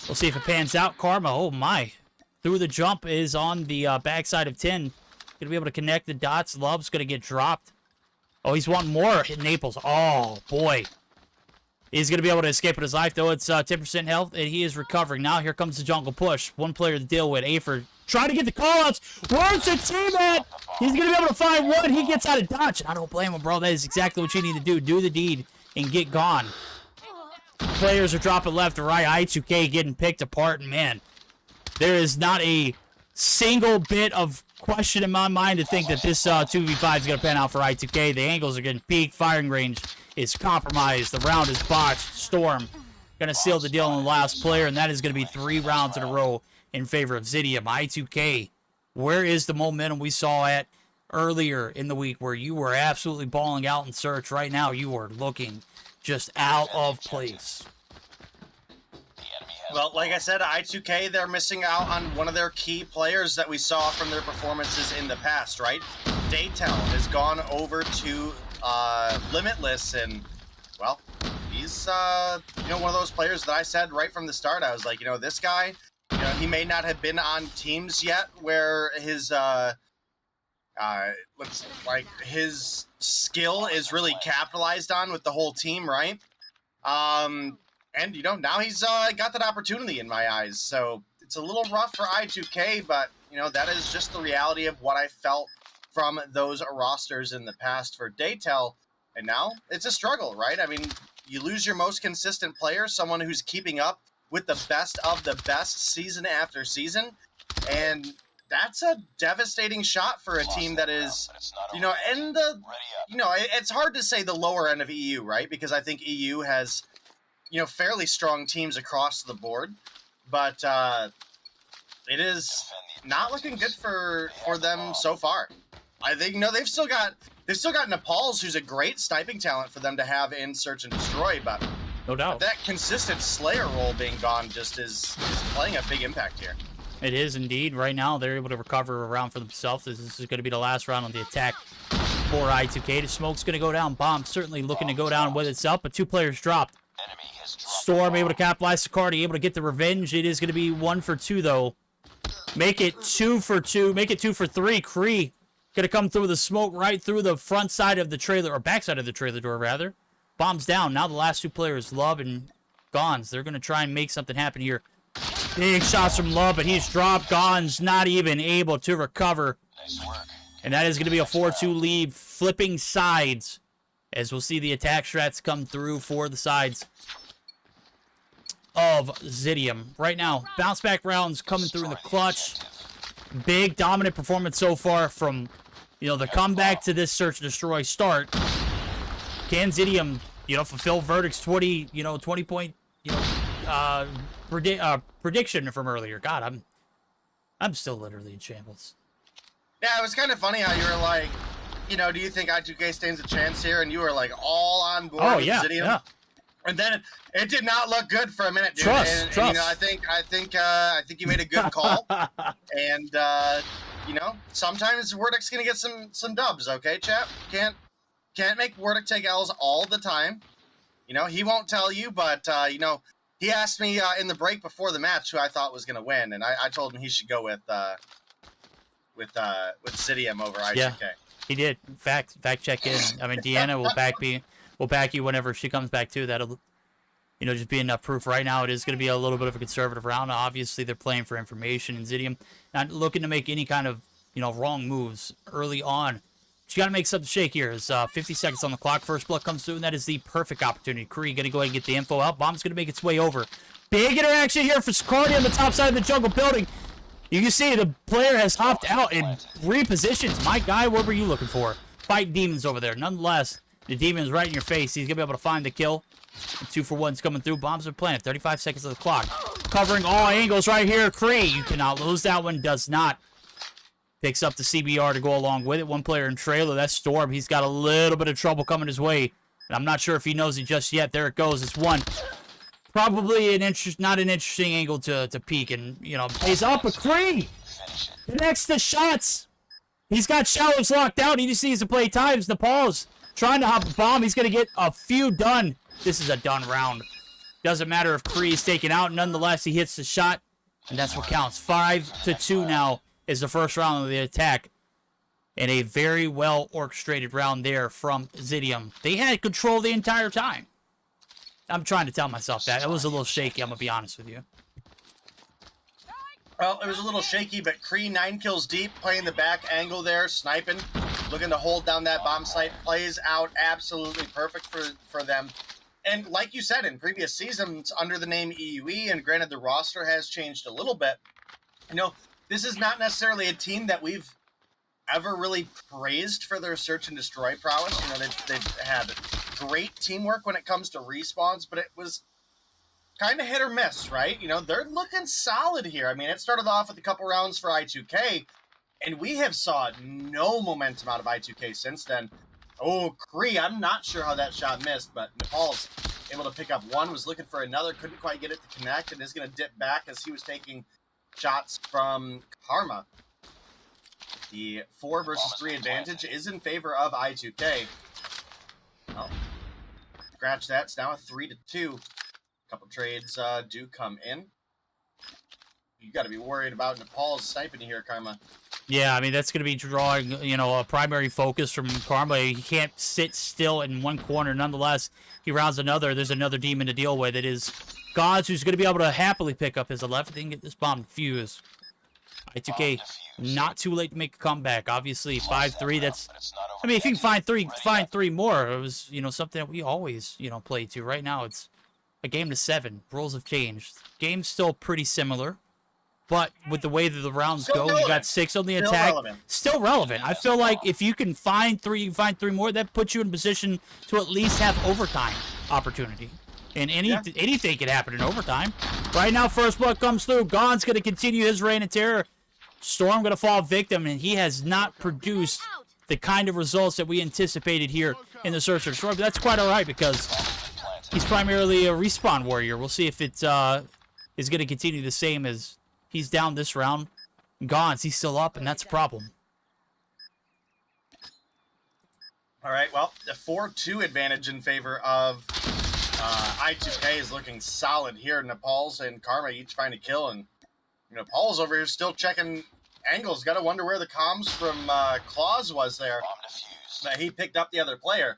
we'll see if it pans out. Karma, oh my. Through the jump is on the backside of 10. Going to be able to connect the dots. Love's going to get dropped. Oh, he's wanting more. Hit Naples. Oh, boy. He's going to be able to escape with his life, though. It's 10% health, and he is recovering. Now here comes the jungle push. One player to deal with. Afer trying to get the callouts. Where's the team at? He's going to be able to find one. He gets out of dodge. I don't blame him, bro. That is exactly what you need to do. Do the deed and get gone. Players are dropping left and right. I2K getting picked apart, and man, there is not a single bit of question in my mind to think that this 2v5 is going to pan out for I2K. The angles are getting peaked. Firing range is compromised. The round is botched. Storm going to seal the deal on the last player, and that is going to be 3 rounds in a row in favor of Xitium. I2K, where is the momentum we saw at earlier in the week where you were absolutely balling out in search? Right now, you are looking just out of place. Well, like I said, I2K, they're missing out on one of their key players that we saw from their performances in the past, right? Daytel has gone over to Limitless, and, well, he's, one of those players that I said right from the start. I was like, this guy, he may not have been on teams yet where his, his skill is really capitalized on with the whole team, right? And, now he's got that opportunity in my eyes. So it's a little rough for I2K, but, that is just the reality of what I felt from those rosters in the past for Daytel. And now it's a struggle, right? I mean, you lose your most consistent player, someone who's keeping up with the best of the best season after season. And that's a devastating shot for a team that is, in the, it's hard to say the lower end of EU, right? Because I think EU has, fairly strong teams across the board, but it is not looking good for them so far. I think they've still got Nepal's, who's a great sniping talent for them to have in Search and Destroy, but no doubt that consistent Slayer role being gone just is playing a big impact here. It is indeed. Right now, they're able to recover a round for themselves. This is going to be the last round on the attack for I2K. The smoke's going to go down. Bomb certainly looking to go down with itself, but 2 players dropped. Storm able to capitalize Sicardi, able to get the revenge. It is going to be 1 for 2, though. Make it 2 for 2. Make it 2 for 3. Kree going to come through the smoke right through the front side of the trailer, or back side of the trailer door, rather. Bombs down. Now the last 2 players, Love and Gons. They're going to try and make something happen here. Big shots from Love, but he's dropped. Gons not even able to recover. Nice work. And that is going to be a 4-2 lead. Flipping sides, as we'll see the attack strats come through for the sides of Xitium. Right now, bounce back rounds coming through in the clutch. Big dominant performance so far from, the comeback to this search and destroy start. Can Xitium, fulfill Verdict's 20 point, prediction from earlier? God, I'm still literally in shambles. Yeah, it was kind of funny how you were like, do you think I2K stands a chance here? And you were like all on board with Xitium. Yeah. And then it did not look good for a minute, dude. Trust. And, I think you made a good call. And sometimes Verdict's gonna get some dubs, okay, chap? Can't make Verdict take L's all the time. He won't tell you, but he asked me in the break before the match who I thought was gonna win, and I told him he should go with Xitium over I2K. Yeah, he did. Fact check in. I mean, Deanna will back you whenever she comes back too. That'll, just be enough proof. Right now, it is going to be a little bit of a conservative round. Obviously, they're playing for information, and Xitium not looking to make any kind of wrong moves early on. But you got to make something shake here. As 50 seconds on the clock, first blood comes through, and that is the perfect opportunity. Kree going to go ahead and get the info out. Bomb's going to make its way over. Big interaction here for Sicardi on the top side of the jungle building. You can see the player has hopped out and repositions. My guy, what were you looking for? Fight demons over there. Nonetheless, the demon's right in your face. He's going to be able to find the kill. And 2 for 1's coming through. Bombs are planted. 35 seconds of the clock. Covering all angles right here. Kree, you cannot lose that one. Does not. Picks up the CBR to go along with it. 1 player in trailer. That's Storm. He's got a little bit of trouble coming his way. And I'm not sure if he knows it just yet. There it goes. It's 1. Probably not an interesting angle to peek, and plays up a Kree. Connects the shots. He's got showers locked out. He just needs to play times. Nepal's trying to hop a bomb. He's gonna get a few done. This is a done round. Doesn't matter if Kree is taken out. Nonetheless, he hits the shot, and that's what counts. 5-2 now is the first round of the attack, and a very well orchestrated round there from Xitium. They had control the entire time. I'm trying to tell myself that. It was a little shaky, I'm going to be honest with you. Well, it was a little shaky, but Kree 9 kills deep, playing the back angle there, sniping, looking to hold down that bomb site. Plays out absolutely perfect for them. And like you said, in previous seasons, under the name EUE, and granted the roster has changed a little bit, this is not necessarily a team that we've ever really praised for their search and destroy prowess. They've had great teamwork when it comes to respawns, but it was kind of hit or miss, right? They're looking solid here. I mean, it started off with a couple rounds for I2K, and we have saw no momentum out of I2K since then. Oh, Kree, I'm not sure how that shot missed, but Nepal's able to pick up 1, was looking for another, couldn't quite get it to connect, and is going to dip back as he was taking shots from Karma. The 4 versus 3 advantage is in favor of I2K. Well, scratch that. It's now a 3-2. A couple trades do come in. You got to be worried about Nepal's sniping here, Karma. Yeah, I mean, that's going to be drawing, a primary focus from Karma. He can't sit still in one corner. Nonetheless, he rounds another. There's another demon to deal with. It is Gods, who's going to be able to happily pick up his 11th and get this bomb defused. I2K, not too late to make a comeback. Obviously, 5-3, that's... I mean, if you can find three more, it was, something that we always, play to. Right now, it's a game to 7. Rules have changed. Game's still pretty similar. But with the way that the rounds go, you got 6 on the attack. Still relevant. I feel like if you can find 3, more, that puts you in position to at least have overtime opportunity. And anything can happen in overtime. Right now, first blood comes through. Gon's going to continue his reign of terror. Storm going to fall victim, and he has not produced the kind of results that we anticipated here in the search and destroy. But that's quite all right because he's primarily a respawn warrior. We'll see if it is going to continue the same as he's down this round. Gons, he's still up, and that's a problem. All right, well, a 4-2 advantage in favor of I2K is looking solid here. Nepal's and Karma each find a kill, and Nepal's over here still checking angles. Got to wonder where the comms from Claus was there. That he picked up the other player.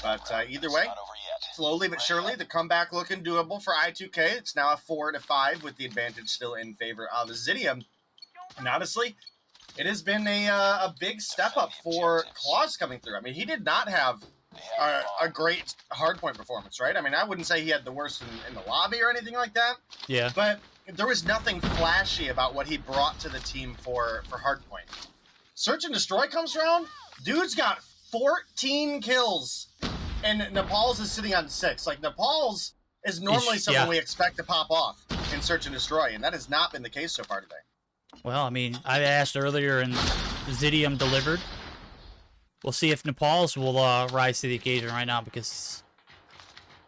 But either way, slowly but surely, the comeback looking doable for I2K. It's now a 4-5 with the advantage still in favor of Xitium. And honestly, it has been a big step up for Claus coming through. I mean, he did not have a great hardpoint performance, right? I mean, I wouldn't say he had the worst in the lobby or anything like that. Yeah. But there was nothing flashy about what he brought to the team for hardpoint. Search and Destroy comes around. Dude's got 14 kills, and Nepal's is sitting on 6. Like, Nepal's is normally something we expect to pop off in Search and Destroy, and that has not been the case so far today. Well, I mean, I asked earlier, and Xitium delivered. We'll see if Nepal's will rise to the occasion right now, because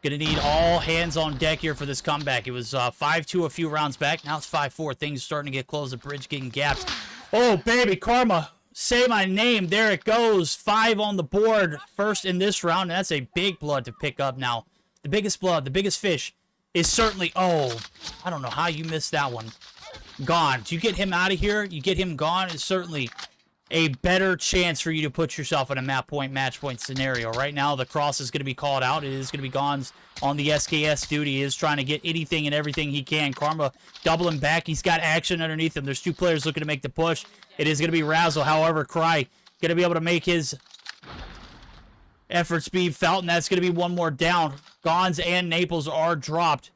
going to need all hands on deck here for this comeback. It was 5-2 a few rounds back. Now it's 5-4. Things starting to get close. The bridge getting gapped. Oh, baby, Karma. Say my name. There it goes. 5 on the board. First in this round. And that's a big blood to pick up now. The biggest blood, the biggest fish is certainly... Oh, I don't know how you missed that one. Gone. Do you get him out of here? You get him gone. It's certainly a better chance for you to put yourself in a match point scenario. Right now, the cross is going to be called out. It is going to be Gon's on the SKS duty. He is trying to get anything and everything he can. Karma doubling back. He's got action underneath him. There's 2 players looking to make the push. It is going to be Razzle. However, Cry going to be able to make his efforts be felt, and that's going to be one more down. Gons and Naples are dropped.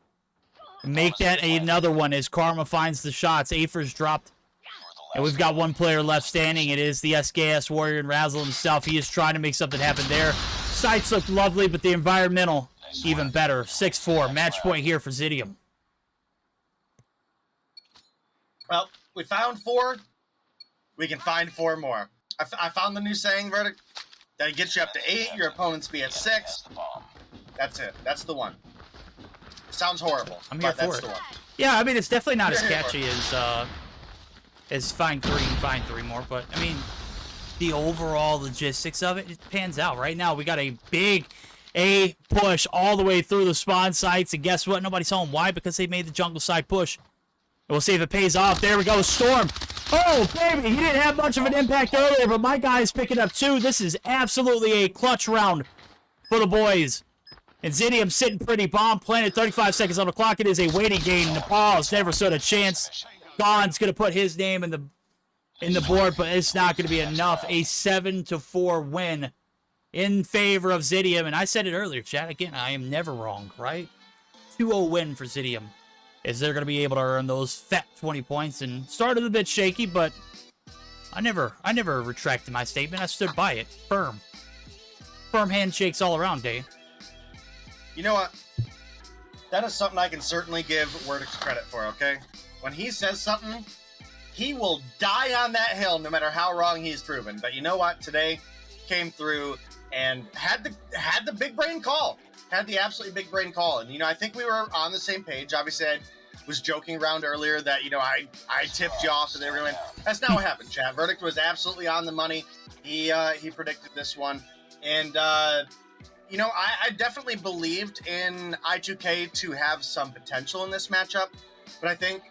Make that another one as Karma finds the shots. Afer's dropped. And we've got 1 player left standing. It is the SKS Warrior and Razzle himself. He is trying to make something happen there. Sights look lovely, but the environmental even better. 6-4. Match point here for Xitium. Well, we found 4. We can find 4 more. I found the new saying, Verdict. That gets you up to 8. Your opponents be at 6. That's it. That's the one. It sounds horrible. I'm here for it. Yeah, I mean, it's definitely not as catchy as Find 3 and Find 3 more, but, I mean, the overall logistics of it pans out. Right now, we got a big A push all the way through the spawn sites, and guess what? Nobody's home. Why? Because they made the jungle side push. And we'll see if it pays off. There we go, Storm. Oh, baby, he didn't have much of an impact earlier, but my guy is picking up 2. This is absolutely a clutch round for the boys. And Xitium sitting pretty. Bomb planted, 35 seconds on the clock. It is a waiting game. Nepal's never stood a chance. Gon's going to put his name in the board, but it's not going to be enough. A 7-4 win in favor of Xitium. And I said it earlier, chat. Again, I am never wrong, right? 2-0 win for Xitium. Is they're going to be able to earn those fat 20 points. And started a bit shaky, but I never retracted my statement. I stood by it. Firm. Firm handshakes all around, Dave. You know what? That is something I can certainly give Wordix credit for, okay? When he says something, he will die on that hill no matter how wrong he's proven. But you know what? Today came through and had the big brain call. Had the absolutely big brain call. And, I think we were on the same page. Obviously, I was joking around earlier that, I tipped you off and they were going to win. That's not what happened, chat. Verdict was absolutely on the money. He predicted this one. And, I definitely believed in I2K to have some potential in this matchup. But I think,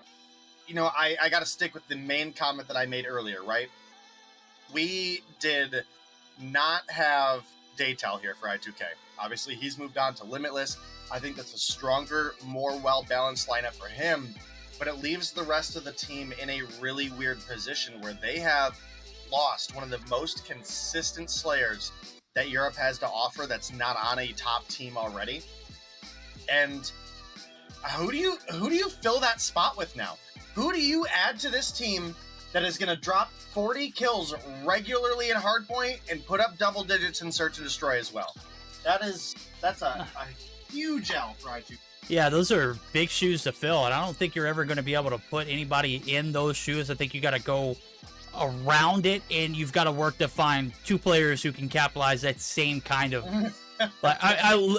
I got to stick with the main comment that I made earlier, right? We did not have Daytel here for I2K. Obviously, he's moved on to Limitless. I think that's a stronger, more well-balanced lineup for him. But it leaves the rest of the team in a really weird position where they have lost one of the most consistent slayers that Europe has to offer that's not on a top team already. And who do you fill that spot with now? Who do you add to this team that is going to drop 40 kills regularly in hardpoint and put up double digits in Search and Destroy as well? That's a huge L for I2. Yeah, those are big shoes to fill, and I don't think you're ever going to be able to put anybody in those shoes. I think you got to go around it, and you've got to work to find 2 players who can capitalize that same kind of. But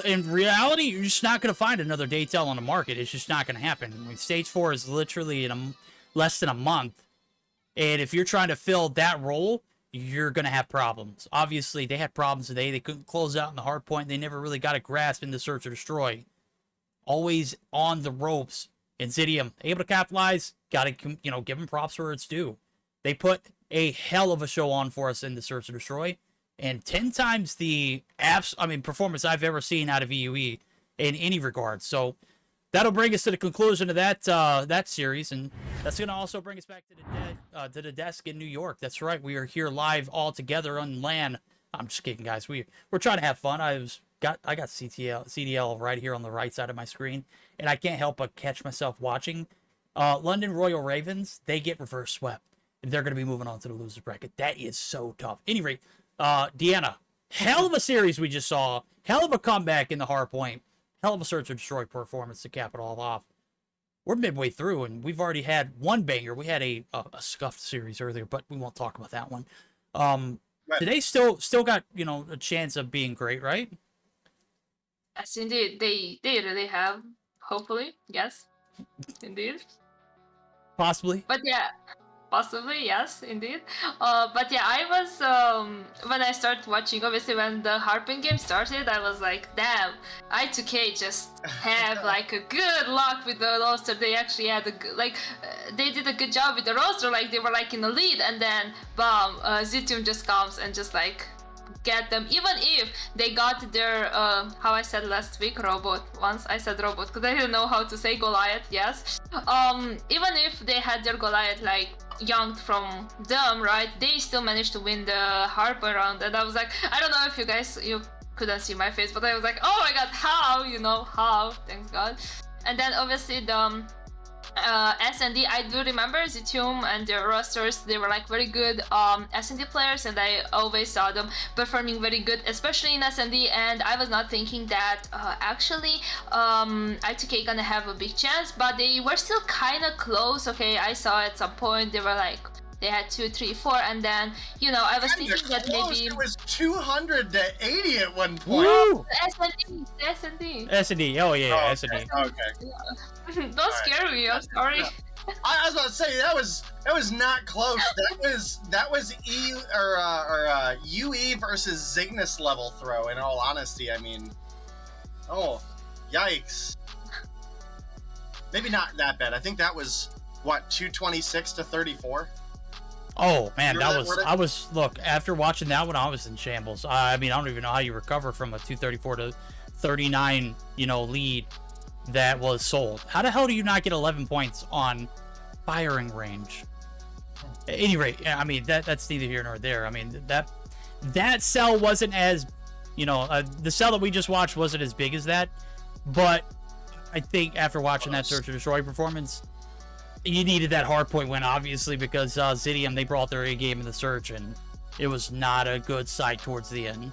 in reality, you're just not going to find another Daytel on the market. It's just not going to happen. I mean, Stage 4 is literally in less than a month, and if you're trying to fill that role, you're going to have problems. Obviously, they had problems today. They couldn't close out in the hard point. They never really got a grasp in the search or destroy. Always on the ropes. And Xitium, able to capitalize, got to, give them props where it's due. They put a hell of a show on for us in the search or destroy. And 10 times the performance I've ever seen out of EUE in any regard. So that'll bring us to the conclusion of that series, and that's going to also bring us back to the desk in New York. That's right, we are here live all together on LAN. I'm just kidding, guys. We're trying to have fun. I got CDL right here on the right side of my screen, and I can't help but catch myself watching. London Royal Ravens, they get reverse swept. They're going to be moving on to the loser bracket. That is so tough. Anyway, Deanna, hell of a series we just saw. Hell of a comeback in the hard point. Hell of a search or destroy performance to cap it all off. We're midway through, and we've already had one banger. We had a scuffed series earlier, but we won't talk about that one. Right. Today still got, a chance of being great, right? Yes, indeed. They really have. Hopefully, yes, indeed. Possibly. But yeah, possibly, yes, indeed. But yeah, I was, when I started watching, obviously when the harping game started, I was like, damn, I2K just have like a good luck with the roster. They actually had a good, they did a good job with the roster, like they were like in the lead, and then bam, Xitium just comes and just like get them, even if they got their how I said last week, robot. Once I said robot because I didn't know how to say Goliath. Yes, even if they had their Goliath like yanked from them, right, they still managed to win the harp round. And I was like, I don't know if you couldn't see my face, but I was like, oh my god, how, thanks god. And then obviously the S&D, I do remember Xitium and their rosters, they were like very good S&D players, and I always saw them performing very good, especially in S&D, and I was not thinking that actually I2K gonna have a big chance, but they were still kind of close. Okay, I saw at some point they were like, they had 2, 3, 4, and then, I was thinking that maybe it was 200 to 80 at one point. Woo! S&D. S&D, oh yeah, Oh, S&D. Okay. Don't scare me, I'm sorry. I was about to say that was not close. That was UE versus Cygnus level throw. In all honesty, I mean, oh, yikes. Maybe not that bad. I think that was what, 226 to 34. Oh man, look, after watching that one, I was in shambles. I mean, I don't even know how you recover from a 234 to 39, lead that was sold. How the hell do you not get 11 points on firing range? At any rate, I mean, that's neither here nor there. I mean, that cell wasn't as, the cell that we just watched wasn't as big as that, but I think after watching that search or destroy performance, you needed that hard point win, obviously, because Xitium, they brought their A game in the search, and it was not a good sight towards the end.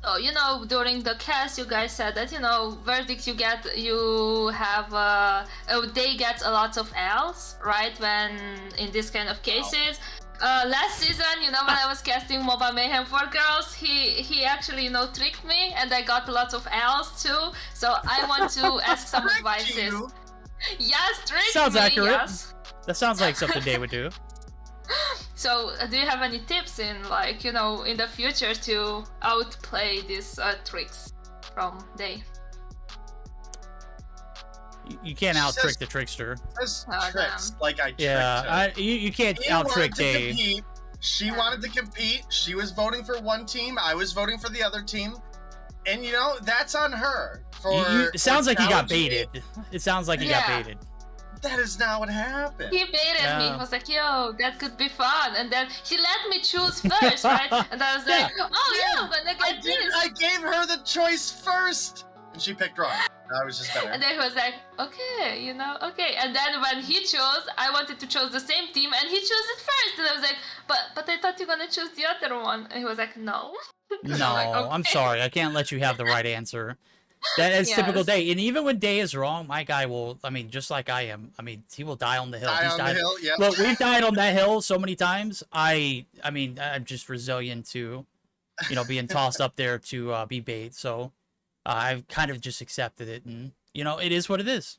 Oh, during the cast, you guys said that, verdict they get a lot of L's, right? When in this kind of cases. Last season, when I was casting Mobile Mayhem for girls, he actually, tricked me, and I got a lot of L's too. So I want to ask some advices. Yes, tricked Sounds me, accurate. yes. That sounds like something they would do. So, do you have any tips in, in the future to outplay these tricks from Day? You can't out-trick the trickster. Tricks, like I tricked her. You can't out-trick Day. She wanted to compete. She was voting for one team. I was voting for the other team. And, that's on her. It sounds like he got baited. It sounds like he got baited. That is not what happened. He baited me. He was like, yo, that could be fun. And then he let me choose first, right? And I was like, I'm gonna get this. I gave her the choice first. And she picked wrong. I was just better. And then he was like, okay, okay. And then when he chose, I wanted to choose the same team, and he chose it first. And I was like, but I thought you were gonna choose the other one. And he was like, no. No, like, okay. I'm sorry. I can't let you have the right answer. That is typical Day. And even when Day is wrong, my guy will, just like I am, he will die on the hill. Yep. Look, we've died on that hill so many times. I'm just resilient to, being tossed up there to be bait. So I've kind of just accepted it. And, it is what it is.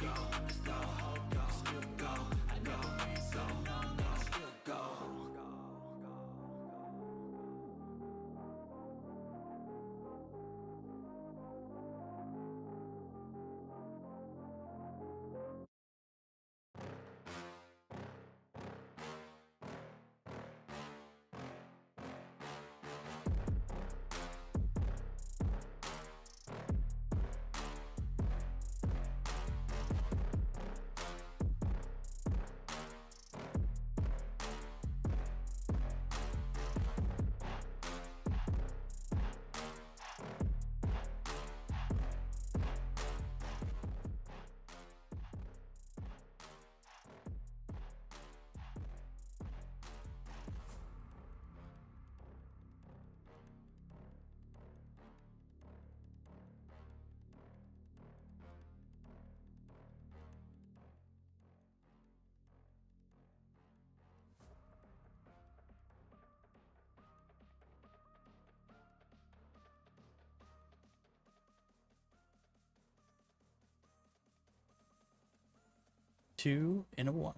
2 and a 1.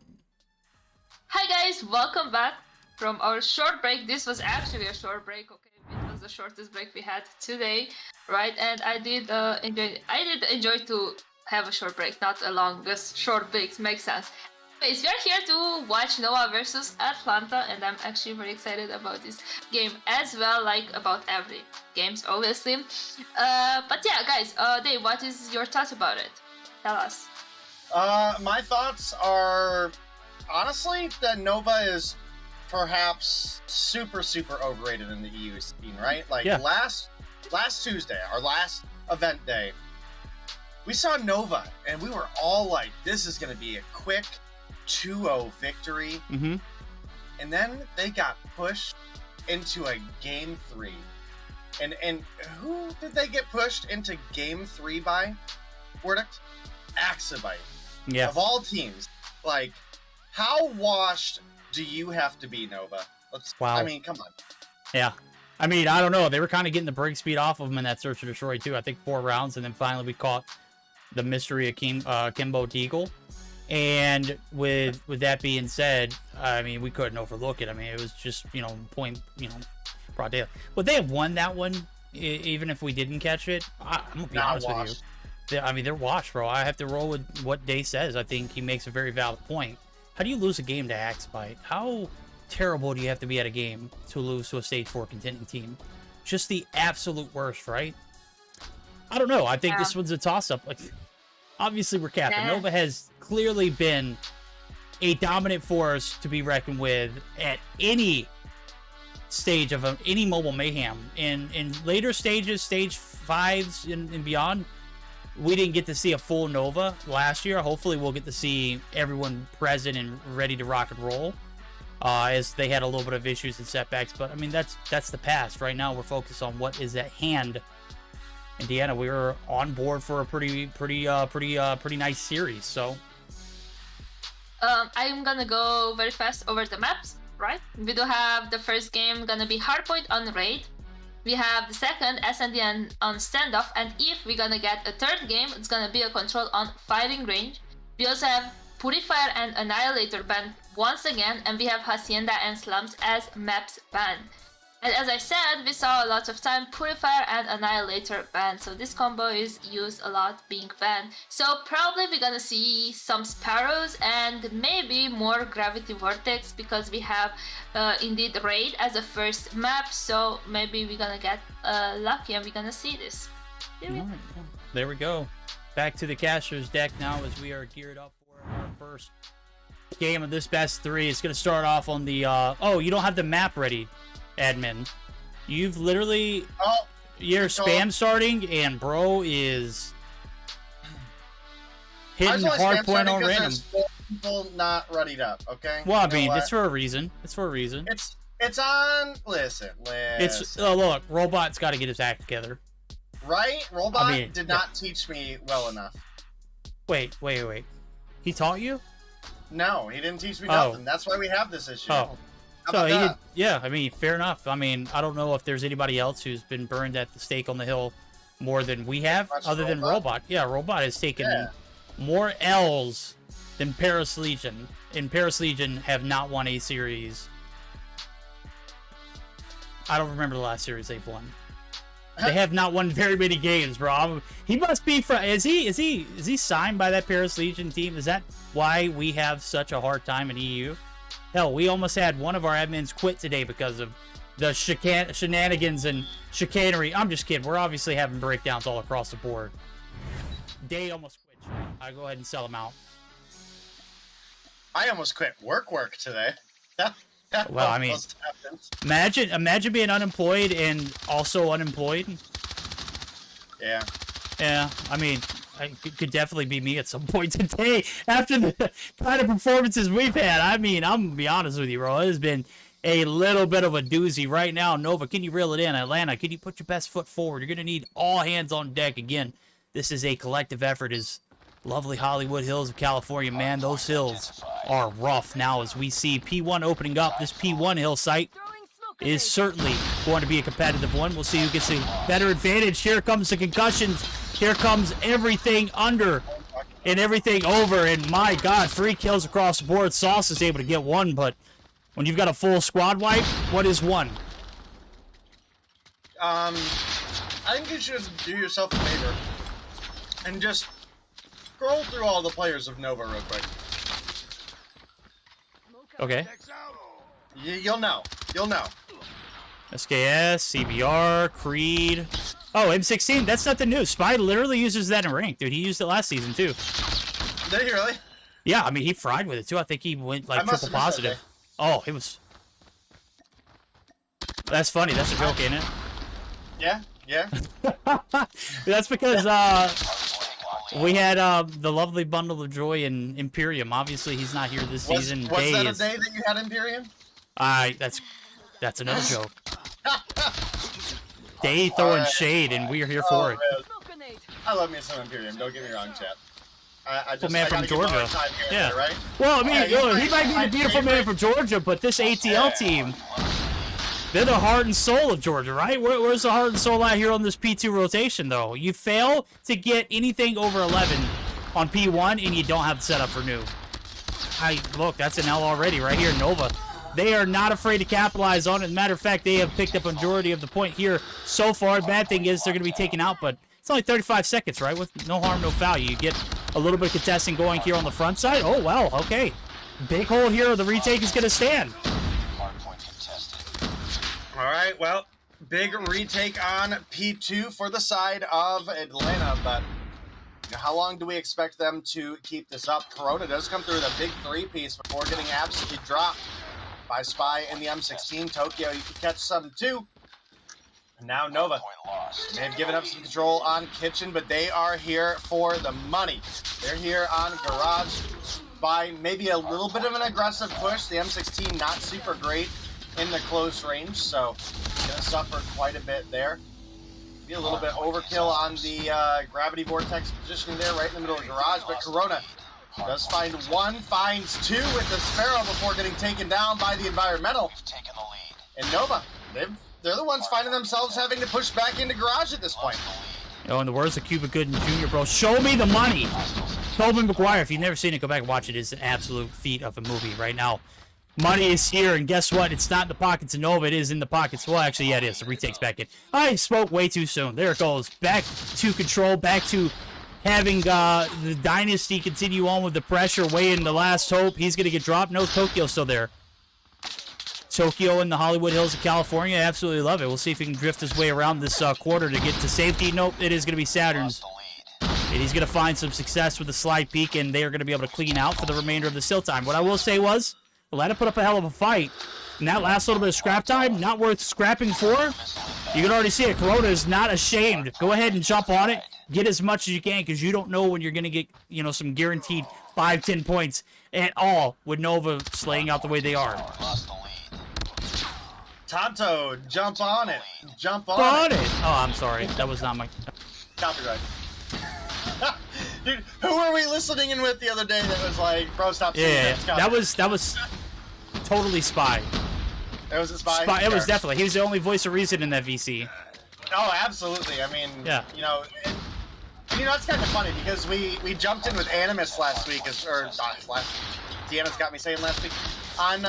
Hi guys, welcome back from our short break. This was actually a short break, okay? It was the shortest break we had today, right? And I did enjoy to have a short break, not a long, just short breaks, makes sense. Anyways, we are here to watch Nova versus Atlanta, and I'm actually very excited about this game as well, like about every games, obviously. But yeah, guys, Dave, what is your thoughts about it? Tell us. My thoughts are honestly that Nova is perhaps super overrated in the EU scene, right? Like last Tuesday, our last event day, we saw Nova and we were all like, this is going to be a quick 2-0 victory. Mm-hmm. And then they got pushed into a game 3. And who did they get pushed into game 3 by? Verdict? AxiByte. Yeah. Of all teams. Like, how washed do you have to be, Nova? Wow. I mean, come on. Yeah. I mean, I don't know. They were kind of getting the break speed off of them in that Search and Destroy, too. I think 4 rounds, and then finally we caught the mystery of Kimbo Deagle. And with that being said, I mean, we couldn't overlook it. I mean, it was just, broad daylight. But they have won that one, even if we didn't catch it. I'm going to be honest with you. I mean, they're washed, bro. I have to roll with what Day says. I think he makes a very valid point. How do you lose a game to AxiByte? How terrible do you have to be at a game to lose to a Stage 4 contending team? Just the absolute worst, right? I don't know. I think this one's a toss-up. Like, obviously, we're capping. Nova has clearly been a dominant force to be reckoned with at any stage of any mobile mayhem. In later stages, stage 5s and beyond, we didn't get to see a full Nova last year. Hopefully, we'll get to see everyone present and ready to rock and roll, as they had a little bit of issues and setbacks. But I mean, that's the past. Right now, we're focused on what is at hand. And Deanna, we were on board for a pretty nice series. So, I'm gonna go very fast over the maps, right? We do have the first game gonna be Hardpoint on Raid. We have the second S&D on Standoff, and if we're gonna get a third game, it's gonna be a Control on Firing Range. We also have Purifier and Annihilator banned once again, and we have Hacienda and Slums as maps banned. And as I said, we saw a lot of time Purifier and Annihilator banned, so this combo is used a lot being banned. So probably we're gonna see some Sparrows and maybe more Gravity Vortex, because we have indeed Raid as a first map, so maybe we're gonna get lucky and we're gonna see this. There we go. Back to the caster's deck now as we are geared up for our first game of this best 3. It's gonna start off on the oh, you don't have the map ready, admin. You've literally your spam starting, and bro is hitting hard point on random. People not readied up, okay? Well, I mean, it's for a reason. It's for a reason. It's on. Listen. It's look, Robot's got to get his act together. Right? Robot did not teach me well enough. Wait. He taught you? No, he didn't teach me nothing. That's why we have this issue. So he did, yeah, I mean, fair enough. I mean, I don't know if there's anybody else who's been burned at the stake on the hill more than we have, other than Robot. Yeah, Robot has taken more L's than Paris Legion, and Paris Legion have not won a series. I don't remember the last series they've won. They have not won very many games, bro. He must be from. Is he signed by that Paris Legion team? Is that why we have such a hard time in EU? Hell, we almost had one of our admins quit today because of the shenanigans and chicanery. I'm just kidding. We're obviously having breakdowns all across the board. Day almost quit. I go ahead and sell him out. I almost quit work today. Well, I mean, imagine being unemployed and also unemployed. Yeah. Yeah, I mean, it could definitely be me at some point today after the kind of performances we've had. I mean, I'm gonna be honest with you, bro. It has been a little bit of a doozy right now. Nova, can you reel it in? Atlanta, can you put your best foot forward? You're gonna need all hands on deck again. This is a collective effort. As lovely Hollywood Hills of California, man, those hills are rough now as we see P1 opening up. This P1 hill site is certainly going to be a competitive one. We'll see who gets a better advantage. Here comes the concussions. Here comes everything under and everything over, and my God, 3 kills across the board. Sauce is able to get 1, but when you've got a full squad wipe, what is 1? I think you should do yourself a favor and just scroll through all the players of Nova real quick. Okay. You'll know. You'll know. SKS, CBR, Creed. Oh, M16, that's nothing new. Spy literally uses that in rank, dude. He used it last season, too. Did he really? Yeah, I mean, he fried with it, too. I think he went, like, triple positive. Oh, it was... That's funny. That's a joke, ain't it? Yeah, yeah. That's because, we had, the lovely bundle of joy in Imperium. Obviously, he's not here this season. Was that a day that you had Imperium? That's another joke. Day throwing shade, and we're here for it. Man. I love me some Imperium. Don't get me wrong, chat. I just man from Georgia. Yeah. There, right? Well, I mean, he might be the beautiful man from Georgia, but this ATL team, they're the heart and soul of Georgia, right? Where's the heart and soul out here on this P2 rotation, though? You fail to get anything over 11 on P1, and you don't have the setup for new. Look, that's an L already right here, Nova. They are not afraid to capitalize on it. As a matter of fact, they have picked up a majority of the point here so far. The bad thing is they're going to be taken out, but it's only 35 seconds, right? With no harm, no foul. You get a little bit of contesting going here on the front side. Oh, well, okay. Big hole here. The retake is going to stand. All right, well, big retake on P2 for the side of Atlanta, but how long do we expect them to keep this up? Corona does come through with a big 3-piece before getting absolutely dropped by Spy in the M16. Tokyo, you can catch some too. And now Nova. They have given up some control on Kitchen, but they are here for the money. They're here on Garage by maybe a little bit of an aggressive push. The M16 not super great in the close range, so gonna suffer quite a bit there. Be a little bit overkill on the gravity vortex positioning there right in the middle of Garage, but Corona does find 1, finds 2 with the Sparrow before getting taken down by the Environmental. And Nova, they're the ones finding themselves having to push back into Garage at this point. Oh, in the words of Cuba Gooding Jr., bro, show me the money. Tobin Maguire, if you've never seen it, go back and watch it. It's an absolute feat of a movie right now. Money is here, and guess what? It's not in the pockets of Nova. It is in the pockets. Well, actually, yeah, it is. The retake's back in. I spoke way too soon. There it goes. Back to control. Back to having the Dynasty continue on with the pressure. Way in the last hope. He's going to get dropped. No, Tokyo's still there. Tokyo in the Hollywood Hills of California. Absolutely love it. We'll see if he can drift his way around this quarter to get to safety. Nope, it is going to be Saturn's. And he's going to find some success with the slide peek, and they are going to be able to clean out for the remainder of the still time. What I will say was, Atlanta put up a hell of a fight. And that last little bit of scrap time, not worth scrapping for. You can already see it. Corona is not ashamed. Go ahead and jump on it. Get as much as you can, because you don't know when you're going to get, some guaranteed 5-10 points at all with Nova slaying out the way they are. Tonto, jump on it. Jump on it. Oh, I'm sorry. That was not my... Copyright. Dude, who were we listening in with the other day that was like, bro, stop saying that was totally Spy. It was a Spy? It was definitely. He was the only voice of reason in that VC. Oh, absolutely. I mean, yeah. It's kind of funny because we jumped in with Animus last week, Deanna's got me saying last week, on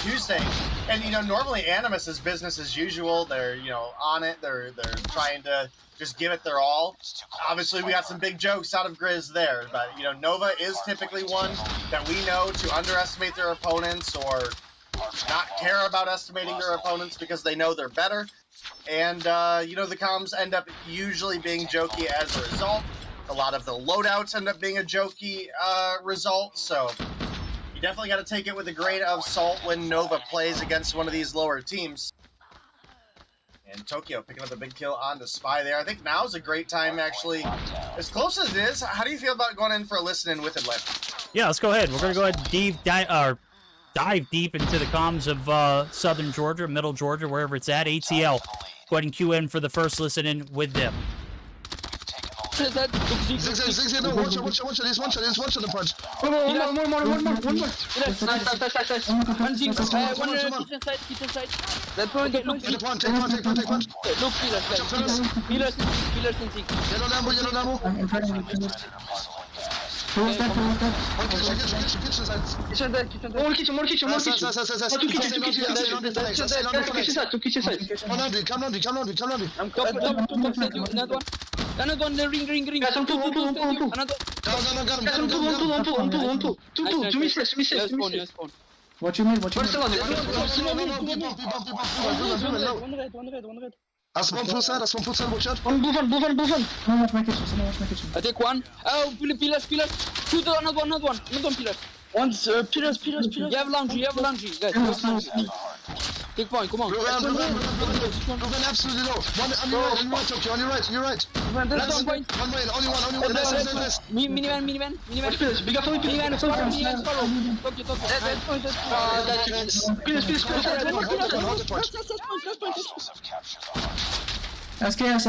Tuesday. And, normally Animus is business as usual. They're, on it. They're trying to just give it their all. Obviously, we got some big jokes out of Grizz there, but, Nova is typically one that we know to underestimate their opponents or not care about estimating their opponents because they know they're better. And, the comms end up usually being jokey as a result. A lot of the loadouts end up being a jokey result, so you definitely got to take it with a grain of salt when Nova plays against one of these lower teams. And Tokyo picking up a big kill on the Spy there. I think now is a great time, actually. As close as it is, how do you feel about going in for a listen-in with Atlanta? Yeah, let's go ahead. We're going to go ahead and dive deep into the comms of southern Georgia, middle Georgia, wherever it's at. ATL. Go ahead and queue in for the first listen-in with them. Zig, no, watch it, there's one shot the punch. One more. Nice. One kitchen side. That point, take punch. Look, pillars in Zig. Yellow Lambo. Who's that? Kitchen side. Kitchen dead. More kitchen. Two kitchen side. Come on, dude. I'm another one, the ring. Guys, I'm two. Another. One, two. To me safe. What you mean? One red. I spawn full side, watch out. One blue one. Someone watch my kitchen. I take one. Oh, pillars. Shoot another one. Another one pillar. One's pillars. You have laundry, guys. Take point, come on. Blue van, absolutely low. One on your right, okay, on your right. Another one point. One main, only one. Less. Minivan. Big up for me. Minivan, follow. Talk. Pillars. SKS.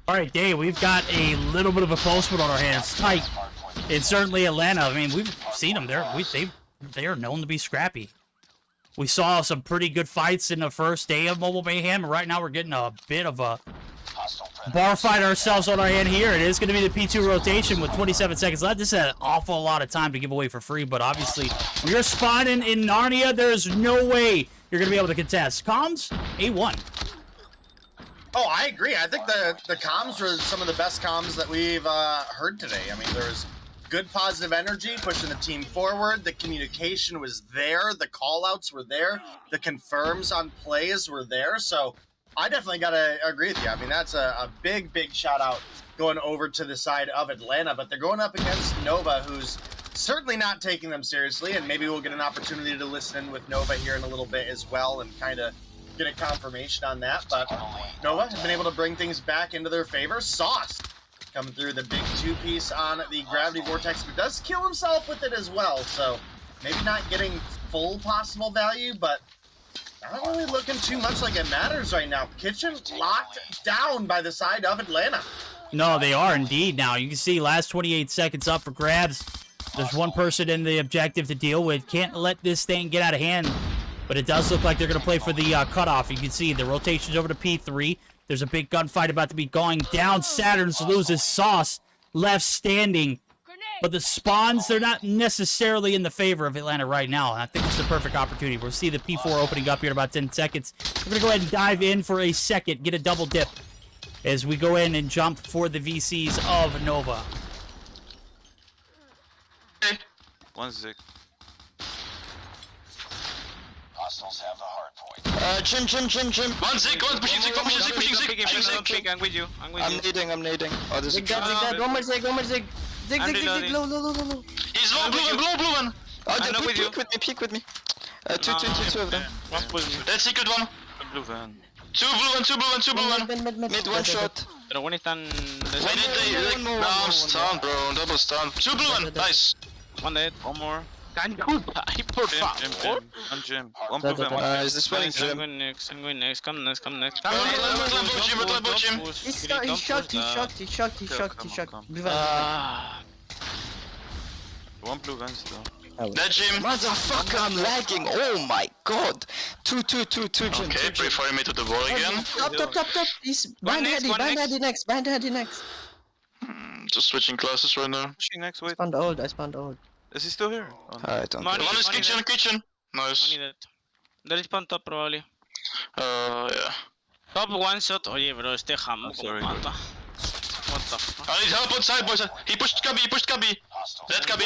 Alright, Dave, we've got a little bit of a postman on our hands. Tight. It's certainly Atlanta. I mean, we've seen them. They are known to be scrappy. We saw some pretty good fights in the first day of Mobile Mayhem. Right now, we're getting a bit of a bar fight ourselves on our hand here. It is going to be the P2 rotation with 27 seconds left. This is an awful lot of time to give away for free, but obviously, when you're spawning in Narnia, there's no way you're going to be able to contest. Comms, A1. Oh, I agree. I think the comms were some of the best comms that we've heard today. I mean, there was good positive energy pushing the team forward. The communication was there. The call-outs were there. The confirms on plays were there. So I definitely got to agree with you. I mean, that's a big shout-out going over to the side of Atlanta. But they're going up against Nova, who's certainly not taking them seriously. And maybe we'll get an opportunity to listen in with Nova here in a little bit as well and kind of get a confirmation on that. But Nova has been able to bring things back into their favor. Sauce coming through the big two-piece on the Gravity Vortex, but does kill himself with it as well. So maybe not getting full possible value, but not really looking too much like it matters right now. Kitchen locked down by the side of Atlanta. No, they are indeed now. You can see last 28 seconds up for grabs. There's one person in the objective to deal with. Can't let this thing get out of hand, but it does look like they're going to play for the cutoff. You can see the rotation's over to P3. There's a big gunfight about to be going down. Saturn's loses Sauce left standing. But the spawns, they're not necessarily in the favor of Atlanta right now. And I think it's the perfect opportunity. We'll see the P4 opening up here in about 10 seconds. We're going to go ahead and dive in for a second, get a double dip as we go in and jump for the VCs of Nova. Hey. 1-6. Hostiles have the hard point. Gym. 1-6, pushing 6. I'm with you. I'm nading. Oh, there's a Zig. One more zig. Zig. Low. He's low, blue one. Oh, peek with me. Two of them. That's secret one. Blue van. Two blue one. Mid one shot. Pero one is tan... I'm stunned, bro. Double stun. Two blue one. Nice. One dead. One more. Can you die, por favor? One gym. One blue van. Is this one gym? I'm going next. Come next. Gym. He's shocked. Blue van. One blue van still. That gym. Motherfucker, I'm lagging. Oh my god. Two gym. Okay, pray for me to the wall again. Top. He's bind heady next. Just switching classes right now. Pushing next, wait. I spawned old. Is he still here? I don't know. One is kitchen. Nice. There is pan top probably. Yeah. Top one shot. Oye, bro, este jamón como mata. What the fuck? I need help on side, boys. He pushed Cubby. Dead Cubby.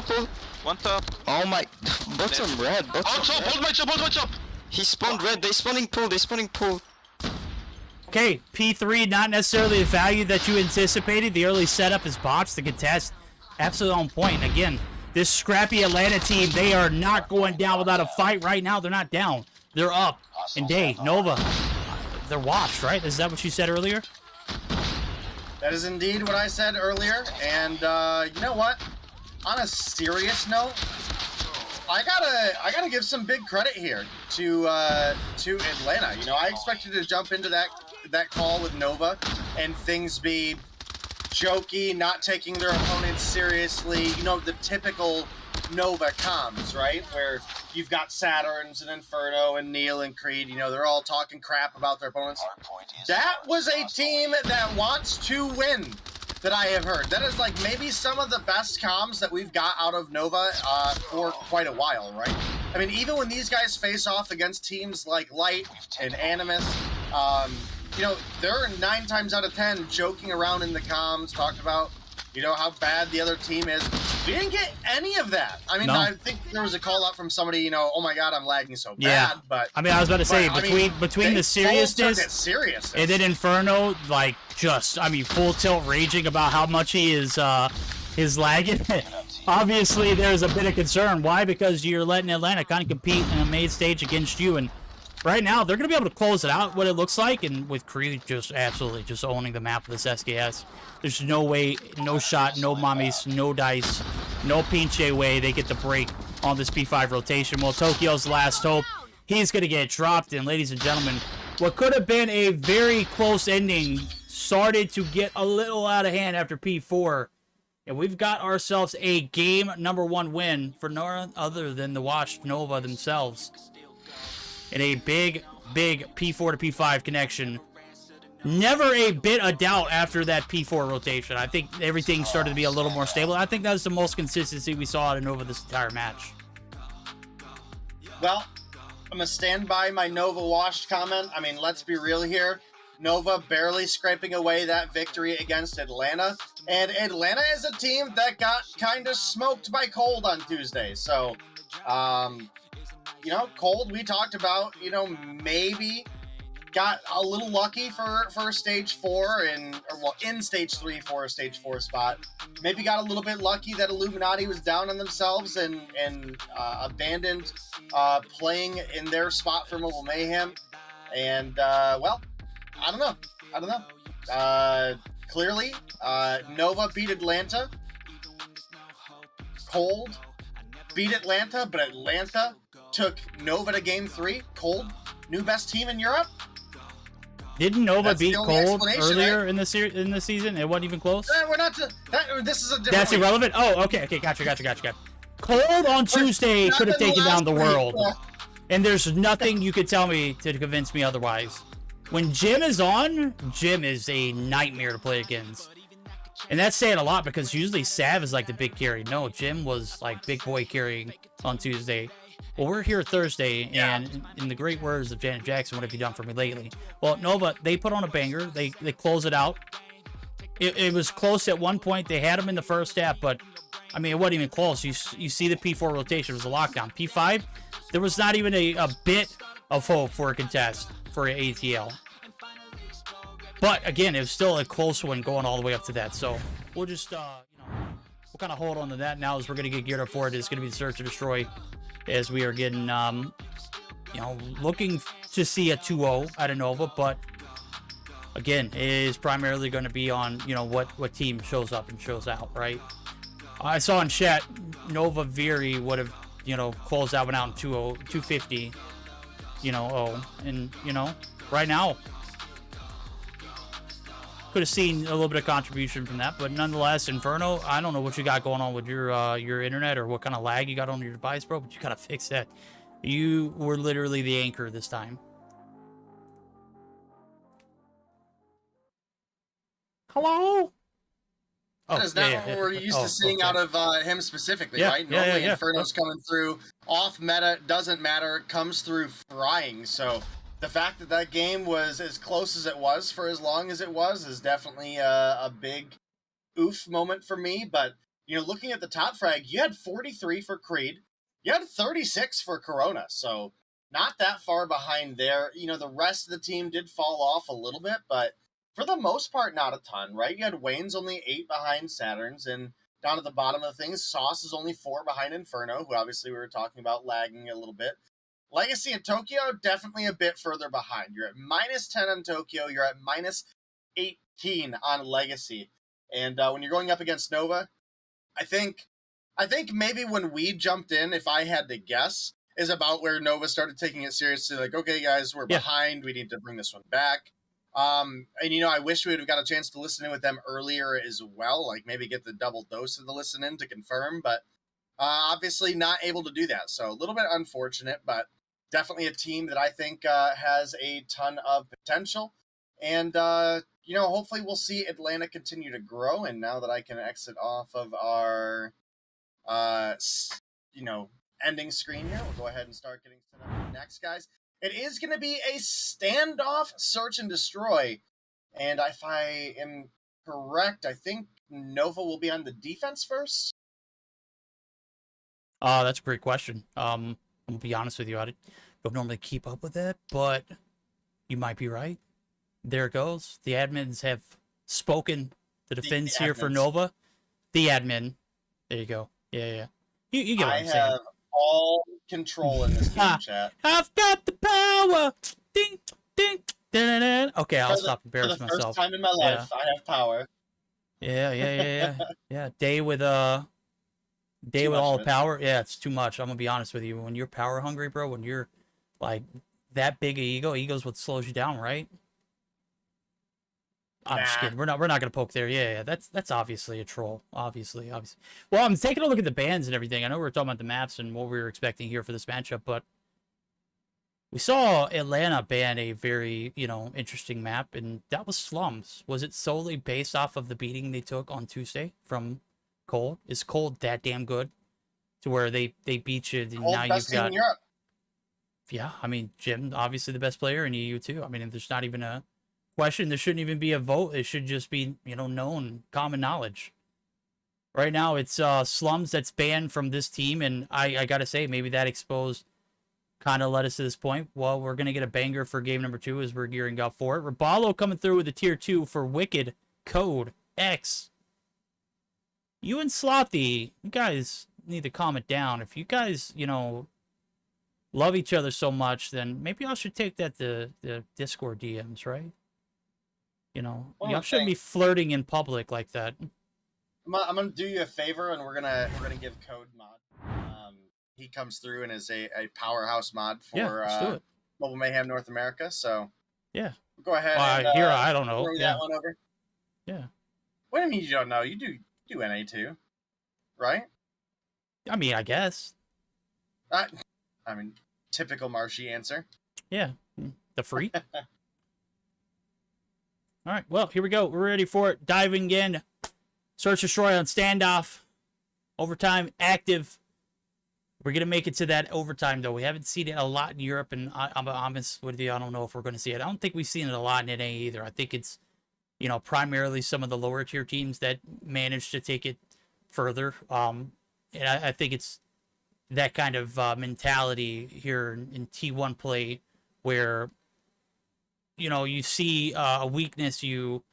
Pull. One top. Oh my. Bottom red. On top, hold my chop. He spawned red. They spawning pull. Okay, P3, not necessarily the value that you anticipated. The early setup is botched. The contest, absolutely on point. Again, this scrappy Atlanta team, they are not going down without a fight right now. They're not down. They're up. And Nova, they're washed, right? Is that what you said earlier? That is indeed what I said earlier. And you know what? On a serious note, I gotta give some big credit here to Atlanta. You know, I expected to jump into that call with Nova and things be jokey, not taking their opponents seriously. You know, the typical Nova comms, right? Where you've got Saturns and Inferno and Neil and Creed. You know, they're all talking crap about their opponents. That was a team that wants to win. that I have heard. That is like maybe some of the best comms that we've got out of Nova for quite a while, right? I mean, even when these guys face off against teams like Light and Animus, you know, they're 9 times out of 10 joking around in the comms, talking about, you know, how bad the other team is. We didn't get any of that. I mean, I think there was a call out from somebody, you know, oh my God, I'm lagging so bad. But I mean, I was about to say, between the seriousness and then Inferno, like, just, I mean, full tilt raging about how much he is lagging. Obviously, there's a bit of concern. Why? Because you're letting Atlanta kind of compete in a main stage against you, and right now, they're going to be able to close it out, what it looks like, and with Creed just absolutely just owning the map of this SKS. There's no way, no shot, no mummies, no dice, no pinche way they get the break on this P5 rotation. Well, Tokyo's last hope, he's going to get dropped, and ladies and gentlemen, what could have been a very close ending started to get a little out of hand after P4, and we've got ourselves a game #1 win for no other than the Washed Nova themselves. In a big, big P4 to P5 connection. Never a bit of doubt after that P4 rotation. I think everything started to be a little more stable. I think that was the most consistency we saw out of Nova this entire match. Well, I'm going to stand by my Nova washed comment. I mean, let's be real here. Nova barely scraping away that victory against Atlanta. And Atlanta is a team that got kind of smoked by Cold on Tuesday. So, you know, Cold, we talked about, you know, maybe got a little lucky for stage 4 in stage 3 for a stage 4 spot. Maybe got a little bit lucky that Illuminati was down on themselves and abandoned playing in their spot for Mobile Mayhem. And, well, I don't know. Clearly, Nova beat Atlanta. Cold beat Atlanta, but Atlanta took Nova to game 3. Cold, new best team in Europe. Didn't Nova beat Cold earlier right? in the season? It wasn't even close. We're not. This is a different. That's irrelevant. Oh, okay. Gotcha. Cold on Tuesday could have taken down the world, and there's nothing you could tell me to convince me otherwise. When Jim is on, Jim is a nightmare to play against, and that's saying a lot because usually Sav is like the big carry. No, Jim was like big boy carrying on Tuesday. Well, we're here Thursday, and in the great words of Janet Jackson, what have you done for me lately? Well, Nova, they put on a banger. They close it out. It was close at one point. They had them in the first half, but, I mean, it wasn't even close. You see the P4 rotation. It was a lockdown. P5, there was not even a bit of hope for a contest for ATL. But, again, it was still a close one going all the way up to that. So, we'll just, you know, we'll kind of hold on to that now as we're going to get geared up for it. It's going to be the Search and Destroy, as we are getting, you know, looking to see a 2-0 out of Nova, but again, it is primarily going to be on, you know, what team shows up and shows out, right? I saw in chat, Nova Viri would have, you know, closed that one out in 2-0, 250, you know, and, you know, right now, could have seen a little bit of contribution from that, but nonetheless, Inferno, I don't know what you got going on with your internet or what kind of lag you got on your device, bro, but you gotta fix that. You were literally the anchor this time. Hello? That is not what we're used to seeing out of him specifically, right? Normally Inferno's coming through off meta, doesn't matter, comes through frying, so the fact that that game was as close as it was for as long as it was is definitely a big oof moment for me. But, you know, looking at the top frag, you had 43 for Creed. You had 36 for Corona. So not that far behind there. You know, the rest of the team did fall off a little bit, but for the most part, not a ton, right? You had Wayne's only 8 behind Saturn's, and down at the bottom of things, Sauce is only 4 behind Inferno, who obviously we were talking about lagging a little bit. Legacy and Tokyo, definitely a bit further behind. You're at -10 on Tokyo. You're at -18 on Legacy. And when you're going up against Nova, I think maybe when we jumped in, if I had to guess, is about where Nova started taking it seriously. Like, okay, guys, we're behind. We need to bring this one back. And, you know, I wish we would have got a chance to listen in with them earlier as well. Like, maybe get the double dose of the listen in to confirm. But obviously not able to do that. So a little bit unfortunate, but definitely a team that I think has a ton of potential. And, you know, hopefully we'll see Atlanta continue to grow. And now that I can exit off of our, you know, ending screen here, we'll go ahead and start getting set up for next, guys. It is going to be a standoff search and destroy. And if I am correct, I think Nova will be on the defense first. That's a great question. I'm gonna be honest with you, I don't normally keep up with it, but you might be right. There it goes. The admins have spoken. The defense here for Nova. The admin. There you go. Yeah. You get what I'm saying. I have all control in this game chat. I've got the power. Ding, ding, ding, ding. Okay, I'll stop embarrassing myself. For the first time in my life, I have power. Yeah. Day with all the power. Yeah, it's too much. I'm gonna be honest with you. When you're power hungry, bro, when you're like that big of ego's what slows you down, right? I'm just kidding. We're not gonna poke there. Yeah. That's obviously a troll. Obviously. Well, I'm taking a look at the bans and everything. I know we were talking about the maps and what we were expecting here for this matchup, but we saw Atlanta ban a very, interesting map, and that was Slums. Was it solely based off of the beating they took on Tuesday from Cold? Is Cold that damn good to where they beat you? And now you've got. Yeah, I mean, Jim, obviously the best player in EU too. I mean, there's not even a question. There shouldn't even be a vote. It should just be, known, common knowledge. Right now, it's Slums that's banned from this team, and I gotta say, maybe that exposed kind of led us to this point. Well, we're gonna get a banger for game number 2 as we're gearing up for it. Rabalo coming through with a tier 2 for Wicked Code X. You and Slothy, you guys need to calm it down. If you guys, love each other so much, then maybe I should take that to the Discord DMs, right? Y'all shouldn't be flirting in public like that. I'm gonna do you a favor, and we're gonna give Code mod. He comes through and is a powerhouse mod for Mobile Mayhem North America. So yeah, go ahead. I don't know. Throw that one over. Yeah. What do you mean you don't know? You do NA too, right? I mean, I guess. I mean, typical Marshy answer. Yeah, the freak. All right, well, here we go. We're ready for it. Diving in. Search Destroy on standoff. Overtime active. We're going to make it to that overtime, though. We haven't seen it a lot in Europe, and I'm honest with you, I don't know if we're going to see it. I don't think we've seen it a lot in NA either. I think it's, primarily some of the lower tier teams that managed to take it further. And I think it's that kind of mentality here in T1 play where, you see a weakness, you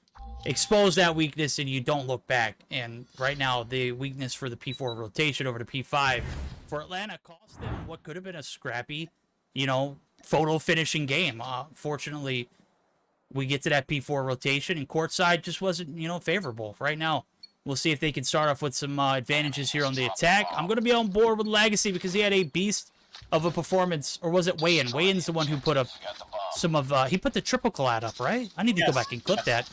expose that weakness, and you don't look back. And right now, the weakness for the P4 rotation over to P5 for Atlanta cost them what could have been a scrappy, photo finishing game. Fortunately, we get to that P4 rotation, and courtside just wasn't, favorable. Right now, we'll see if they can start off with some advantages here on the attack. I'm going to be on board with Legacy because he had a beast of a performance. Or was it Wayan? Wayan's the one who put up some of... he put the triple collab up, right? I need to go back and clip that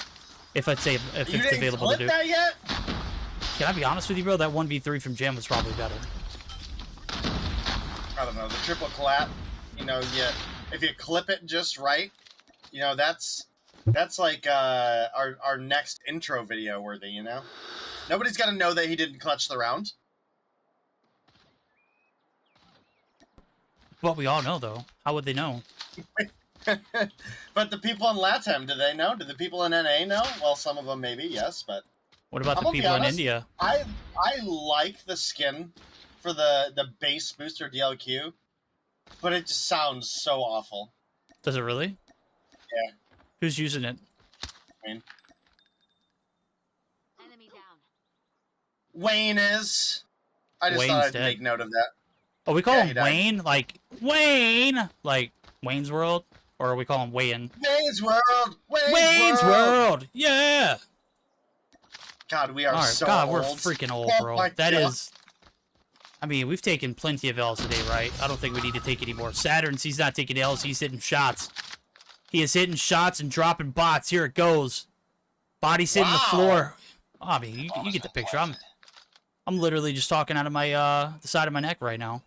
if it's available to do. That yet? Can I be honest with you, bro? That 1v3 from Jam was probably better. I don't know. The triple collab, if you clip it just right, that's like our next intro video worthy, Nobody's got to know that he didn't clutch the round. Well, we all know, though. How would they know? But the people in LATAM, do they know? Do the people in NA know? Well, some of them maybe, yes, but... What about the people in India? I like the skin for the base booster DLQ, but it just sounds so awful. Does it really? Yeah. Who's using it? Wayne. Wayne is. I just thought I'd make note of that. Oh, we call him Wayne? Like, Wayne! Like, Wayne's World? Or are we calling him Wayne? Wayne's World! Wayne's World! Yeah! God, we are so God, old. we're freaking old, bro. That is... I mean, we've taken plenty of L's today, right? I don't think we need to take any more. Saturn's, he's not taking L's, he's hitting shots. He is hitting shots and dropping bots. Here it goes. Body's hitting the floor. Oh, I mean, you get the picture. I'm literally just talking out of my the side of my neck right now.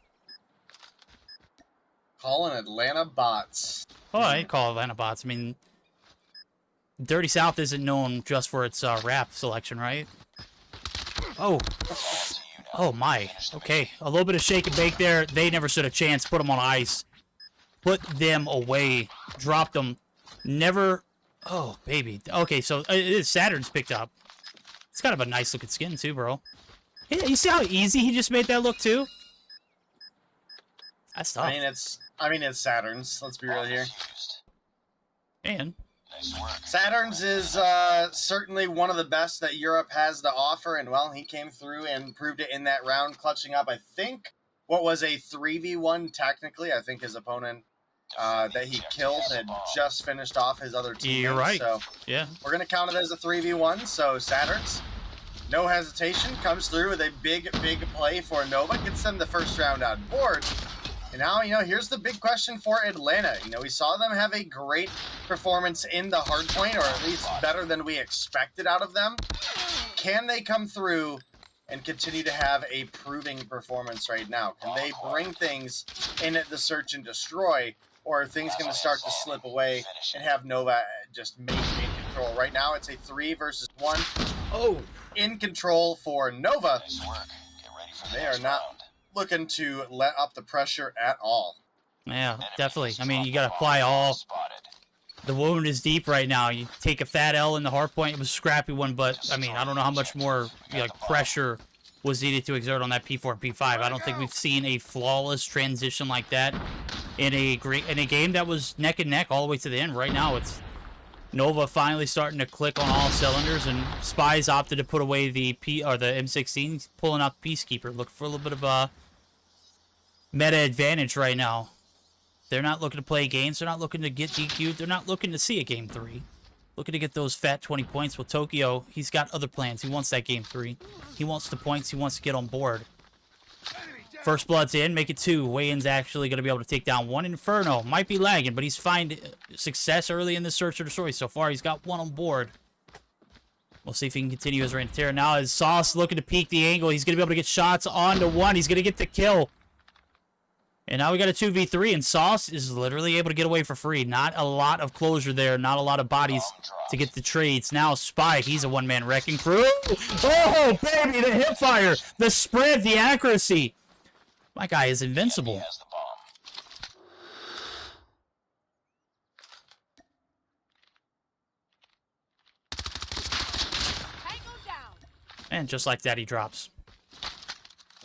Calling Atlanta bots. Oh, I call Atlanta bots. I mean, Dirty South isn't known just for its rap selection, right? Oh. Oh, my. Okay. A little bit of shake and bake there. They never stood a chance. Put them on ice. Put them away. Dropped them. Never... Oh, baby. Okay, so Saturn's picked up. It's kind of a nice looking skin, too, bro. Yeah, you see how easy he just made that look, too? That's tough. I mean, it's Saturn's. Let's be real here. And... Saturn's is certainly one of the best that Europe has to offer, and well, he came through and proved it in that round, clutching up, I think, what was a 3v1 technically. I think his opponent that he killed had just finished off his other team. You're right. So yeah, we're going to count it as a 3v1, so Saturn's, no hesitation, comes through with a big play for Nova, gets them the first round on board. And now, here's the big question for Atlanta. We saw them have a great performance in the hardpoint, or at least better than we expected out of them. Can they come through and continue to have a proving performance right now? Can they bring things in at the search and destroy, or are things going to start to slip away and have Nova just maintain control? Right now, it's a 3 versus 1. Oh, in control for Nova. They are not looking to let up the pressure at all. Yeah, definitely. I mean, you got to apply all. The wound is deep right now. You take a fat L in the hard point. It was a scrappy one, but I mean, I don't know how much more pressure was needed to exert on that P4 and P5. I don't think we've seen a flawless transition like that in a game that was neck and neck all the way to the end. Right now, it's Nova finally starting to click on all cylinders, and Spies opted to put away the M16. He's pulling out the Peacekeeper. Look for a little bit of a meta advantage right now. They're not looking to play games. They're not looking to get DQ'd. They're not looking to see a game 3. Looking to get those fat 20 points. Well, Tokyo, he's got other plans. He wants that game 3. He wants the points. He wants to get on board. First blood's in. Make it 2. Wayne's actually going to be able to take down 1. Inferno might be lagging, but he's finding success early in the search or destroy. So far, he's got 1 on board. We'll see if he can continue his reign of terror. Now, as Sauce looking to peek the angle, he's going to be able to get shots onto 1. He's going to get the kill. And now we got a 2v3, and Sauce is literally able to get away for free. Not a lot of closure there, not a lot of bodies to get the trades. Now Spy, he's a one-man wrecking crew. Oh, baby, the hip fire, the spread, the accuracy. My guy is invincible. And just like that, he drops.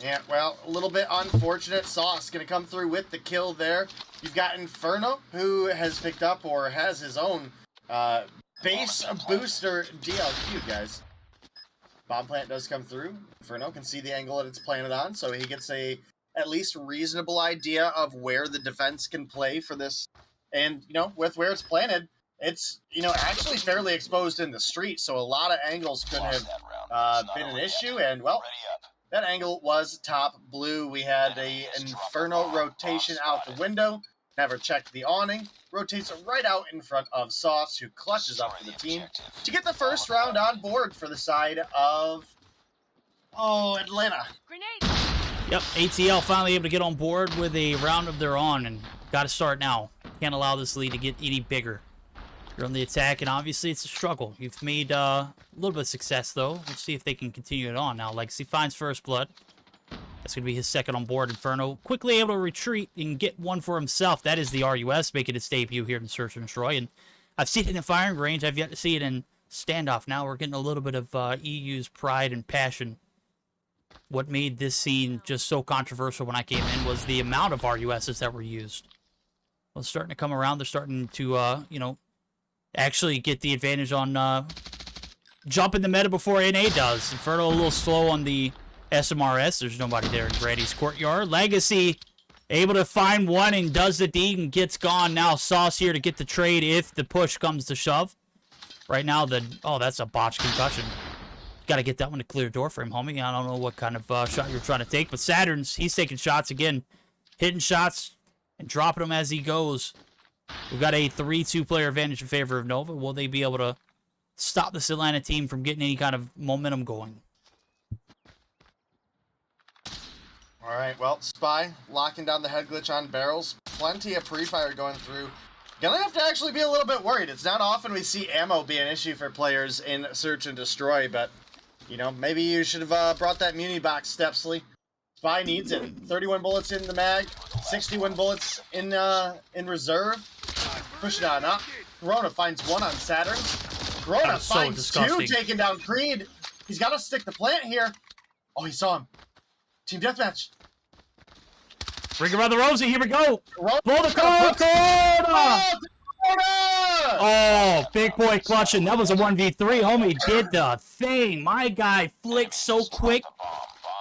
Yeah, well, a little bit unfortunate. Sauce going to come through with the kill there. You've got Inferno, who has picked up or has his own base booster DLQ, guys. Bomb plant does come through. Inferno can see the angle that it's planted on, so he gets a at least reasonable idea of where the defense can play for this. And, with where it's planted, it's, actually fairly exposed in the street, so a lot of angles could have been an issue, and, well, that angle was top blue. We had a Inferno rotation out the window. Never checked the awning. Rotates right out in front of Sauce, who clutches up for the team to get the first round on board for the side of, Atlanta. Grenade! Yep, ATL finally able to get on board with a round of their own, and got to start now. Can't allow this lead to get any bigger. You're on the attack, and obviously it's a struggle. You've made a little bit of success, though. Let's see if they can continue it on now. Legacy finds first blood. That's going to be his second on board. Inferno quickly able to retreat and get 1 for himself. That is the RUS making its debut here in Search and Destroy. And I've seen it in firing range. I've yet to see it in standoff. Now we're getting a little bit of EU's pride and passion. What made this scene just so controversial when I came in was the amount of RUSs that were used. Well, it's starting to come around. They're starting to, actually get the advantage on jumping the meta before NA does. Inferno a little slow on the SMRS. There's nobody there in Grady's courtyard. Legacy able to find 1 and does the deed and gets gone. Now Sauce here to get the trade if the push comes to shove. Right now, that's a botched concussion. Got to get that one to clear door for him, homie. I don't know what kind of shot you're trying to take, but Saturn's, he's taking shots again. Hitting shots and dropping them as he goes. We've got a 3-2 player advantage in favor of Nova. Will they be able to stop this Atlanta team from getting any kind of momentum going? All right, well, Spy locking down the head glitch on barrels. Plenty of pre-fire going through Gonna have to actually be a little bit worried. It's not often we see ammo be an issue for players in Search and Destroy, but, you know, maybe you should have brought that muni box, Stepsley. Spy needs it. 31 bullets in the mag, 61 bullets in reserve. Push it on up. Corona finds one on Saturn. Corona finds two, taking down Creed. He's got to stick the plant here. Oh, he saw him. Team deathmatch. Ring around the rosy. Here we go. Corona. Blow the Corona. Oh, big boy clutching. That was a 1v3. Homie did the thing. My guy flicked so quick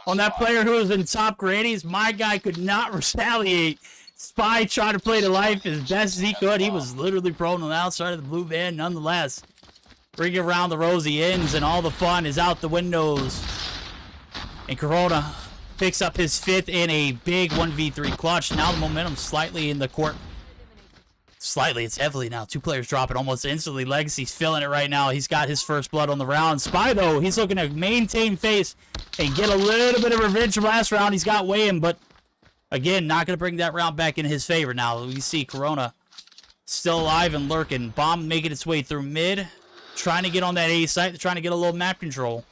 on that player who was in top grannies. My guy could not retaliate. Spy tried to play to life as best as he could. He was literally prone on the outside of the blue van. Nonetheless, ringing around the rosy ends, and all the fun is out the windows. And Corona picks up his 5th in a big 1v3 clutch. Now the momentum slightly in the court. Slightly, it's heavily now. 2 players drop it almost instantly. Legacy's feeling it right now. He's got his first blood on the round. Spy, though, he's looking to maintain face and get a little bit of revenge from last round. He's got Mayhem, but again, not going to bring that round back in his favor now. We see Corona still alive and lurking. Bomb making its way through mid. Trying to get on that A site. They're trying to get a little map control.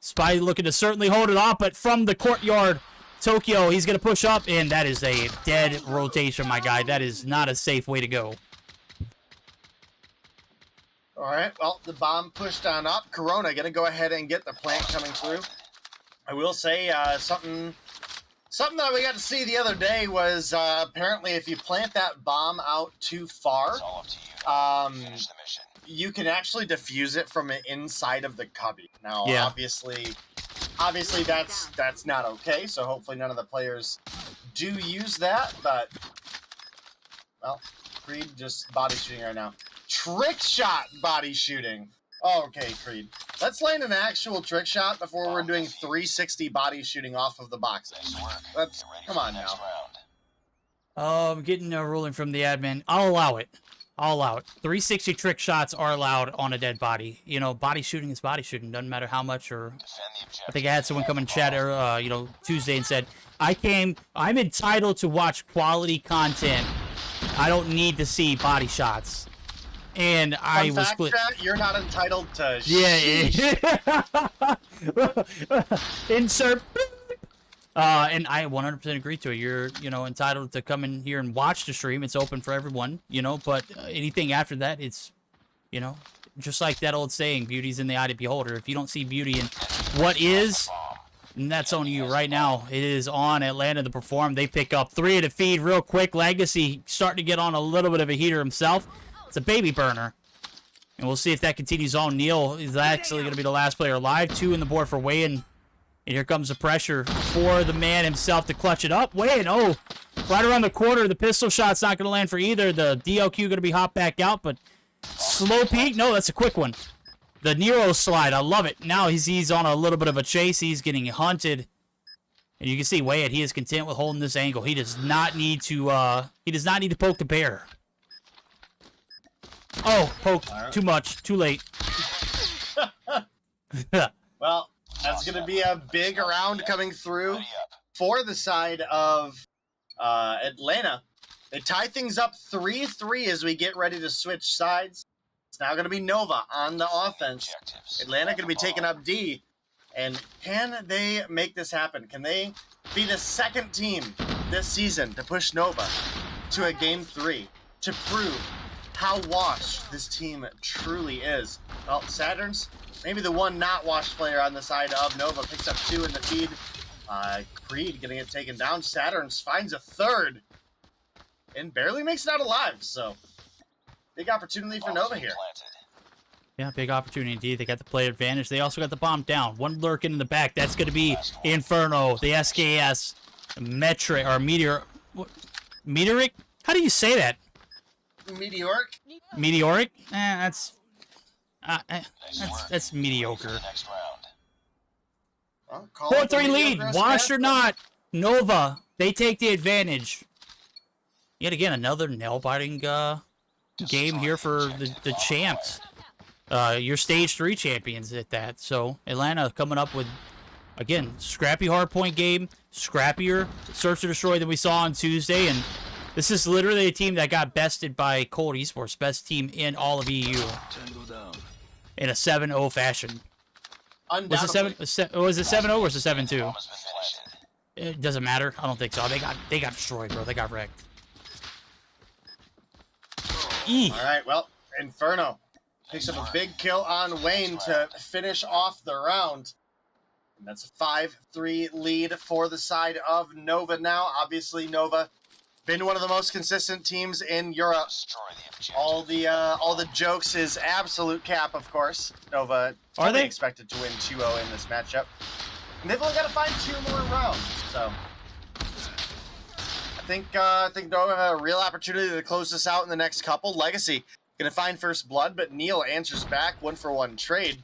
Spy looking to certainly hold it off, but from the courtyard, Tokyo, he's going to push up, and that is a dead rotation, my guy. That is not a safe way to go. All right, well, the bomb pushed on up. Corona going to go ahead and get the plant coming through. I will say something that we got to see the other day was apparently if you plant that bomb out too far, you can actually defuse it from inside of the cubby. Now, obviously that's not okay, so hopefully none of the players do use that, but, well, Creed just body shooting right now. Trick shot body shooting. Oh, okay, Creed. Let's land an actual trick shot before we're doing 360 body shooting off of the boxes. Come on now. I'm getting a ruling from the admin. I'll allow it. 360 trick shots are allowed on a dead body. You know, body shooting is body shooting. Doesn't matter how much or... I think I had someone come in chat, Tuesday and said, I'm entitled to watch quality content. I don't need to see body shots. And I was... Chat, you're not entitled to... Insert... and I 100% agree to it. You're, entitled to come in here and watch the stream. It's open for everyone, but anything after that, it's, just like that old saying, beauty's in the eye of the beholder. If you don't see beauty in what is, and that's on you right now. It is on Atlanta to perform. They pick up 3 at a feed real quick. Legacy starting to get on a little bit of a heater himself. It's a baby burner. And we'll see if that continues on. Neil is actually going to be the last player alive. 2 in the board for Wayan. And here comes the pressure for the man himself to clutch it up. Wayan, right around the corner. The pistol shot's not going to land for either. The DLQ going to be hopped back out, but slow peek. No, that's a quick one. The Nero slide, I love it. Now he's on a little bit of a chase. He's getting hunted. And you can see Wayan, he is content with holding this angle. He does not need to poke the bear. Oh, poked too much, too late. Well, that's going to be a big round coming through for the side of Atlanta. They tie things up 3-3 as we get ready to switch sides. It's now going to be Nova on the offense. Atlanta going to be taking up D. And can they make this happen? Can they be the second team this season to push Nova to a Game 3 to prove how washed this team truly is? Well, Saturn's maybe the one not washed player on the side of Nova picks up 2 in the feed. Creed getting it taken down. Saturn's finds a 3rd and barely makes it out alive. So big opportunity for Nova here. Yeah, big opportunity indeed. They got the play advantage. They also got the bomb down. One lurking in the back. That's going to be Inferno, the SKS, Metric, or Meteor. Meteoric? How do you say that? Meteoric? Meteoric? That's mediocre. 4-3 lead. Washed or not, Nova, they take the advantage. Yet again, another nail-biting game here for the champs. Your stage 3 champions at that. So Atlanta coming up with, again, scrappy hardpoint game, scrappier search and destroy than we saw on Tuesday, and This is literally a team that got bested by Cold Esports, best team in all of EU, in a 7-0 fashion. Was it 7-0 or was it 7-2? It doesn't matter. I don't think so. They got destroyed, bro. They got wrecked. All right, well, Inferno picks up a big kill on Wayne to finish off the round. And that's a 5-3 lead for the side of Nova now. Obviously, Nova been one of the most consistent teams in Europe. All the jokes is absolute cap, of course. Nova are they expected to win 2-0 in this matchup? And they've only got to find 2 more rounds, so I think Nova have a real opportunity to close this out in the next couple. Legacy gonna find first blood, but Neil answers back, 1-for-1 trade.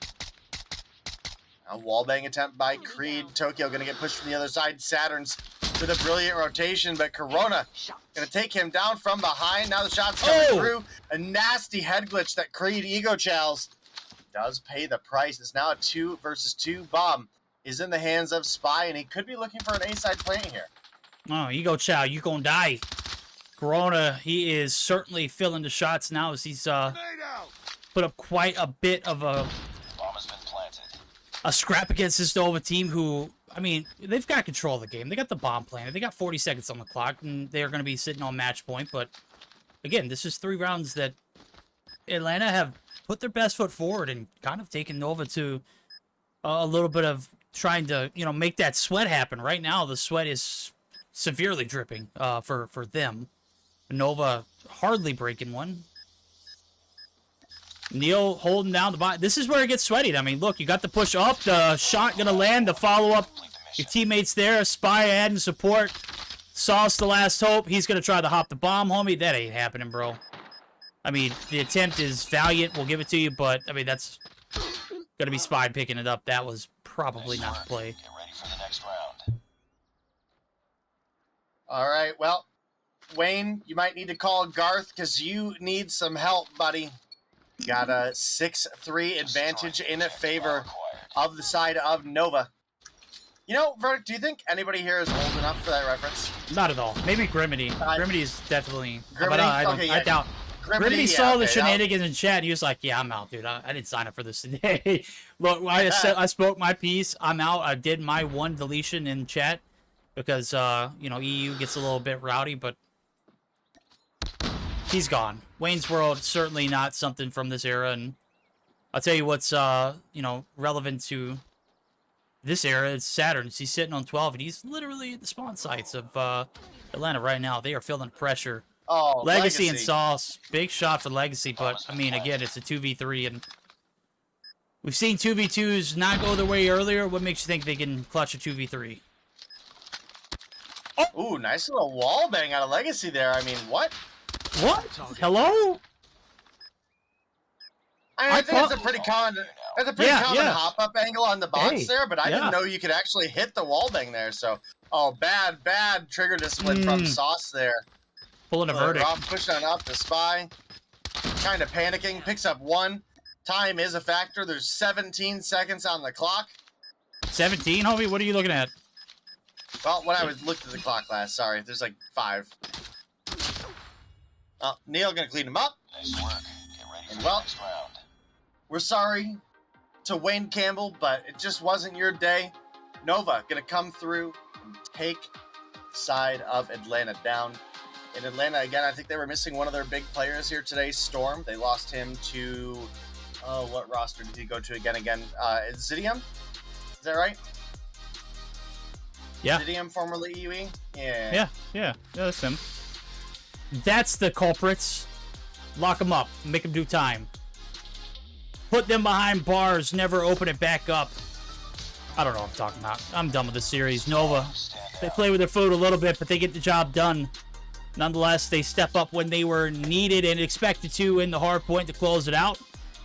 A wallbang attempt by Creed. Tokyo gonna get pushed from the other side. Saturn's with a brilliant rotation, but Corona gonna take him down from behind. Now the shot's coming through. A nasty head glitch that Creed ego chows does pay the price. It's now a 2 versus 2. Bomb is in the hands of Spy, and he could be looking for an A-side plant here. Oh, ego chow, you gonna die. Corona, he is certainly filling the shots now as he's put up quite a bit of a scrap against this Nova team who, I mean, they've got control of the game. They got the bomb planted. They got 40 seconds on the clock, and they're going to be sitting on match point. But, again, this is 3 rounds that Atlanta have put their best foot forward and kind of taken Nova to a little bit of trying to, you know, make that sweat happen. Right now, the sweat is severely dripping for them. Nova hardly breaking one. Neil holding down the bottom. This is where it gets sweaty. I mean, look, you got the push up. The shot going to land. The follow-up. Your teammates there. Spy adding support. Sauce the last hope. He's going to try to hop the bomb, homie. That ain't happening, bro. I mean, the attempt is valiant. We'll give it to you, but, I mean, that's going to be Spy picking it up. That was probably not the play. Get ready for the next round. All right, well, Wayne, you might need to call Garth because you need some help, buddy. Got a 6-3 advantage in favor of the side of Nova. You know, Verdict, do you think anybody here is old enough for that reference? Not at all. Maybe Grimity. Grimity is definitely... Grimity? But I doubt... Grimity saw the okay, shenanigans in chat, and he was like, yeah, I'm out, dude. I didn't sign up for this today. Look, I spoke my piece. I'm out. I did my 1 deletion in chat because, you know, EU gets a little bit rowdy, but he's gone. Wayne's World, certainly not something from this era, and I'll tell you what's, you know, relevant to this era. It's Saturn. He's sitting on 12, and he's literally at the spawn sites of Atlanta right now. They are feeling pressure. Oh, Legacy and Sauce. Big shot for Legacy, but, I mean, again, it's a 2v3, and we've seen 2v2s not go their way earlier. What makes you think they can clutch a 2v3? Oh! Ooh, nice little wall bang out of Legacy there. I mean, what? What? Hello? I think it's a pretty common, hop-up angle on the bots there, but I didn't know you could actually hit the wall bang there, so... Oh, bad trigger discipline from Sauce there. Pulling a verdict. Pushing on up to Spy. Kind of panicking. Picks up 1. Time is a factor. There's 17 seconds on the clock. 17, homie? What are you looking at? Well, when I was looked at the clock last, sorry. There's like 5. Neil gonna clean him up. Nice work. Get ready for And the next round. We're sorry to Wayne Campbell, but it just wasn't your day. Nova gonna come through and take the side of Atlanta down. In Atlanta, again, I think they were missing one of their big players here today, Storm. They lost him to, what roster did he go to again? Xitium? Is that right? Yeah. Xitium, formerly UE? Yeah, that's him. That's the culprits. Lock them up. Make them do time. Put them behind bars. Never open it back up. I don't know what I'm talking about. I'm done with this series. Nova, they play with their food a little bit, but they get the job done. Nonetheless, they step up when they were needed and expected to in the hard point to close it out.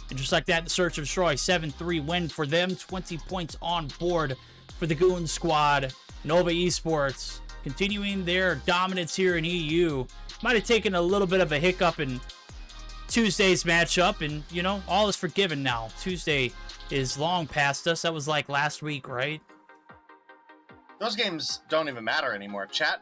And just like that, the Search and Destroy 7-3 win for them. 20 points on board for the Goon Squad. Nova Esports continuing their dominance here in EU. Might have taken a little bit of a hiccup in Tuesday's matchup, and, you know, all is forgiven now. Tuesday is long past us. That was like last week, right? Those games don't even matter anymore. Chat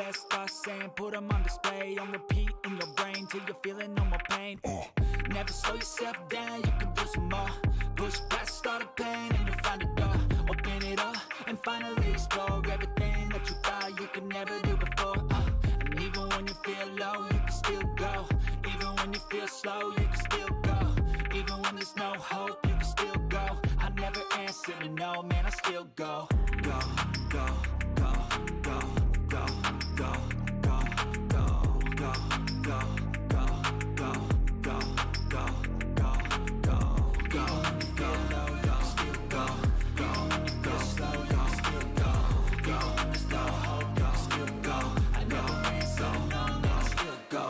best thoughts saying, put them on display, on repeat in your brain till you're feeling no more pain. Never slow yourself down, you can do some more. Push past all the pain and you'll find a door. Open it up and finally explore everything that you thought you could never do before. And even when you feel low, you can still go. Even when you feel slow, you can still go. Even when there's no hope, you can still go. I never answer to no, man, I still go. Go, go, go, go, go, go, go, go, go, go, go, go, go, go, go, go, go. Feel low, you can still go. Go, go slow, you can still go. Go, there's no hope, you can still go. I never answer to no, man, I still go.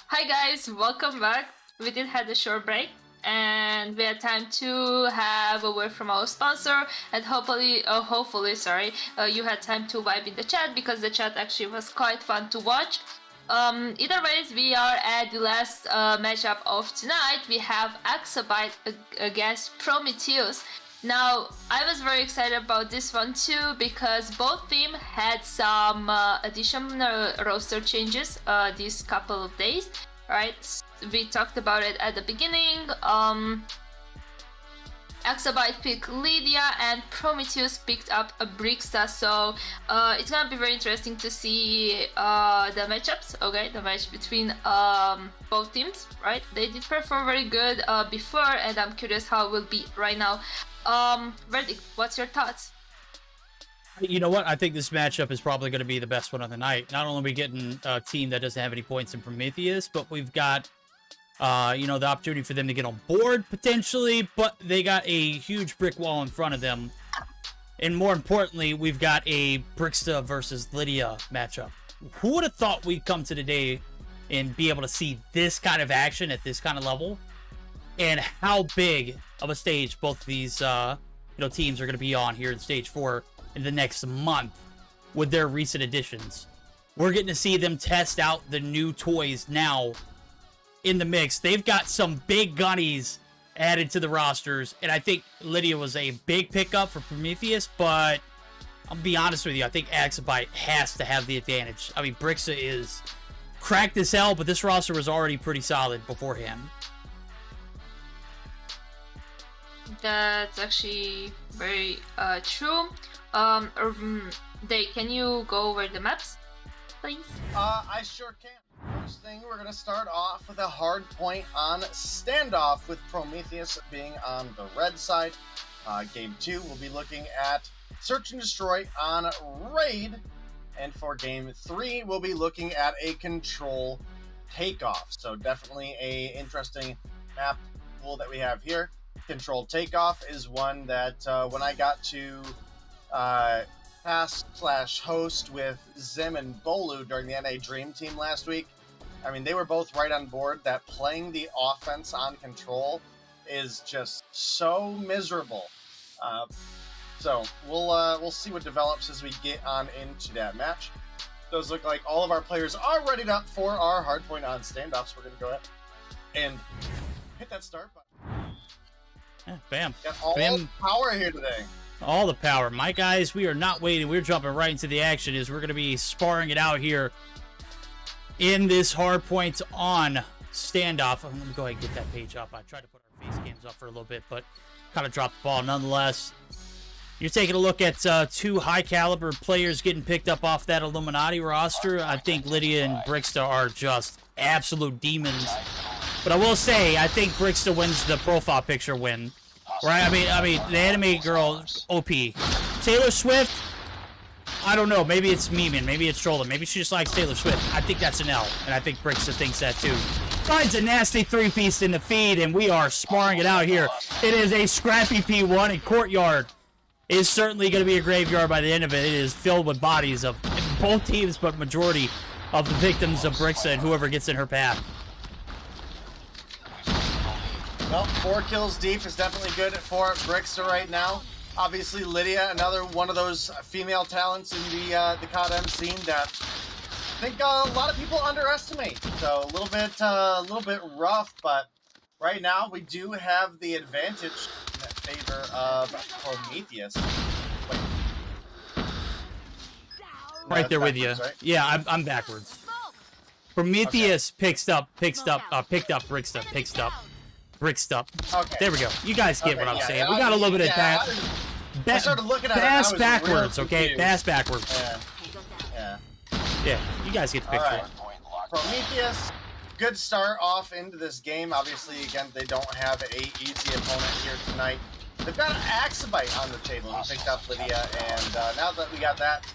Hi guys, welcome back. We did have a short break and we had time to have a word from our sponsor, and hopefully you had time to vibe in the chat, because the chat actually was quite fun to watch. Either ways, we are at the last matchup of tonight. We have AxiByte against Prometheus. Now, I was very excited about this one too, because both teams had some additional roster changes these couple of days, right? We talked about it at the beginning. AxiByte picked Lydia and Prometheus picked up a Brixta, so it's gonna be very interesting to see the matchups, okay? The match between both teams, right? They did perform very good before, and I'm curious how it will be right now. Verdict, what's your thoughts? You know what? I think this matchup is probably going to be the best one of the night. Not only are we getting a team that doesn't have any points in Prometheus, but we've got, you know, the opportunity for them to get on board potentially, but they got a huge brick wall in front of them. And more importantly, we've got a Brixta versus Lydia matchup. Who would have thought we'd come to today and be able to see this kind of action at this kind of level? And how big of a stage both of these you know, teams are going to be on here in Stage 4 in the next month with their recent additions. We're getting to see them test out the new toys now in the mix. They've got some big gunnies added to the rosters, and I think Lydia was a big pickup for Prometheus, but I'll be honest with you, I think AxiByte has to have the advantage. I mean, Brixta is cracked as hell, but this roster was already pretty solid beforehand. That's actually very true. Dave, can you go over the maps, please? I sure can. First thing, we're going to start off with a hard point on Standoff, with Prometheus being on the red side. Game 2, we'll be looking at Search and Destroy on Raid. And for Game 3, we'll be looking at a Control Takeoff. So definitely a interesting map pool that we have here. Control Takeoff is one that when I got to pass/host with Zim and Bolu during the NA Dream Team last week, I mean, they were both right on board that playing the offense on Control is just so miserable. So we'll see what develops as we get on into that match. Does look like all of our players are readied up for our hardpoint on Standoff, so we're going to go ahead and hit that start button. Yeah, bam. Got all the power here today. All the power. My guys, we are not waiting. We're jumping right into the action as we're going to be sparring it out here in this hardpoint on Standoff. Let me go ahead and get that page up. I tried to put our face cams up for a little bit, but kind of dropped the ball nonetheless. You're taking a look at two high-caliber players getting picked up off that Illuminati roster. I think Lydia and Brixta are just absolute demons. But I will say, I think Brixta wins the profile picture win. Right? I mean, the anime girl, OP. Taylor Swift, I don't know. Maybe it's memeing. Maybe it's trolling. Maybe she just likes Taylor Swift. I think that's an L, and I think Brixta thinks that too. Finds a nasty three-piece in the feed, and we are sparring it out here. It is a scrappy P1, and Courtyard is certainly going to be a graveyard by the end of it. It is filled with bodies of both teams, but majority of the victims of Brixta and whoever gets in her path. Well, 4 kills deep is definitely good for Brixta right now. Obviously, Lydia, another one of those female talents in the COD-M scene that I think a lot of people underestimate. So a little bit rough, but right now we do have the advantage in favor of Prometheus. Right there with you. Right? Yeah, I'm backwards. Prometheus picks up Brixta. Okay. There we go. You guys get what I'm saying. We got a little bit of that. I started looking at bass it, backwards, okay? Bass backwards. Yeah, you guys get the picture. Right. Prometheus, good start off into this game. Obviously, again, they don't have a easy opponent here tonight. They've got an AxiByte on the table. He picked up Lydia, and now that we got that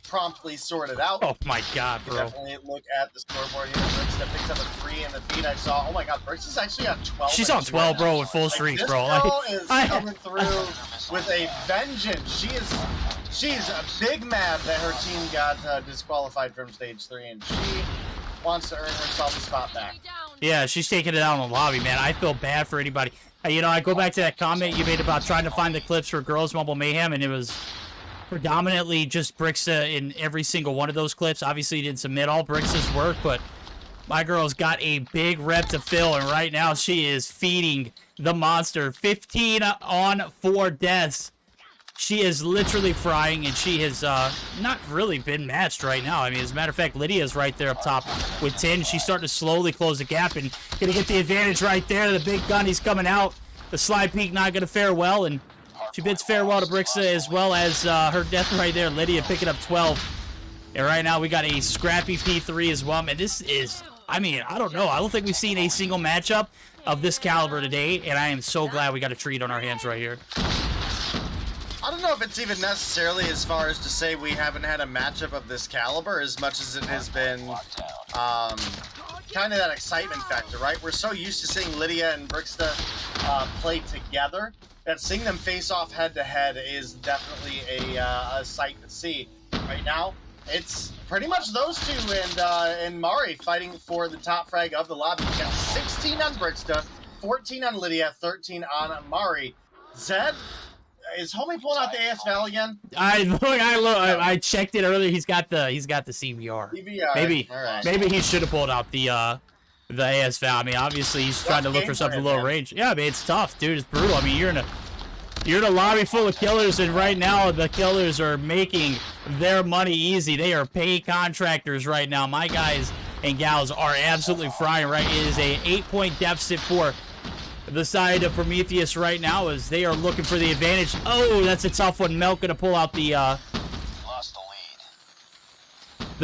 promptly sorted out. Oh my god, bro. Definitely look at the scoreboard here. Brixta picks up a 3 in the feed. I saw, oh my god, Brixta's actually got 12. She's on 12, bro, with full streak, this bro. Girl is coming through with a vengeance. She's a big mad that her team got disqualified from stage 3, and she wants to earn herself a spot back. Yeah, she's taking it out on the lobby, man. I feel bad for anybody. You know, I go back to that comment you made about trying to find the clips for Girls Mobile Mayhem, and it was predominantly just Brixa in every single one of those clips. Obviously, you didn't submit all Brixa's work, but my girl's got a big rep to fill, and right now she is feeding the monster. 15 on 4 deaths. She is literally frying, and she has not really been matched right now. I mean, as a matter of fact, Lydia's right there up top with 10. She's starting to slowly close the gap and going to get the advantage right there. The big gun, he's coming out. The slide peek not going to fare well, and she bids farewell to Brixa as well as her death right there. Lydia picking up 12. And right now we got a scrappy P3 as well. Man, this is, I mean, I don't know. I don't think we've seen a single matchup of this caliber today, and I am so glad we got a treat on our hands right here. I don't know if it's even necessarily as far as to say we haven't had a matchup of this caliber as much as it has been kind of that excitement factor, right? We're so used to seeing Lydia and Brixa play together that seeing them face off head-to-head is definitely a sight to see. Right now, it's pretty much those two and Mari fighting for the top frag of the lobby. We got 16 on Brixa, 14 on Lydia, 13 on Mari. Zed, is homie pulling out the AS Val again? I checked it earlier. He's got the CBR. Maybe he should have pulled out the AS Val. I mean, obviously he's trying to look for something low range. Yeah, I mean, it's tough, dude. It's brutal. I mean, you're in a lobby full of killers, and right now the killers are making their money easy. They are paid contractors right now. My guys and gals are absolutely frying. Right, it is a 8-point deficit for the side of Prometheus right now as they are looking for the advantage. Oh, that's a tough one. Melk gonna pull out the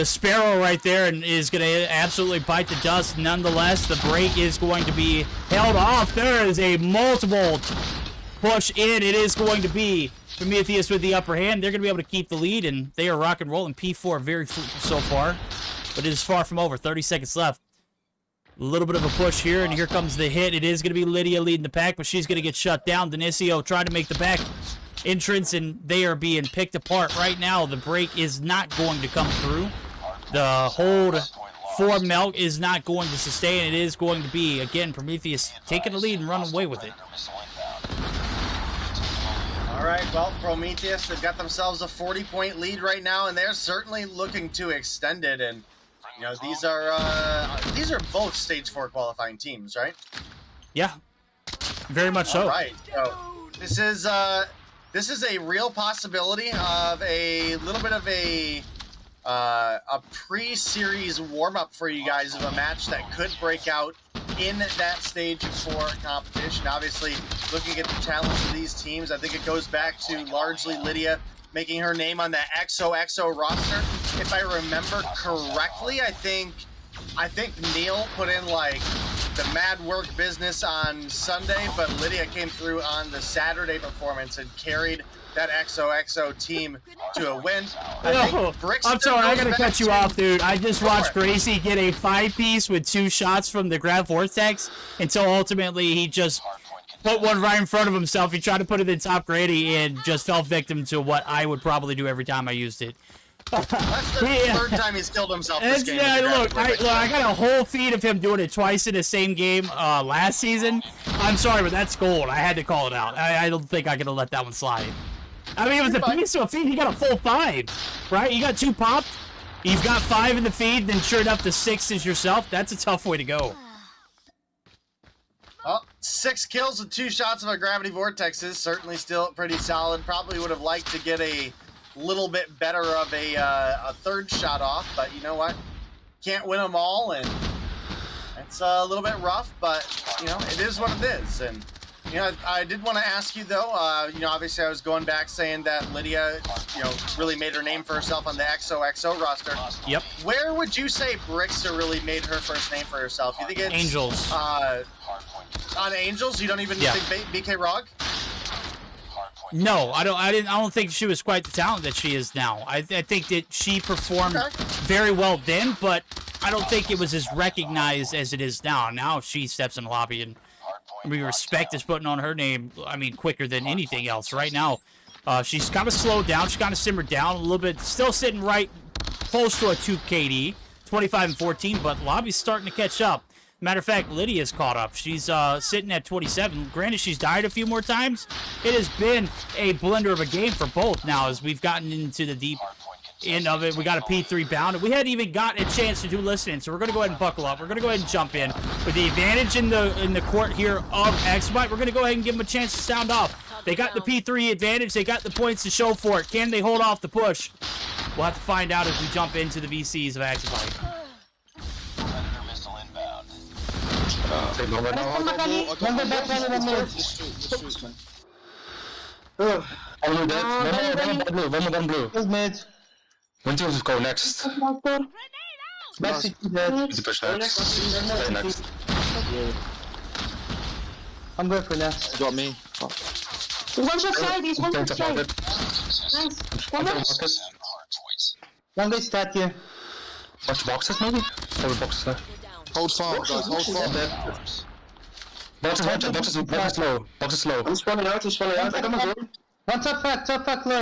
Sparrow right there and is gonna absolutely bite the dust. Nonetheless, the break is going to be held off. There is a multiple push in. It is going to be Prometheus with the upper hand. They're gonna be able to keep the lead, and they are rock and rolling. P4 very so far, but it is far from over. 30 seconds left. A little bit of a push here, and here comes the hit. It is going to be Lydia leading the pack, but she's going to get shut down. Denisio trying to make the back entrance, and they are being picked apart right now. The break is not going to come through. The hold for Melk is not going to sustain. It is going to be, again, Prometheus taking the lead and running away with it. All right, well, Prometheus, they've got themselves a 40-point lead right now, and they're certainly looking to extend it, and you know, these are both stage 4 qualifying teams, right? Yeah, very much so. All right, so this is a real possibility of a little bit of a pre-series warm-up for you guys of a match that could break out in that stage 4 competition. Obviously, looking at the talents of these teams, I think it goes back to largely Lydia making her name on the XOXO roster. If I remember correctly, I think Neil put in like the mad work business on Sunday, but Lydia came through on the Saturday performance and carried that XOXO team to a win. I'm sorry, I gotta cut you off, dude. I just watched Gracie get a 5-piece with 2 shots from the Grab Vortex until ultimately he just put one right in front of himself. He tried to put it in top grady and just fell victim to what I would probably do every time I used it. That's the third time he's killed himself this game. Yeah, look, I got a whole feed of him doing it twice in the same game last season. I'm sorry, but that's gold. I had to call it out. I don't think I could have let that one slide. I mean, it was a piece to a feed. He got a full 5, right? You got 2 popped. You've got 5 in the feed, then sure enough, the 6 is yourself. That's a tough way to go. Well, 6 kills with 2 shots of a Gravity Vortex is certainly still pretty solid. Probably would have liked to get a little bit better of a 3rd shot off, but you know what? Can't win them all, and it's a little bit rough, but, you know, it is what it is. And, you know, I did want to ask you, though, you know, obviously I was going back saying that Lydia, you know, really made her name for herself on the XOXO roster. Yep. Where would you say Brixa really made her first name for herself? You think it's Angels? On Angels, you don't even think BK Rog? No, I don't think she was quite the talent that she is now. I think that she performed very well then, but I don't think it was as recognized as it is now. Now she steps in the lobby and we respect is putting on her name, I mean, quicker than anything else. Right now, she's kind of slowed down. She's kind of simmered down a little bit. Still sitting right close to a 2 KD, 25 and 14, but Lobby's starting to catch up. Matter of fact, Lydia's caught up. She's sitting at 27. Granted, she's died a few more times. It has been a blender of a game for both now as we've gotten into the deep end of it. We got a P3 bound, and we hadn't even gotten a chance to do listening, so we're going to go ahead and buckle up. We're going to go ahead and jump in. With the advantage in the court here of AxiByte, we're going to go ahead and give them a chance to sound off. They got the P3 advantage. They got the points to show for it. Can they hold off the push? We'll have to find out as we jump into the VCs of AxiByte. One blue. When do you go next? Back to To push next. Next. I'm going for next. Got me. One shot side, he's one shot side. Nice. Come on. One guy stat here. Watch boxes maybe? Over boxes there. Hold farm, guys. Hold farm. Boxes low. Boxes low. I'm spawning out. I got my drone. One top fact, low.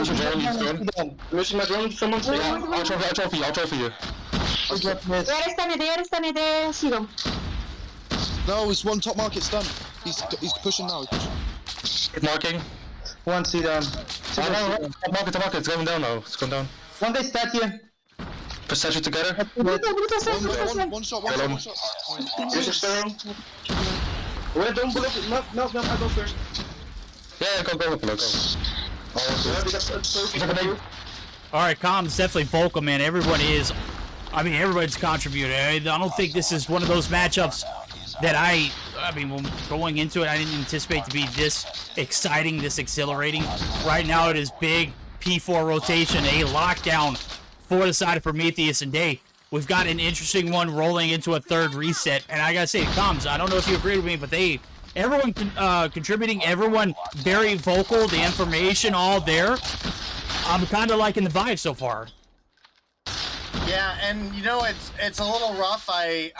Missing my drone, someone say. I'll trophy you. There, Xitium. No, it's one top market stun. He's pushing now. Keep marking. One Xitium. Top market, it's going down now. It's going down. One guy stat here. Percentage together. One shot. There's a storm. Wait, don't block it. No, I go first. Yeah, go. All right, comms definitely vocal, man. Everyone's contributing. I don't think this is one of those matchups that when going into it, I didn't anticipate to be this exciting, this exhilarating. Right now, it is big P4 rotation, a lockdown for the side of Prometheus, and we've got an interesting one rolling into a third reset. And I gotta say, comms, I don't know if you agree with me, but everyone contributing, everyone very vocal, the information all there. I'm kind of liking the vibe so far. Yeah, and it's a little rough. I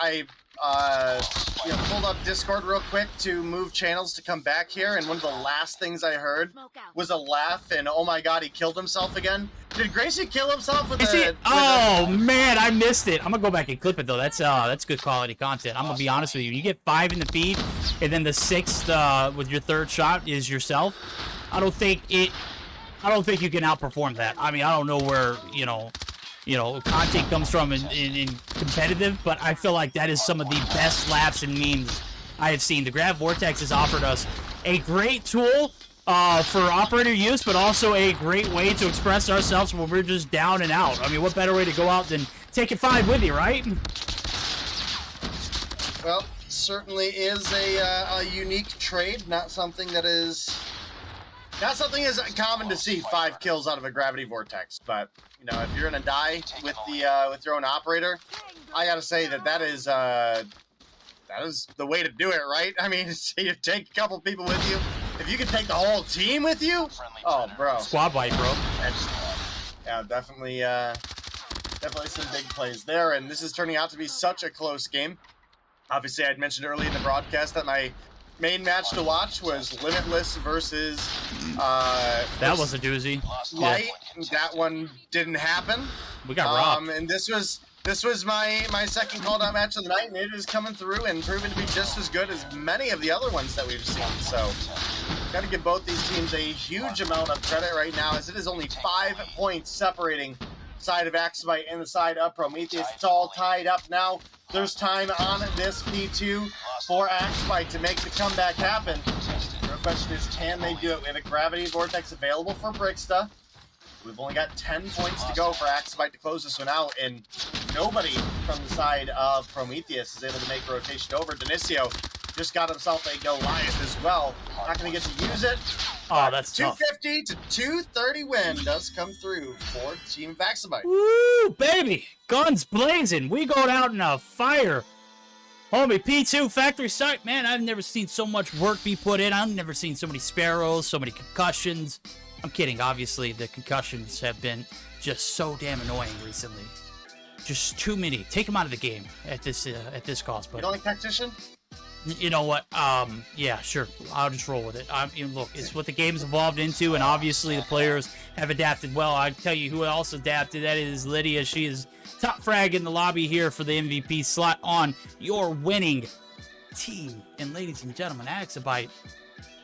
pulled up Discord real quick to move channels to come back here, and one of the last things I heard was a laugh and oh my god, he killed himself again. Did Gracie kill himself with man, I missed it. I'm gonna go back and clip it though. That's good quality content. I'm gonna be honest with you. You get 5 in the feed, and then the 6th with your 3rd shot is yourself. I don't think you can outperform that. I mean, I don't know where content comes from in competitive, but I feel like that is some of the best laughs and memes I have seen. The Grav Vortex has offered us a great tool for operator use, but also a great way to express ourselves when we're just down and out. I mean, what better way to go out than taking 5 with you, right? Well, certainly is a unique trade, not something as common to see 5 kills out of a gravity vortex. But if you're gonna die with your own operator, I gotta say that is the way to do it, right? I mean, you take a couple people with you. If you can take the whole team with you, oh, bro. Squad wipe, bro. Yeah, definitely some big plays there, and this is turning out to be such a close game. Obviously, I had mentioned early in the broadcast that my main match to watch was Limitless versus that was a doozy. Light. Yeah. That one didn't happen. We got robbed. And this was my second called out match of the night, and it is coming through and proving to be just as good as many of the other ones that we've seen. So, got to give both these teams a huge amount of credit right now, as it is only 5 points separating side of AxiByte and the side of Prometheus. It's all tied up now. There's time on this P2 for AxiByte to make the comeback happen. The real question is, can they do it? We have a Gravity Vortex available for Brixta. We've only got 10 points to go for AxiByte to close this one out, and nobody from the side of Prometheus is able to make a rotation over. Denicio just got himself a Goliath as well. Not going to get to use it. Oh, that's 250 to 230 win does come through for Team AxiByte. Woo, baby! Guns blazing. We going out in a fire. Homie, P2 factory site. Man, I've never seen so much work be put in. I've never seen so many sparrows, so many concussions. I'm kidding. Obviously, the concussions have been just so damn annoying recently. Just too many. Take them out of the game at this cost. But you don't like tactician? You know what? Yeah, sure. I'll just roll with it. Look, it's what the game's evolved into, and obviously the players have adapted well. I tell you who else adapted. That is Lydia. She is top frag in the lobby here for the MVP slot on your winning team. And ladies and gentlemen, AxiByte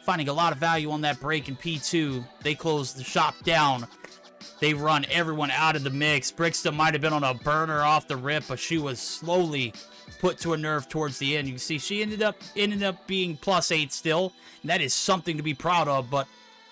finding a lot of value on that break in P2. They close the shop down. They run everyone out of the mix. Brixton might have been on a burner off the rip, but she was slowly put to a nerve towards the end. You can see she ended up being +8 still. And that is something to be proud of, but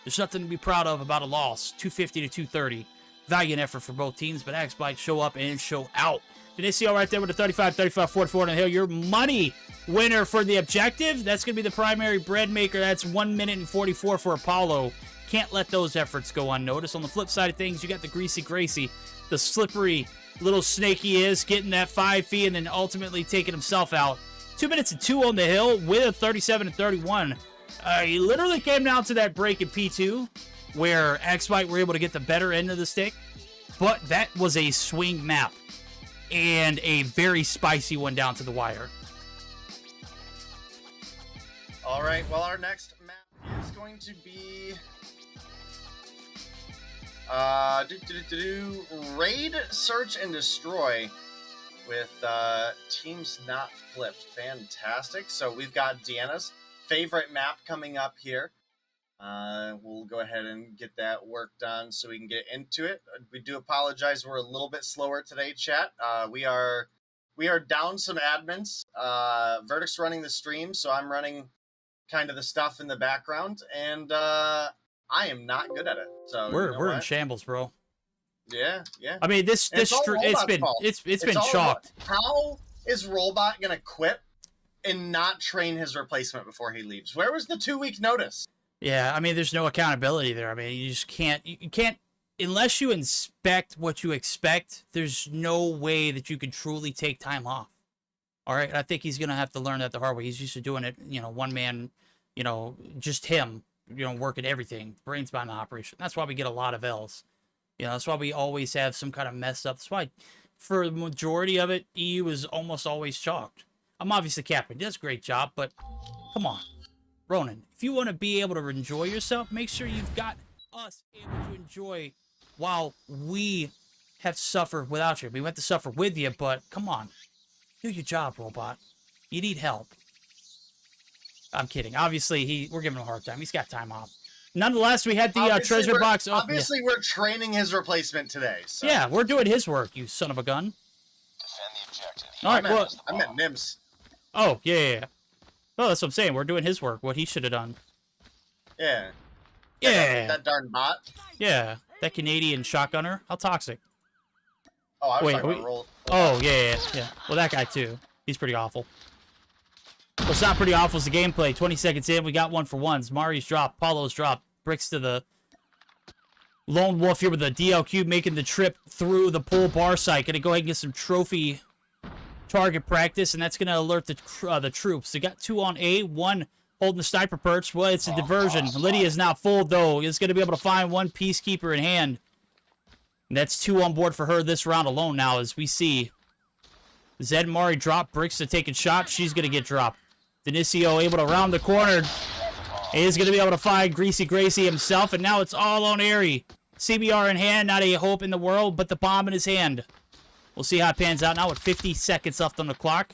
there's nothing to be proud of about a loss. 250 to 230. Valiant effort for both teams, but AxiByte show up and show out. Denisio right there with the 35, 44 on the hill. Your money winner for the objective. That's going to be the primary bread maker. That's 1 minute and 44 for Apollo. Can't let those efforts go unnoticed. On the flip side of things, you got the Greasy Gracie, the slippery little snake he is, getting that 5 feet and then ultimately taking himself out. 2 minutes and 2 on the hill with a 37 and 31. He literally came down to that break in P2 where AxiByte were able to get the better end of the stick, but that was a swing map and a very spicy one down to the wire. All right, well, our next map is going to be Raid, Search, and Destroy with teams not flipped. Fantastic. So we've got Deanna's favorite map coming up here. We'll go ahead and get that work done so we can get into it. We do apologize. We're a little bit slower today, chat. We are down some admins. Verdict's running the stream, so I'm running kind of the stuff in the background, and I am not good at it. So we're in shambles, bro. Yeah. I mean, it's been chalked. How is Rollbot gonna quit and not train his replacement before he leaves? Where was the 2-week notice? Yeah, I mean, there's no accountability there. I mean, you just can't. You can't unless you inspect what you expect. There's no way that you can truly take time off. All right, I think he's gonna have to learn that the hard way. He's used to doing it, one man, just him. Working everything, brains behind the operation. That's why we get a lot of L's. That's why we always have some kind of messed up. That's why, for the majority of it, EU is almost always chalked. I'm obviously captain. He does a great job, but come on, Ronan. If you want to be able to enjoy yourself, make sure you've got us able to enjoy while we have suffered without you. We have to suffer with you, but come on, do your job, Robot. You need help. I'm kidding. Obviously, we're giving him a hard time. He's got time off. Nonetheless, we had the treasure box. Obviously, we're training his replacement today. So. Yeah, we're doing his work, you son of a gun. Defend the objective. All right, I meant Nims. Oh, yeah. Oh, that's what I'm saying. We're doing his work, what he should have done. Yeah. Yeah. That darn bot. Yeah, that Canadian shotgunner. How toxic. Oh, I was talking about roll. Oh, yeah. Well, that guy, too. He's pretty awful. What's not pretty awful is the gameplay. 20 seconds in, we got 1-for-1s. Mari's drop, Paulo's drop. Bricks to the Lone Wolf here with the DL cube making the trip through the pole bar site. Gonna go ahead and get some trophy target practice, and that's gonna alert the troops. They got 2 on A, 1 holding the sniper perch. Well, it's a diversion. Lydia is now full, though. Is gonna be able to find 1 peacekeeper in hand. And that's 2 on board for her this round alone now, as we see Zed and Mari drop. Bricks to taking shots. She's gonna get dropped. Denisio able to round the corner. He is going to be able to find Greasy Gracie himself, and now it's all on Airy. CBR in hand, not a hope in the world, but the bomb in his hand. We'll see how it pans out now with 50 seconds left on the clock.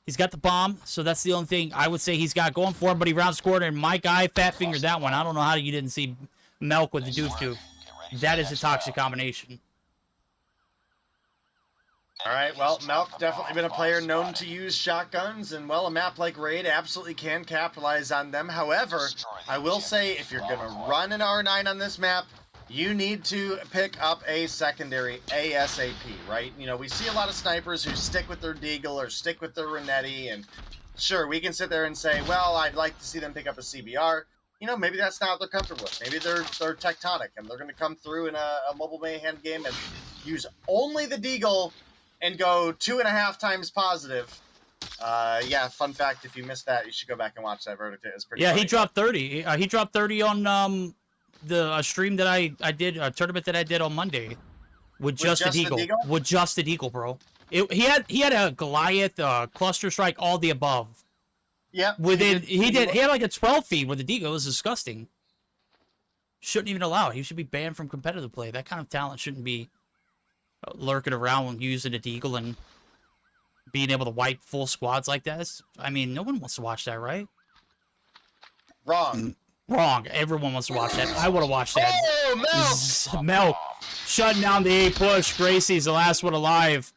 He's got the bomb, so that's the only thing I would say he's got going for him, but he rounds the corner, and my guy fat-fingered that one. I don't know how you didn't see Melk with the doof tube. That is a toxic combination. All right, well, Melk definitely been a player known to use shotguns, and, well, a map like Raid absolutely can capitalize on them. However, I will say if you're going to run an R9 on this map, you need to pick up a secondary ASAP, right? We see a lot of snipers who stick with their Deagle or stick with their Renetti, and sure, we can sit there and say, well, I'd like to see them pick up a CBR. Maybe that's not what they're comfortable with. Maybe they're tectonic, and they're going to come through in a mobile Mayhem game and use only the Deagle and go 2.5 times positive. Yeah, fun fact, if you missed that, you should go back and watch that verdict. It's pretty funny. He dropped 30. He dropped 30 on the stream that I did, a tournament that I did on Monday with just the Eagle. With just the Eagle, bro. He had a Goliath, cluster strike, all the above. Yeah. He had like a 12 feed with the deagle. It was disgusting. Shouldn't even allow it. He should be banned from competitive play. That kind of talent shouldn't be lurking around when using a deagle and being able to wipe full squads like that. I mean, no one wants to watch that, right? Wrong. Wrong. Everyone wants to watch that. I want to watch that. Oh, Milk. Shutting down the A push. Gracie's the last one alive.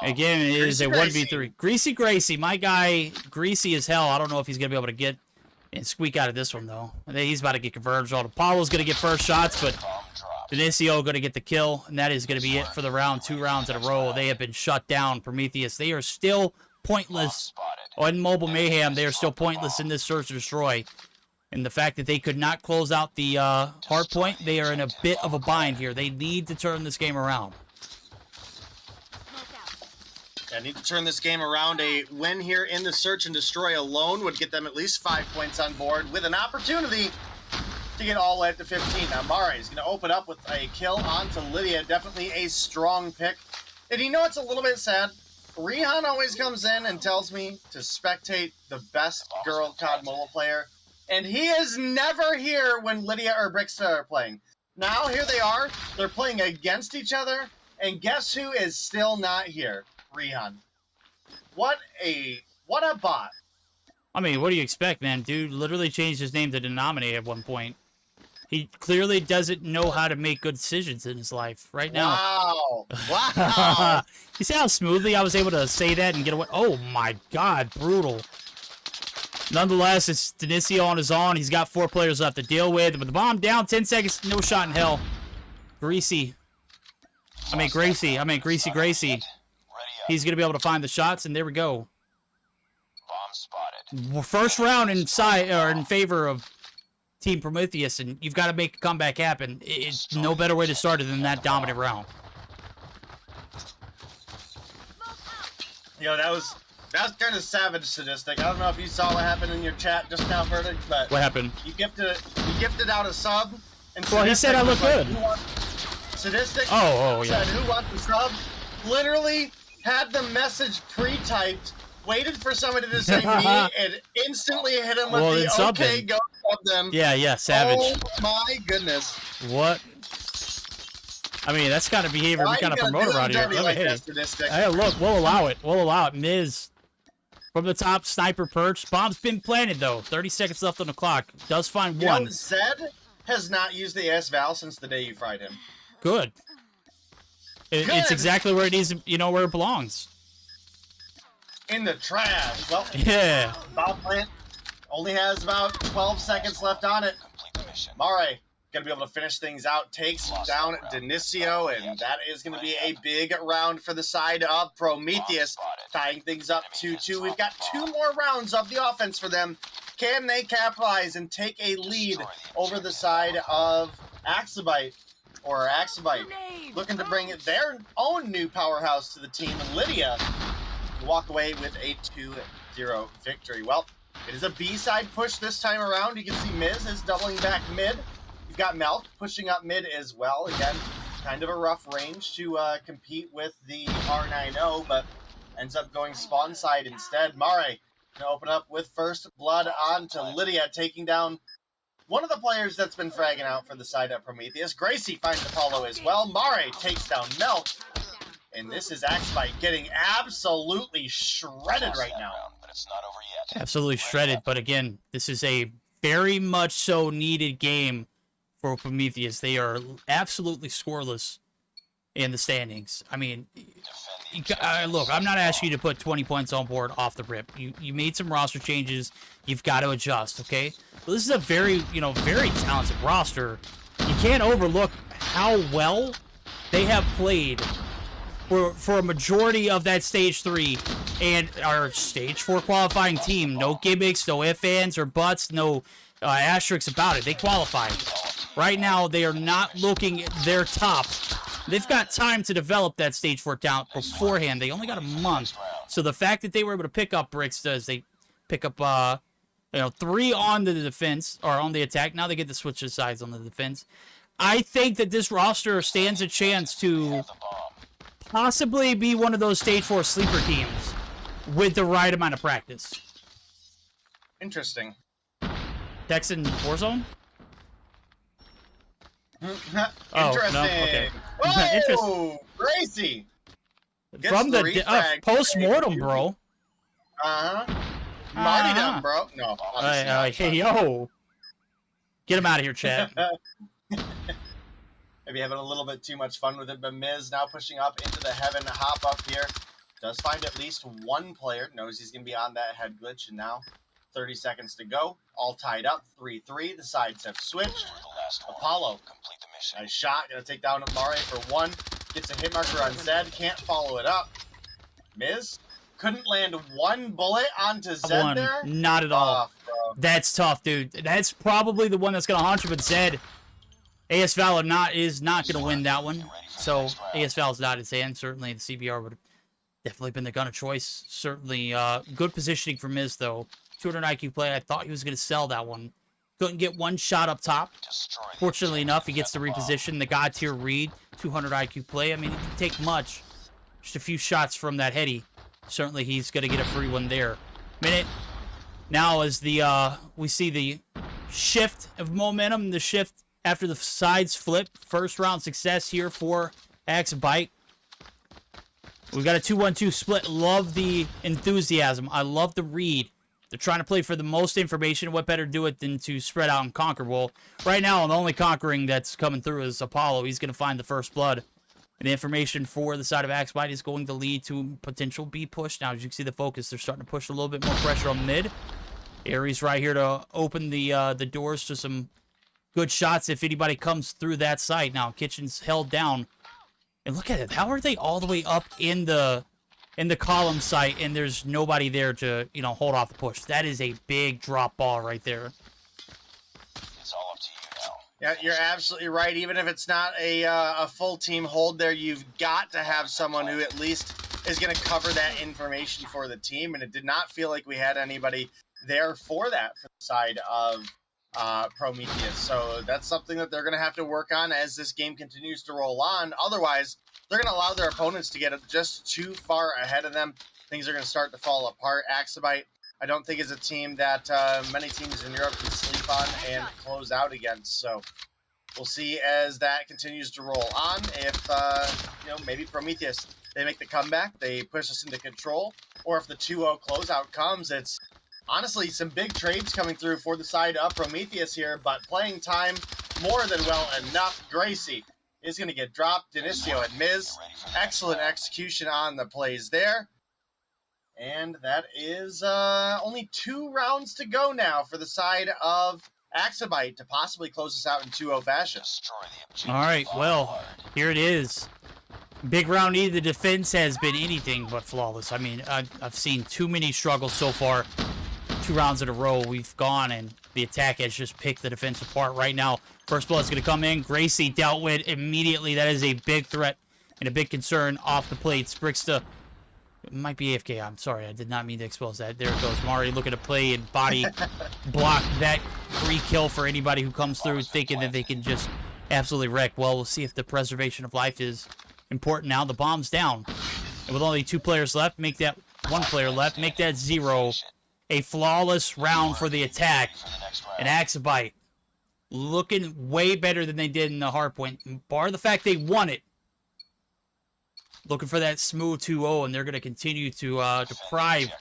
Again, it is a 1v3. Greasy Gracie. My guy, greasy as hell. I don't know if he's going to be able to get and squeak out of this one, though. I think he's about to get converged. Apollo's going to get first shots, but Denicio going to get the kill, and that is going to be it for the round. 2 rounds in a row. They have been shut down. Prometheus, they are still pointless. On Mobile Mayhem, they are still pointless in this search and destroy. And the fact that they could not close out the hard point, they are in a bit of a bind here. They need to turn this game around. I need to turn this game around. A win here in the search and destroy alone would get them at least 5 points on board with an opportunity to get all the way up to 15. Now, Mare is going to open up with a kill onto Lydia. Definitely a strong pick. And you know what's a little bit sad? Rehan always comes in and tells me to spectate the best girl COD mobile player. And he is never here when Lydia or Brixa are playing. Now, here they are. They're playing against each other. And guess who is still not here? Rehan. What a bot. I mean, what do you expect, man? Dude literally changed his name to Denominator at one point. He clearly doesn't know how to make good decisions in his life right now. Wow. Wow. You see how smoothly I was able to say that and get away? Oh, my God. Brutal. Nonetheless, it's Denicio on his own. He's got 4 players left to deal with. With the bomb down, 10 seconds, no shot in hell. Greasy. Gracie. Gracie. He's going to be able to find the shots, and there we go. Bomb spotted. First round in favor of Team Prometheus, and you've got to make a comeback happen. It's no better way to start it than that dominant round. Yo, that was kind of savage sadistic. I don't know if you saw what happened in your chat just now, Verdict, but what happened? You gifted out a sub, and well, he said I look good. Sadistic. Oh, yeah. Said who wants the sub? Literally had the message pre-typed, waited for somebody to say me, and instantly hit him with the okay, go sub them. Yeah, savage. Oh my goodness. What? I mean, that's kind of behavior we kind of promote around here. Hey, look, we'll allow it. Miz from the top, sniper perch. Bomb's been planted, though. 30 seconds left on the clock. Does find one. Know, Zed has not used the S-Val since the day you fried him. Good. It's exactly where it needs, where it belongs. In the trash. Well, yeah. Bomb plant only has about 12 seconds left on it. Mare gonna be able to finish things out. Takes down Denicio, and that is gonna be a big round for the side of Prometheus, tying things up 2-2. We've got 2 more rounds of the offense for them. Can they capitalize and take a lead over the side of AxiByte? Looking to bring their own new powerhouse to the team, and Lydia walk away with a 2-0 victory. Well, it is a B-side push this time around. You can see Miz is doubling back mid. You've got Melk pushing up mid as well. Again, kind of a rough range to compete with the R90, but ends up going spawn side instead. Mare gonna open up with first blood on to Lydia, taking down one of the players that's been fragging out for the side of Prometheus. Gracie finds Apollo as well. Mare takes down Melk. And this is AxiByte getting absolutely shredded right now. Absolutely shredded, but again, this is a very much so needed game for Prometheus. They are absolutely scoreless in the standings. I mean, look, I'm not asking you to put 20 points on board off the rip. You made some roster changes. You've got to adjust, okay? Well, this is a very, very talented roster. You can't overlook how well they have played for a majority of that Stage 3 and our Stage 4 qualifying team. No gimmicks, no ifs, ands, or buts, no asterisks about it. They qualified. Right now, they are not looking their top. They've got time to develop that Stage 4 talent beforehand. They only got a month. So the fact that they were able to pick up bricks does they pick up 3 on the defense, or on the attack. Now they get to switch the sides on the defense. I think that this roster stands a chance to possibly be one of those Stage 4 sleeper teams with the right amount of practice. Interesting. Texan Warzone? Interesting. No, okay. Oh, crazy. From the post-mortem, bro. Martyrdom, bro. No. Hey, yo. Get him out of here, chat. Maybe having a little bit too much fun with it, but Miz now pushing up into the heaven hop up here. Does find at least one player. Knows he's going to be on that head glitch, and now 30 seconds to go. All tied up, 3-3. The sides have switched. Apollo, nice shot. Going to take down Amare for one. Gets a hit marker on Zed. Can't follow it up. Miz couldn't land one bullet onto Zed there. Not at all. That's tough, dude. That's probably the one that's going to haunt you, but Zed, AS Val is not going to win that one. So AS Val's not his hand. Certainly the CBR would have definitely been the gun of choice. Certainly good positioning for Miz, though. 200 IQ play. I thought he was going to sell that one. Couldn't get one shot up top. Fortunately enough, he gets the reposition. The God tier read. 200 IQ play. I mean, it didn't take much. Just a few shots from that heady. Certainly he's going to get a free one there. Minute. Now as the we see the shift of momentum, the shift after the sides flip. First round success here for AxiByte. We've got a 2-1-2 split. Love the enthusiasm. I love the read. They're trying to play for the most information. What better do it than to spread out and conquer? Well, right now, the only conquering that's coming through is Apollo. He's going to find the first blood. And the information for the side of AxiByte is going to lead to potential B push. Now, as you can see the focus, they're starting to push a little bit more pressure on mid. Aries right here to open the doors to some good shots if anybody comes through that site. Now, Kitchen's held down. And look at it. How are they all the way up in the column site and there's nobody there to, hold off the push? That is a big drop ball right there. It's all up to you now. Yeah, you're absolutely right. Even if it's not a full team hold there, you've got to have someone who at least is going to cover that information for the team. And it did not feel like we had anybody there for that for the side of Prometheus. So that's something that they're going to have to work on as this game continues to roll on. Otherwise, they're going to allow their opponents to get just too far ahead of them. Things are going to start to fall apart. AxiByte, I don't think, is a team that many teams in Europe can sleep on and close out against. So we'll see as that continues to roll on. If, maybe Prometheus, they make the comeback, they push us into control, or if the 2-0 closeout comes, it's honestly some big trades coming through for the side of Prometheus here, but playing time more than well enough. Gracie is going to get dropped. Dinicio and Miz. Excellent execution on the plays there. And that is only 2 rounds to go now for the side of AxiByte to possibly close us out in 2-0 fashion. All right, well, here it is. Big round E. The defense has been anything but flawless. I mean, I've seen too many struggles so far. 2 rounds in a row we've gone, and the attack has just picked the defense apart. Right now, first blood's going to come in. Gracie dealt with immediately. That is a big threat and a big concern off the plates. Bricksta might be AFK. I'm sorry. I did not mean to expose that. There it goes. Mari looking to play and body block that free kill for anybody who comes through thinking that they can just absolutely wreck. Well, we'll see if the preservation of life is important now. The bomb's down. And with only 2 players left, make that 1 player left. Make that 0. A flawless round for the attack. And AxiByte looking way better than they did in the hardpoint. Bar the fact they won it. Looking for that smooth 2-0, and they're going to continue to deprive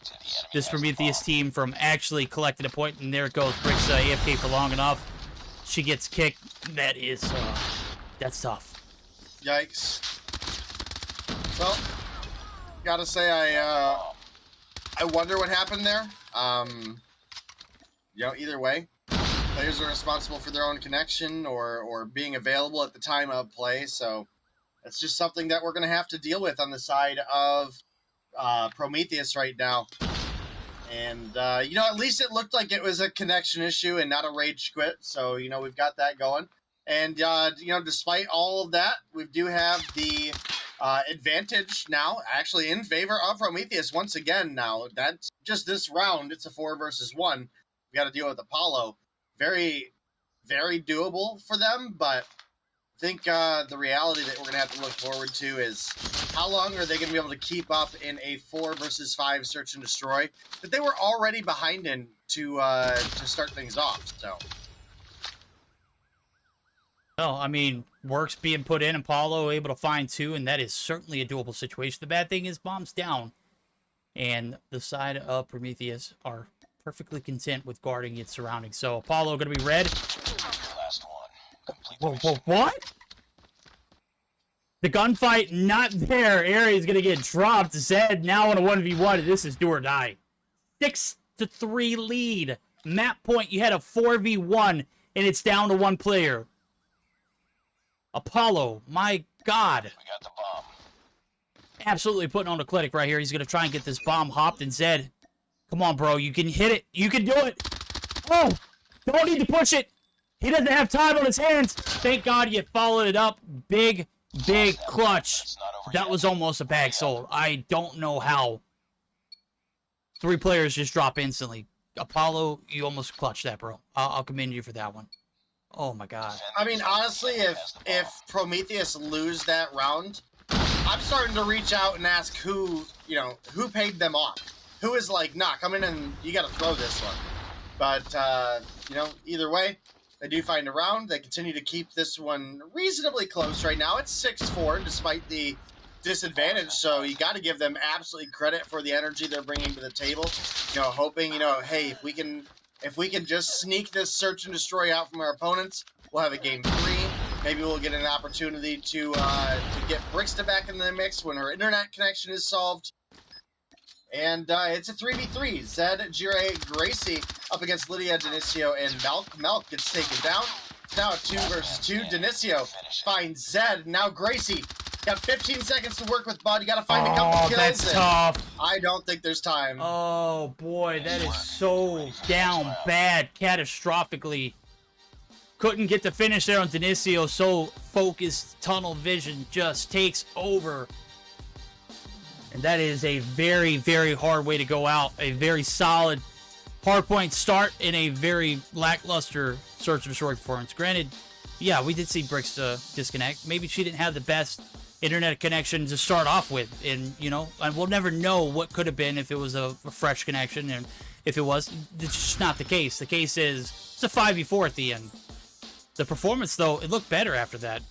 this Prometheus team from actually collecting a point. And there it goes. Bricks AFK for long enough. She gets kicked. That is, that's tough. Yikes. Well, gotta say I wonder what happened there. Either way, players are responsible for their own connection or being available at the time of play. So it's just something that we're going to have to deal with on the side of Prometheus right now. And, at least it looked like it was a connection issue and not a rage quit. So, we've got that going. And, despite all of that, we do have the advantage now, actually in favor of Prometheus once again now. That's just this round. It's a 4 versus 1. We got to deal with Apollo. Very, very doable for them, but I think the reality that we're going to have to look forward to is how long are they going to be able to keep up in a 4 versus 5 search and destroy that they were already behind in to start things off? So. Well, I mean, work's being put in, and Apollo able to find 2, and that is certainly a doable situation. The bad thing is bomb's down, and the side of Prometheus are perfectly content with guarding its surroundings. So Apollo going to be red. Whoa, what? The gunfight not there. Area's going to get dropped. Zed now on a 1v1. This is do or die. 6-3 lead. Map point, you had a 4v1, and it's down to 1 player. Apollo, my God. We got the bomb. Absolutely putting on a clinic right here. He's going to try and get this bomb hopped. And Zed, come on, bro. You can hit it. You can do it. Oh, don't need to push it. He doesn't have time on his hands. Thank God you followed it up. Big clutch. That was almost a bag sold. I don't know how. 3 players just drop instantly. Apollo, you almost clutched that, bro. I'll commend you for that one. Oh my God. I mean, honestly, if Prometheus lose that round, I'm starting to reach out and ask who paid them off. Who is like, nah, come in and you got to throw this one. But, either way, they do find a round. They continue to keep this one reasonably close right now. It's 6-4 despite the disadvantage, so you got to give them absolutely credit for the energy they're bringing to the table. Hoping, hey, if we can just sneak this search and destroy out from our opponents, we'll have a game 3. Maybe we'll get an opportunity to get Brixta back in the mix when her internet connection is solved. And it's a 3v3. Zed, Jire, Gracie up against Lydia, Denicio, and Melk. Melk gets taken down. It's now a 2 versus 2. Denicio finds Zed. Now Gracie. Got 15 seconds to work with, bud. You got to find a couple kills. That's tough. I don't think there's time. Oh, boy. That is so down bad, catastrophically. Couldn't get the finish there on Denicio. So focused, tunnel vision just takes over. And that is a very, very hard way to go out. A very solid hardpoint start in a very lackluster search and destroy performance. Granted, yeah, we did see Brixta disconnect. Maybe she didn't have the best internet connection to start off with. And, and we'll never know what could have been if it was a fresh connection. And if it was, it's just not the case. The case is it's a 5v4 at the end. The performance, though, it looked better after that.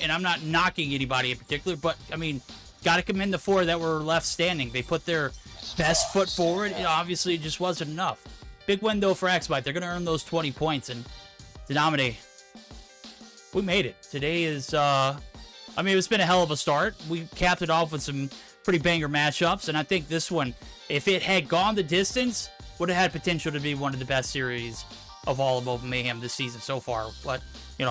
And I'm not knocking anybody in particular, but, I mean, got to commend the 4 that were left standing. They put their best foot forward. Obviously, it just wasn't enough. Big win, though, for AxiByte. They're going to earn those 20 points. And Denominate, we made it. Today is, it's been a hell of a start. We capped it off with some pretty banger matchups. And I think this one, if it had gone the distance, would have had potential to be one of the best series of all of Mobile Mayhem this season so far. But,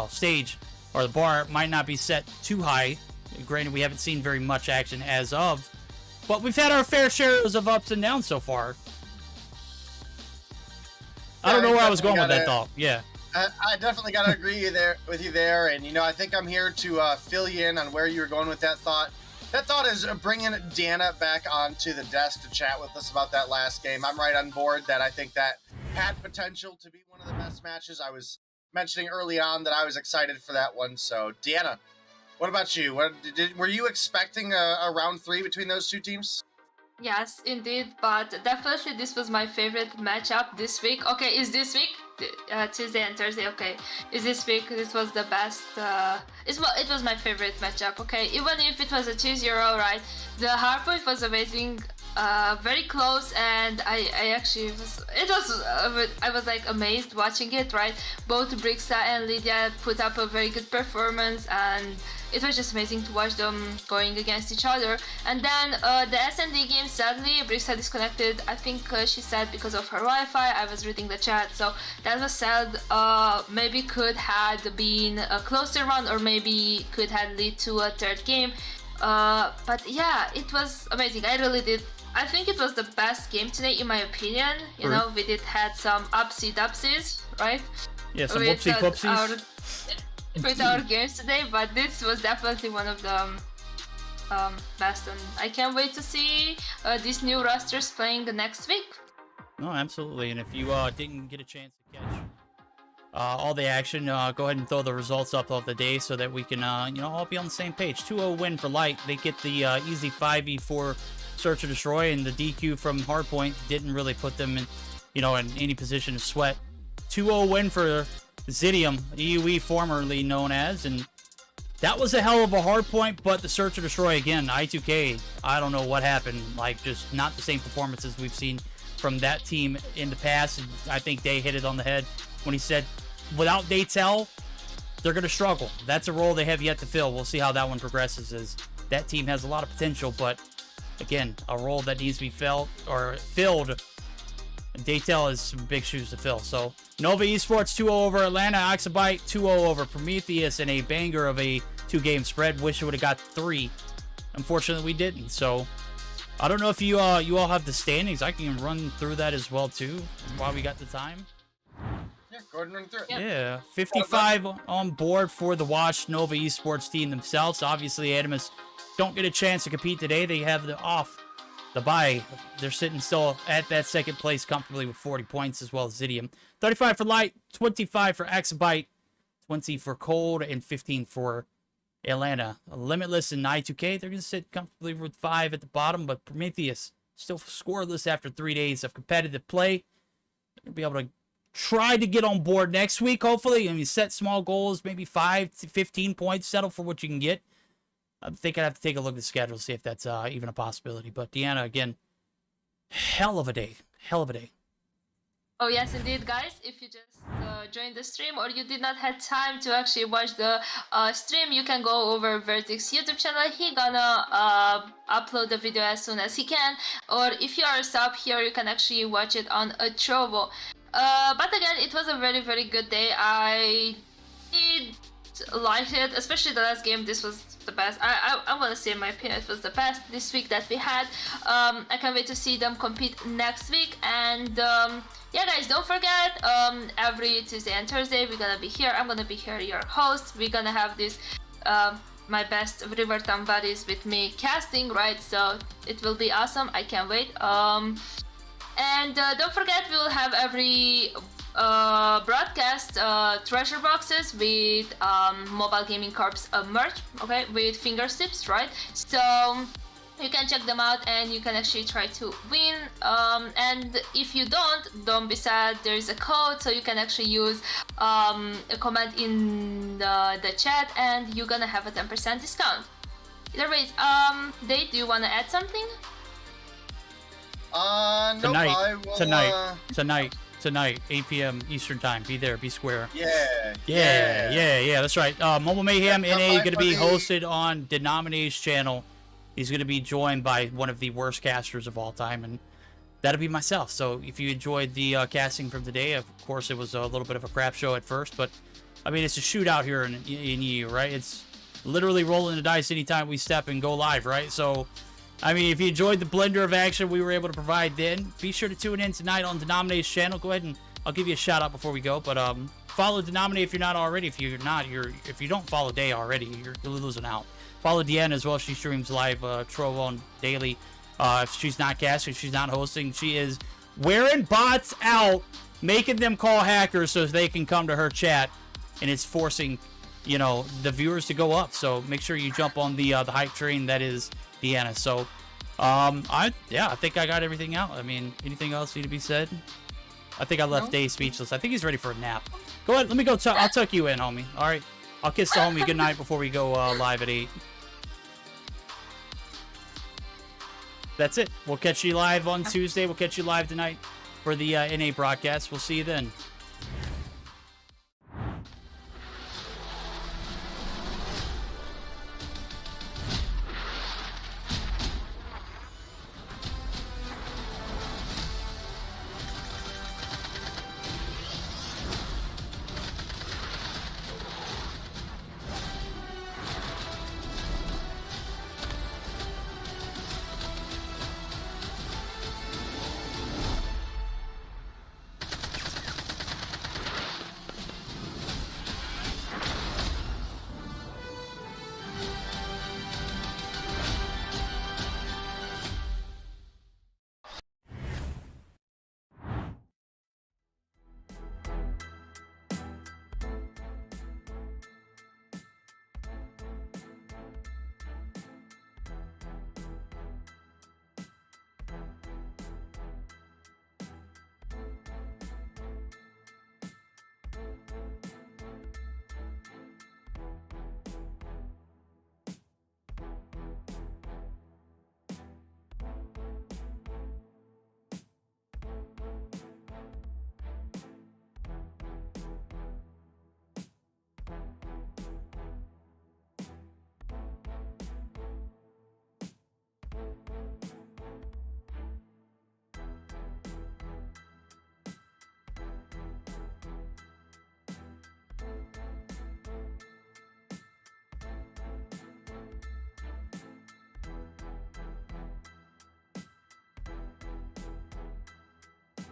stage or the bar might not be set too high. Granted, we haven't seen very much action as of, but we've had our fair shares of ups and downs so far. I don't know where I was going with that thought. Yeah. I definitely got to agree with you there. And, I think I'm here to fill you in on where you were going with that thought. That thought is bringing Deanna back onto the desk to chat with us about that last game. I'm right on board that I think that had potential to be one of the best matches. I was mentioning early on that I was excited for that one. So, Deanna, what about you? Were you expecting a round 3 between those 2 teams? Yes, indeed, but definitely this was my favorite matchup this week. Okay, is this week? Tuesday and Thursday, okay. Is this week, this was the best, it was my favorite matchup, okay. Even if it was a 2-0, right, the hardpoint was amazing, very close, and I actually I was like amazed watching it, right. Both Brixta and Lydia put up a very good performance, and it was just amazing to watch them going against each other. And then the S&D game, sadly, Brixta disconnected. I think she said because of her Wi-Fi. I was reading the chat, so that was sad. Maybe could have been a closer one, or maybe could have lead to a 3rd game. But yeah, it was amazing. I really did. I think it was the best game today, in my opinion. We did had some upsies, right? Yeah, some whoopsie-poopsies. With our games today, but this was definitely one of the best, and I can't wait to see these new rosters playing the next week. No, absolutely. And if you didn't get a chance to catch all the action. Go ahead and throw the results up of the day so that we can, all be on the same page. 2-0 win for Light. They get the easy 5v4 search and destroy, and the DQ from Hardpoint didn't really put them in, in any position to sweat. 2-0 win for Xitium, EUE formerly known as, and that was a hell of a Hardpoint, but the search and destroy again, I2K, I don't know what happened. Like, just not the same performances we've seen from that team in the past. And I think Day hit it on the head when he said, without Daytel, they're going to struggle. That's a role they have yet to fill. We'll see how that one progresses, as that team has a lot of potential, but again, a role that needs to be filled. Daytel has some big shoes to fill. So Nova Esports 2-0 over Atlanta, AxiByte 2-0 over Prometheus in a banger of a 2-game spread. Wish it would have got 3. Unfortunately, we didn't. So I don't know if you all have the standings. I can run through that as well too while we got the time. Yeah, go ahead and run through it. Yeah, 55 on board for the Watch Nova Esports team themselves. Obviously, Animus don't get a chance to compete today. They have the bye. They're sitting still at that second place comfortably with 40 points, as well as Xitium. 35 for Light, 25 for AxiByte, 20 for Cold, and 15 for Atlanta. Limitless and I2K, they're going to sit comfortably with 5 at the bottom, but Prometheus still scoreless after 3 days of competitive play. They're going to be able to try to get on board next week, hopefully. I mean, set small goals, maybe 5 to 15 points, settle for what you can get. I think I'd have to take a look at the schedule, see if that's even a possibility. But Deanna, again, hell of a day. Hell of a day. Oh yes, indeed, guys. If you just joined the stream or you did not have time to actually watch the stream, you can go over Vertix's YouTube channel. He gonna upload the video as soon as he can. Or if you are a sub here, you can actually watch it on a Trovo. But again, it was a very, very good day. I did like it, especially the last game. This was the best. I want to say, in my opinion, it was the best this week that we had. I can't wait to see them compete next week. And yeah, guys, don't forget, every Tuesday and Thursday we're gonna be here. I'm gonna be here, your host. We're gonna have this my best Rivertown buddies with me casting, right? So it will be awesome. I can't wait. And don't forget, we will have every broadcast treasure boxes with Mobile Gaming Corp's merch, okay, with finger tips, right? So you can check them out and you can actually try to win. And if you don't be sad, there's a code, so you can actually use a comment in the chat and you're gonna have a 10% discount. Either ways, Dave, do you want to add something? Tonight, 8 p.m. Eastern time. Be there, be square. Yeah. That's right. Mobile Mayhem NA going to be hosted on Denominate's channel. He's going to be joined by one of the worst casters of all time, and that'll be myself. So if you enjoyed the casting from today, of course it was a little bit of a crap show at first, but I mean, it's a shootout here in EU, right? It's literally rolling the dice anytime we step and go live, right? So I mean, if you enjoyed the blender of action we were able to provide then, be sure to tune in tonight on Denominate's channel. Go ahead and I'll give you a shout out before we go. But follow Denominate if you're not already. If you don't follow Day already, you're losing out. Follow Deanna as well. She streams live Trovo on daily. If she's not casting, if she's not hosting, she is wearing bots out, making them call hackers so they can come to her chat, and it's forcing, the viewers to go up. So make sure you jump on the hype train that is Deanna. So I think I got everything out. I mean, anything else need to be said? I think I left Day speechless. I think he's ready for a nap. Go ahead, let me go. I'll tuck you in, homie. All right, I'll kiss the homie goodnight before we go live at 8. That's it. We'll catch you live on Tuesday. We'll catch you live tonight for the NA broadcast. We'll see you then.